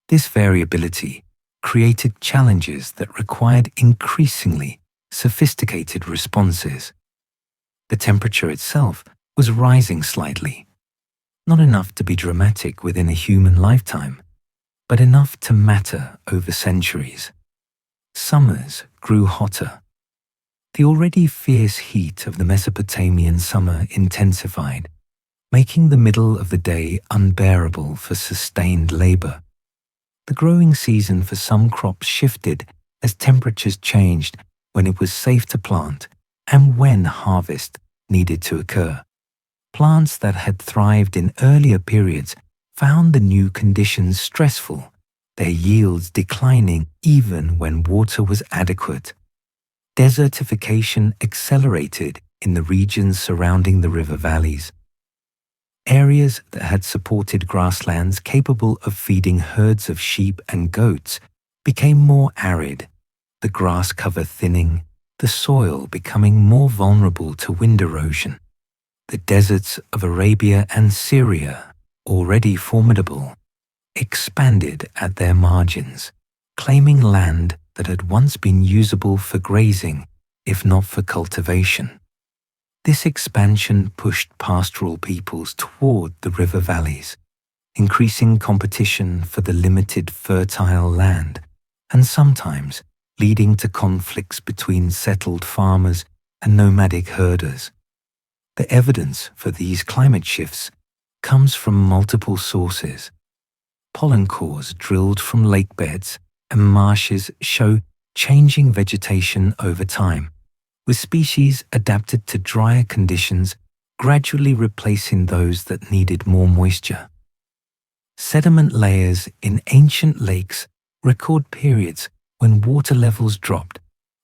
This variability created challenges that required increasingly sophisticated responses. The temperature itself was rising slightly, not enough to be dramatic within a human lifetime, but enough to matter over centuries. Summers grew hotter. The already fierce heat of the Mesopotamian summer intensified, making the middle of the day unbearable for sustained labor. The growing season for some crops shifted as temperatures changed when it was safe to plant and when harvest needed to occur. Plants that had thrived in earlier periods found the new conditions stressful, their yields declining even when water was adequate. Desertification accelerated in the regions surrounding the river valleys. Areas that had supported grasslands capable of feeding herds of sheep and goats became more arid, the grass cover thinning, the soil becoming more vulnerable to wind erosion. The deserts of Arabia and Syria, already formidable, expanded at their margins, claiming land that had once been usable for grazing, if not for cultivation. This expansion pushed pastoral peoples toward the river valleys, increasing competition for the limited fertile land, and sometimes leading to conflicts between settled farmers and nomadic herders. The evidence for these climate shifts comes from multiple sources. Pollen cores drilled from lake beds and marshes show changing vegetation over time, with species adapted to drier conditions gradually replacing those that needed more moisture. Sediment layers in ancient lakes record periods when water levels dropped,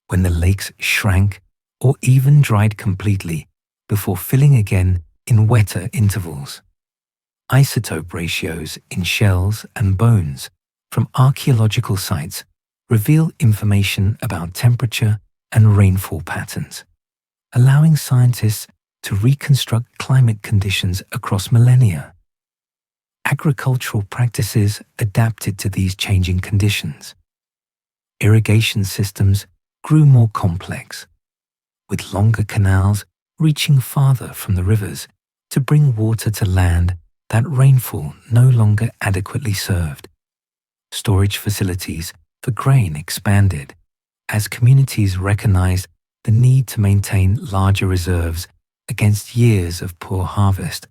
when the lakes shrank or even dried completely before filling again in wetter intervals. Isotope ratios in shells and bones from archaeological sites reveal information about temperature and rainfall patterns, allowing scientists to reconstruct climate conditions across millennia. Agricultural practices adapted to these changing conditions. Irrigation systems grew more complex, with longer canals reaching farther from the rivers to bring water to land that rainfall no longer adequately served. Storage facilities for grain expanded as communities recognized the need to maintain larger reserves against years of poor harvest.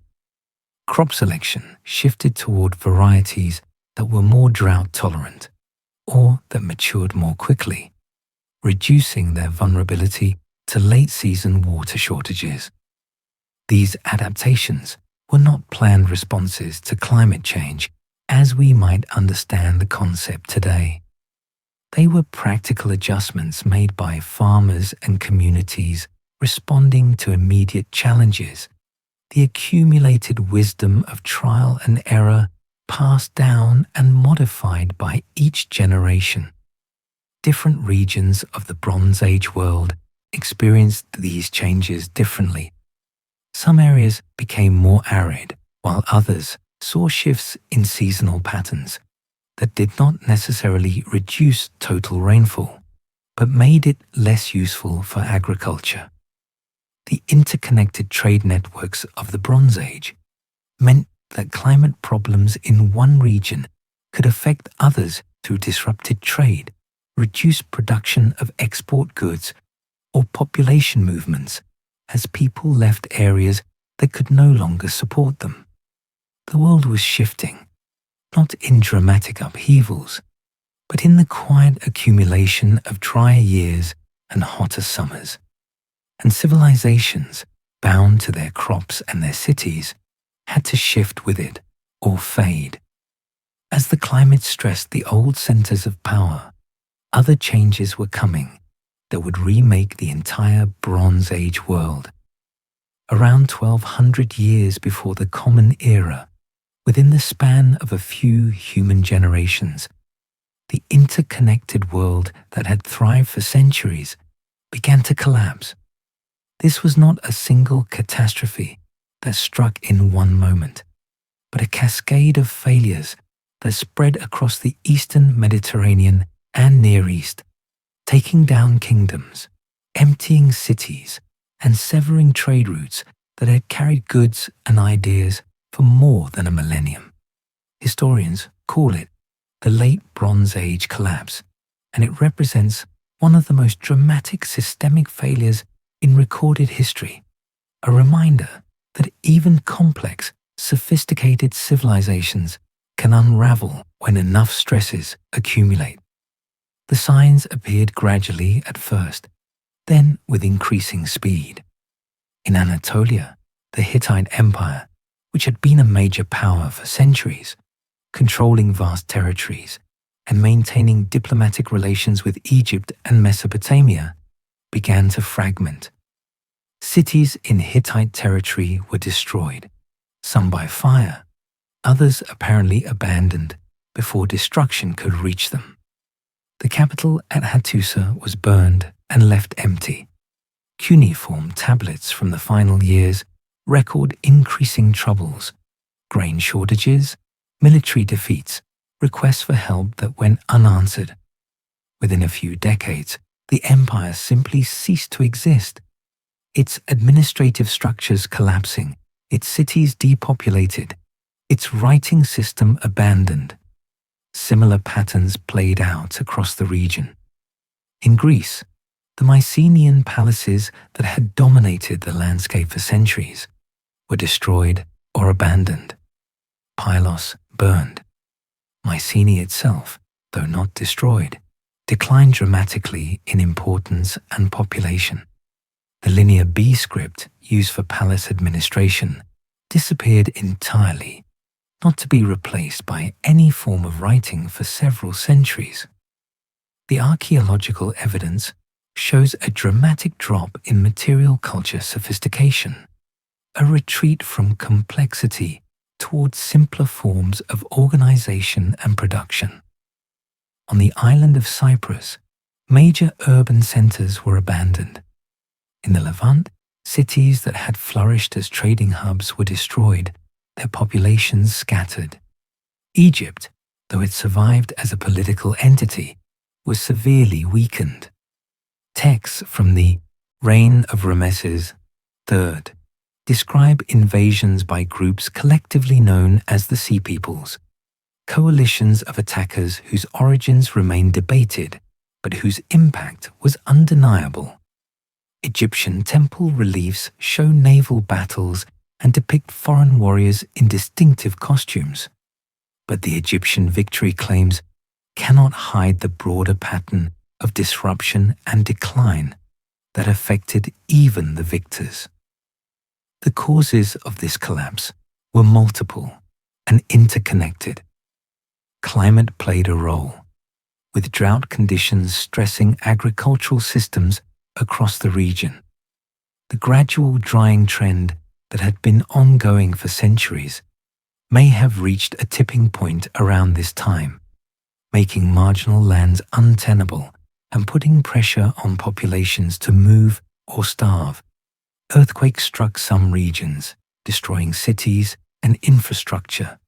Crop selection shifted toward varieties that were more drought-tolerant or that matured more quickly, reducing their vulnerability to late-season water shortages. These adaptations were not planned responses to climate change as we might understand the concept today. They were practical adjustments made by farmers and communities responding to immediate challenges, the accumulated wisdom of trial and error passed down and modified by each generation. Different regions of the Bronze Age world experienced these changes differently. Some areas became more arid, while others saw shifts in seasonal patterns that did not necessarily reduce total rainfall, but made it less useful for agriculture. The interconnected trade networks of the Bronze Age meant that climate problems in one region could affect others through disrupted trade, reduced production of export goods, or population movements as people left areas that could no longer support them. The world was shifting, not in dramatic upheavals, but in the quiet accumulation of drier years and hotter summers. And civilizations, bound to their crops and their cities, had to shift with it or fade. As the climate stressed the old centers of power, other changes were coming that would remake the entire Bronze Age world. Around 1200 years before the Common Era, within the span of a few human generations, the interconnected world that had thrived for centuries began to collapse. This was not a single catastrophe that struck in one moment, but a cascade of failures that spread across the Eastern Mediterranean and Near East, taking down kingdoms, emptying cities, and severing trade routes that had carried goods and ideas for more than a millennium. Historians call it the Late Bronze Age collapse, and it represents one of the most dramatic systemic failures in recorded history, a reminder that even complex, sophisticated civilizations can unravel when enough stresses accumulate. The signs appeared gradually at first, then with increasing speed. In Anatolia, the Hittite Empire, which had been a major power for centuries, controlling vast territories and maintaining diplomatic relations with Egypt and Mesopotamia, began to fragment. Cities in Hittite territory were destroyed, some by fire, others apparently abandoned before destruction could reach them. The capital at Hattusa was burned and left empty. Cuneiform tablets from the final years record increasing troubles, grain shortages, military defeats, requests for help that went unanswered. Within a few decades, the empire simply ceased to exist, its administrative structures collapsing, its cities depopulated, its writing system abandoned. Similar patterns played out across the region. In Greece, the Mycenaean palaces that had dominated the landscape for centuries were destroyed or abandoned. Pylos burned. Mycenae itself, though not destroyed, declined dramatically in importance and population. The Linear B script used for palace administration disappeared entirely, not to be replaced by any form of writing for several centuries. The archaeological evidence shows a dramatic drop in material culture sophistication, a retreat from complexity towards simpler forms of organization and production. On the island of Cyprus, major urban centers were abandoned. In the Levant, cities that had flourished as trading hubs were destroyed, their populations scattered. Egypt, though it survived as a political entity, was severely weakened. Texts from the reign of Rameses III describe invasions by groups collectively known as the Sea Peoples, coalitions of attackers whose origins remain debated, but whose impact was undeniable. Egyptian temple reliefs show naval battles and depict foreign warriors in distinctive costumes, but the Egyptian victory claims cannot hide the broader pattern of disruption and decline that affected even the victors. The causes of this collapse were multiple and interconnected. Climate played a role, with drought conditions stressing agricultural systems across the region. The gradual drying trend that had been ongoing for centuries may have reached a tipping point around this time, making marginal lands untenable and putting pressure on populations to move or starve. Earthquakes struck some regions, destroying cities and infrastructure.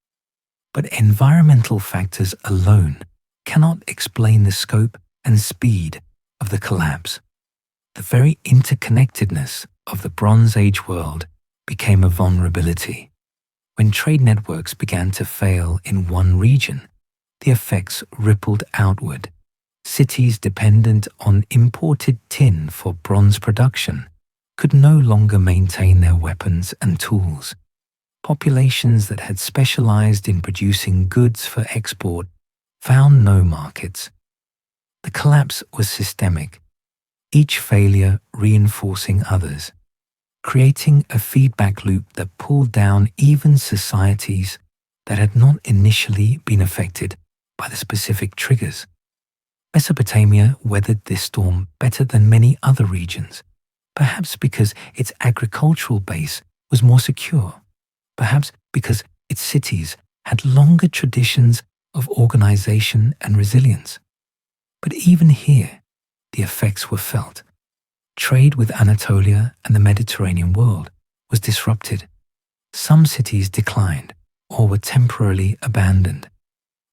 But environmental factors alone cannot explain the scope and speed of the collapse. The very interconnectedness of the Bronze Age world became a vulnerability. When trade networks began to fail in one region, the effects rippled outward. Cities dependent on imported tin for bronze production could no longer maintain their weapons and tools. Populations that had specialized in producing goods for export found no markets. The collapse was systemic, each failure reinforcing others, creating a feedback loop that pulled down even societies that had not initially been affected by the specific triggers. Mesopotamia weathered this storm better than many other regions, perhaps because its agricultural base was more secure, perhaps because its cities had longer traditions of organization and resilience. But even here, the effects were felt. Trade with Anatolia and the Mediterranean world was disrupted. Some cities declined or were temporarily abandoned.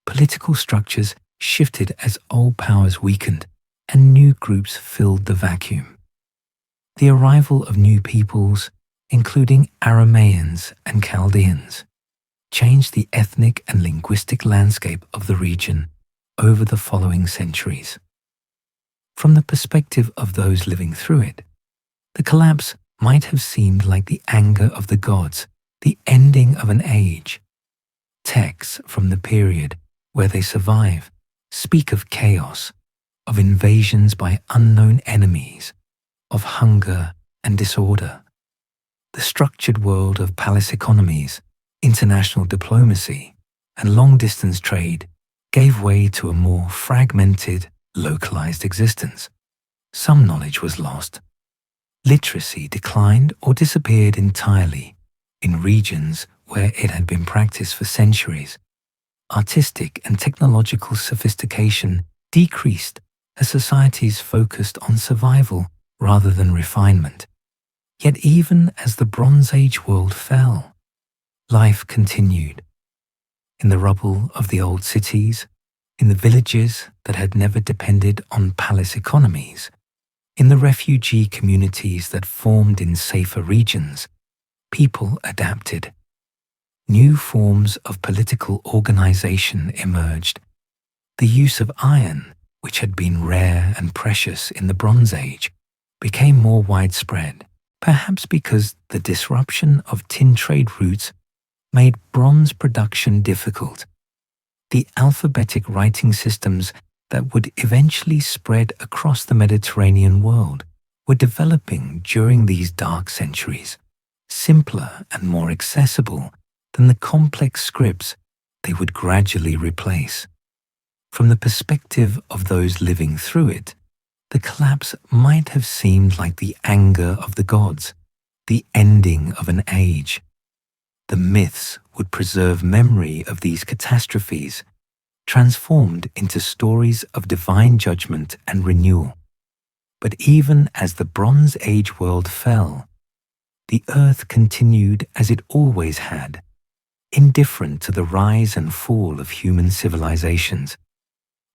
Political structures shifted as old powers weakened and new groups filled the vacuum. The arrival of new peoples, including Aramaeans and Chaldeans, changed the ethnic and linguistic landscape of the region over the following centuries. From the perspective of those living through it, the collapse might have seemed like the anger of the gods, the ending of an age. Texts from the period where they survive speak of chaos, of invasions by unknown enemies, of hunger and disorder. The structured world of palace economies, international diplomacy, and long-distance trade gave way to a more fragmented, localized existence. Some knowledge was lost. Literacy declined or disappeared entirely in regions where it had been practiced for centuries. Artistic and technological sophistication decreased as societies focused on survival rather than refinement. Yet even as the Bronze Age world fell, life continued. In the rubble of the old cities, in the villages that had never depended on palace economies, in the refugee communities that formed in safer regions, people adapted. New forms of political organization emerged. The use of iron, which had been rare and precious in the Bronze Age, became more widespread, perhaps because the disruption of tin trade routes made bronze production difficult. The alphabetic writing systems that would eventually spread across the Mediterranean world were developing during these dark centuries, simpler and more accessible than the complex scripts they would gradually replace. From the perspective of those living through it, the collapse might have seemed like the anger of the gods, the ending of an age. The myths would preserve memory of these catastrophes, transformed into stories of divine judgment and renewal. But even as the Bronze Age world fell, the earth continued as it always had, indifferent to the rise and fall of human civilizations.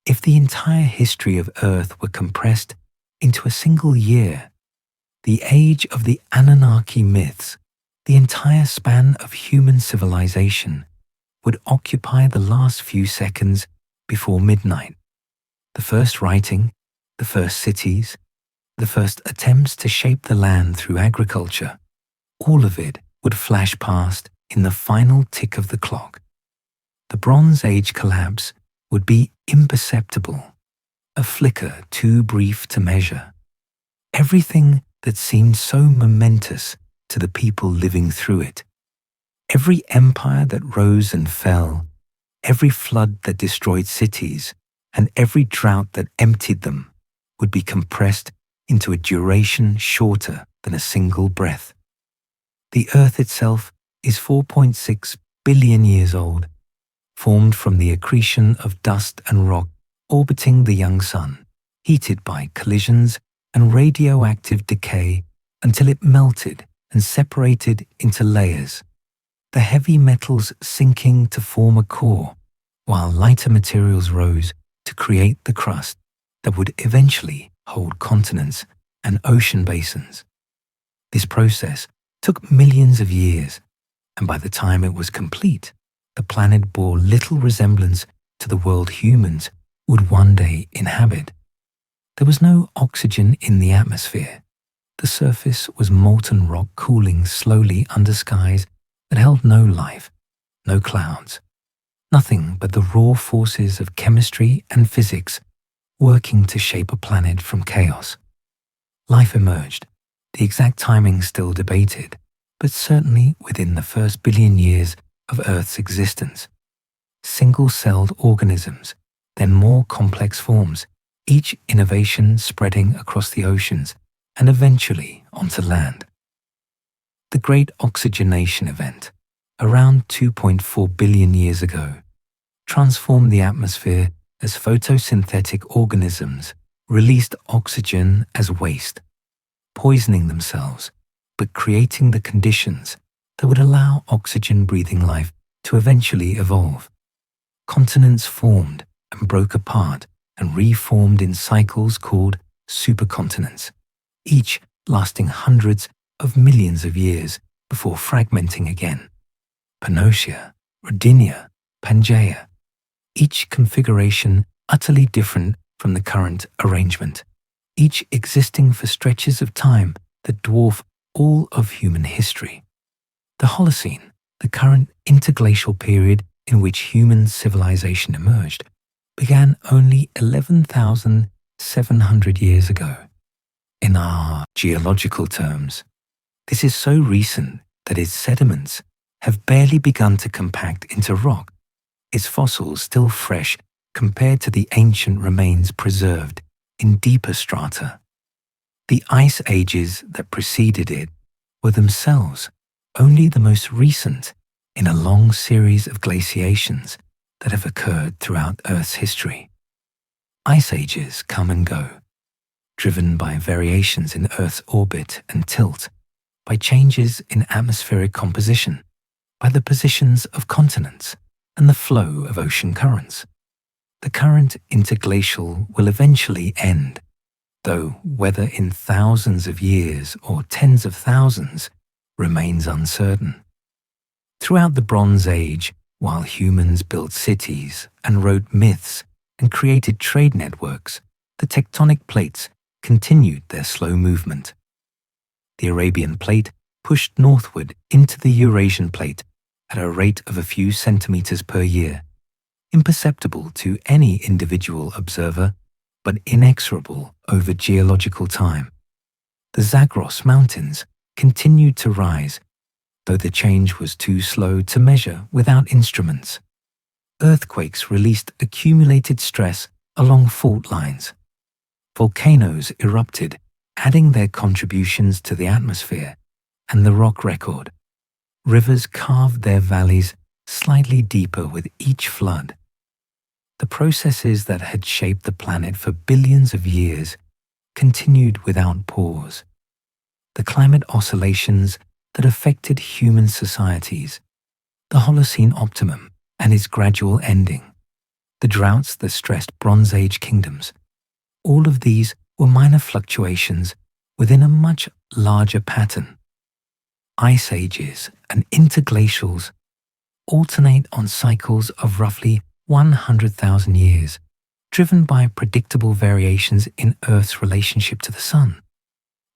If the entire history of Earth were compressed into a single year, the age of the Annunaki myths, the entire span of human civilization, would occupy the last few seconds before midnight. The first writing, the first cities, the first attempts to shape the land through agriculture, all of it would flash past in the final tick of the clock. The Bronze Age collapse would be imperceptible, a flicker too brief to measure. Everything that seemed so momentous to the people living through it, every empire that rose and fell, every flood that destroyed cities, and every drought that emptied them, would be compressed into a duration shorter than a single breath. The Earth itself is 4.6 billion years old, formed from the accretion of dust and rock orbiting the young sun, heated by collisions and radioactive decay until it melted and separated into layers, the heavy metals sinking to form a core, while lighter materials rose to create the crust that would eventually hold continents and ocean basins. This process took millions of years, and by the time it was complete, the planet bore little resemblance to the world humans would one day inhabit. There was no oxygen in the atmosphere. The surface was molten rock cooling slowly under skies that held no life, no clouds, nothing but the raw forces of chemistry and physics working to shape a planet from chaos. Life emerged, the exact timing still debated, but certainly within the first billion years of Earth's existence. Single-celled organisms, then more complex forms, each innovation spreading across the oceans and eventually onto land. The Great Oxygenation Event, around 2.4 billion years ago, transformed the atmosphere as photosynthetic organisms released oxygen as waste, poisoning themselves, but creating the conditions that would allow oxygen-breathing life to eventually evolve. Continents formed and broke apart and reformed in cycles called supercontinents, each lasting hundreds of millions of years before fragmenting again. Pannotia, Rodinia, Pangaea, each configuration utterly different from the current arrangement, each existing for stretches of time that dwarf all of human history. The Holocene, the current interglacial period in which human civilization emerged, began only 11,700 years ago. In our geological terms, this is so recent that its sediments have barely begun to compact into rock, its fossils still fresh compared to the ancient remains preserved in deeper strata. The ice ages that preceded it were themselves only the most recent in a long series of glaciations that have occurred throughout Earth's history. Ice ages come and go, driven by variations in Earth's orbit and tilt, by changes in atmospheric composition, by the positions of continents, and the flow of ocean currents. The current interglacial will eventually end, though whether in thousands of years or tens of thousands remains uncertain. Throughout the Bronze Age, while humans built cities and wrote myths and created trade networks, the tectonic plates continued their slow movement. The Arabian Plate pushed northward into the Eurasian Plate at a rate of a few centimeters per year, imperceptible to any individual observer, but inexorable over geological time. The Zagros Mountains continued to rise, though the change was too slow to measure without instruments. Earthquakes released accumulated stress along fault lines. Volcanoes erupted, adding their contributions to the atmosphere and the rock record. Rivers carved their valleys slightly deeper with each flood. The processes that had shaped the planet for billions of years continued without pause. The climate oscillations that affected human societies, the Holocene optimum and its gradual ending, the droughts that stressed Bronze Age kingdoms, all of these were minor fluctuations within a much larger pattern. Ice ages and interglacials alternate on cycles of roughly 100,000 years, driven by predictable variations in Earth's relationship to the Sun.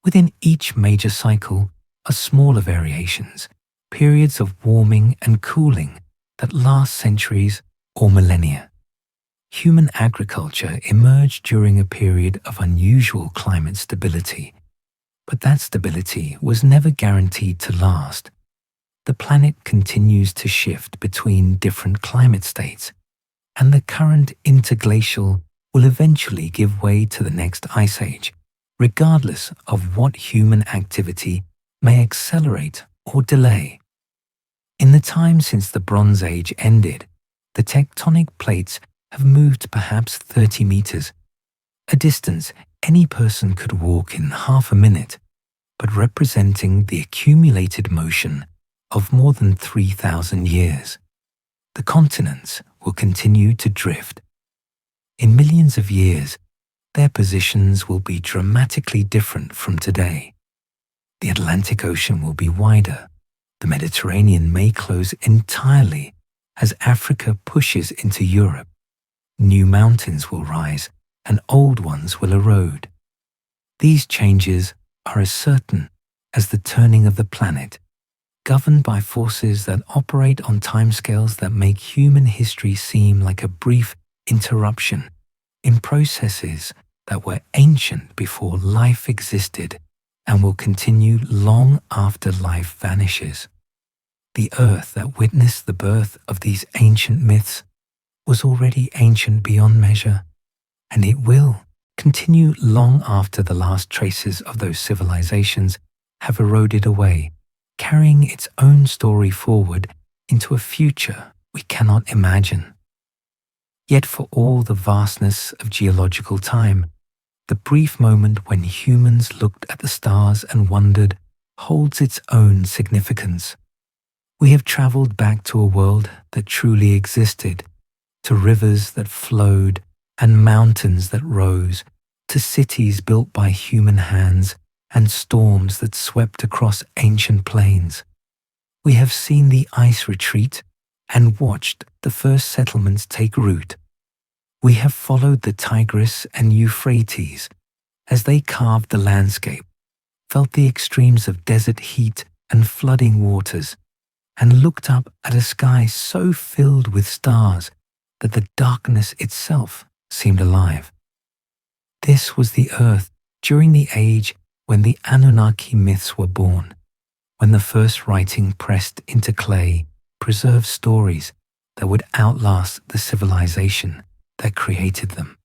Within each major cycle are smaller variations, periods of warming and cooling that last centuries or millennia. Human agriculture emerged during a period of unusual climate stability But that stability was never guaranteed to last. The planet continues to shift between different climate states, and the current interglacial will eventually give way to the next ice age, regardless of what human activity may accelerate or delay. In the time since the Bronze Age ended, the tectonic plates have moved perhaps 30 meters, a distance any person could walk in half a minute, but representing the accumulated motion of more than 3,000 years. The continents will continue to drift. In millions of years, their positions will be dramatically different from today. The Atlantic Ocean will be wider. The Mediterranean may close entirely as Africa pushes into Europe. New mountains will rise and old ones will erode. These changes are as certain as the turning of the planet, governed by forces that operate on timescales that make human history seem like a brief interruption in processes that were ancient before life existed and will continue long after life vanishes. The earth that witnessed the birth of these ancient myths was already ancient beyond measure, and it will continue long after the last traces of those civilizations have eroded away, carrying its own story forward into a future we cannot imagine. Yet for all the vastness of geological time, the brief moment when humans looked at the stars and wondered holds its own significance. We have traveled back to a world that truly existed, to rivers that flowed and mountains that rose, to cities built by human hands and storms that swept across ancient plains. We have seen the ice retreat and watched the first settlements take root. We have followed the Tigris and Euphrates as they carved the landscape, felt the extremes of desert heat and flooding waters, and looked up at a sky so filled with stars that the darkness itself seemed alive. This was the earth during the age when the Annunaki myths were born, when the first writing pressed into clay preserved stories that would outlast the civilization that created them.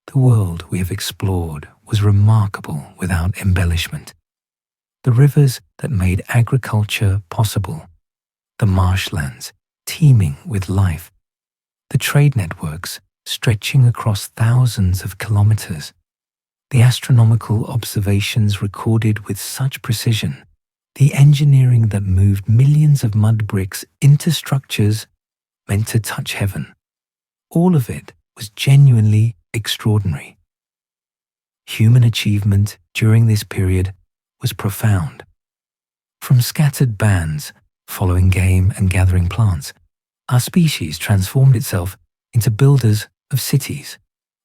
The world we have explored was remarkable without embellishment. The rivers that made agriculture possible, the marshlands teeming with life, the trade networks stretching across thousands of kilometers, the astronomical observations recorded with such precision, the engineering that moved millions of mud bricks into structures meant to touch heaven. All of it was genuinely extraordinary. Human achievement during this period was profound. From scattered bands following game and gathering plants, our species transformed itself into builders of cities,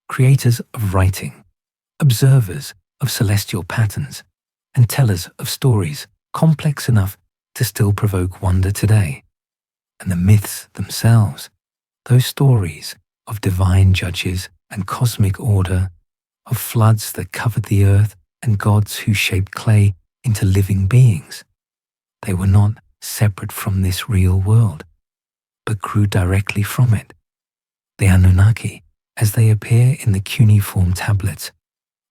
creators of writing, observers of celestial patterns, and tellers of stories complex enough to still provoke wonder today. And the myths themselves, those stories of divine judges and cosmic order, of floods that covered the earth and gods who shaped clay into living beings. They were not separate from this real world, but grew directly from it. The Annunaki, as they appear in the cuneiform tablets,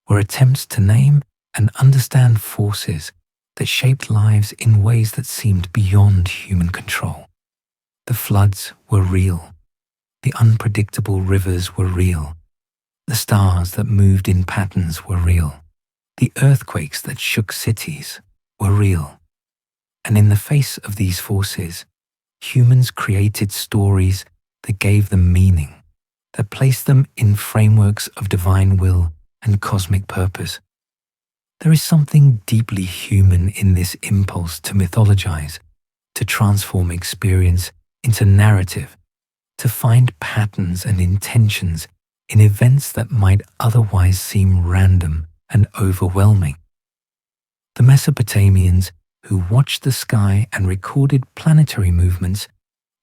were attempts to name and understand forces that shaped lives in ways that seemed beyond human control. The floods were real. The unpredictable rivers were real. The stars that moved in patterns were real. The earthquakes that shook cities were real. And in the face of these forces, humans created stories that gave them meaning, that placed them in frameworks of divine will and cosmic purpose. There is something deeply human in this impulse to mythologize, to transform experience into narrative, to find patterns and intentions in events that might otherwise seem random and overwhelming. The Mesopotamians, who watched the sky and recorded planetary movements,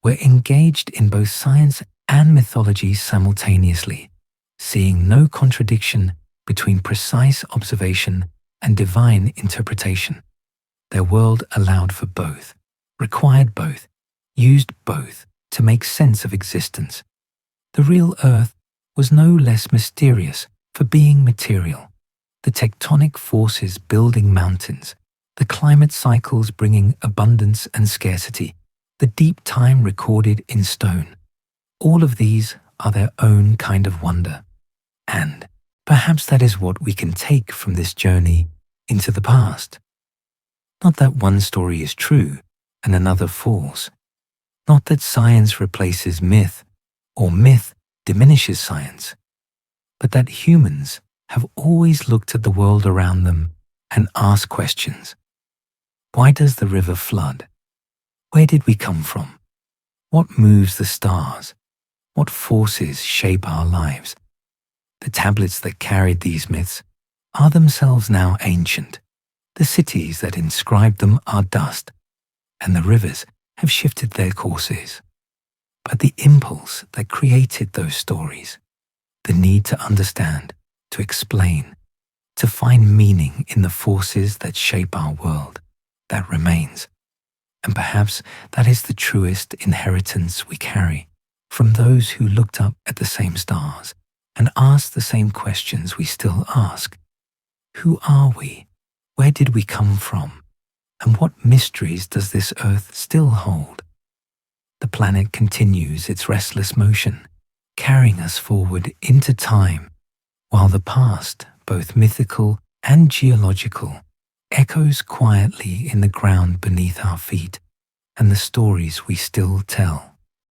were engaged in both science and mythology simultaneously, seeing no contradiction between precise observation and divine interpretation. Their world allowed for both, required both, used both to make sense of existence. The real Earth was no less mysterious for being material. The tectonic forces building mountains, the climate cycles bringing abundance and scarcity, the deep time recorded in stone. All of these are their own kind of wonder. And perhaps that is what we can take from this journey into the past. Not that one story is true and another false. Not that science replaces myth or myth diminishes science, but that humans have always looked at the world around them and asked questions. Why does the river flood? Where did we come from? What moves the stars? What forces shape our lives? The tablets that carried these myths are themselves now ancient. The cities that inscribed them are dust, and the rivers have shifted their courses. But the impulse that created those stories, the need to understand, to explain, to find meaning in the forces that shape our world, that remains. And perhaps that is the truest inheritance we carry from those who looked up at the same stars and asked the same questions we still ask. Who are we? Where did we come from? And what mysteries does this Earth still hold? The planet continues its restless motion, carrying us forward into time, while the past, both mythical and geological, echoes quietly in the ground beneath our feet and the stories we still tell.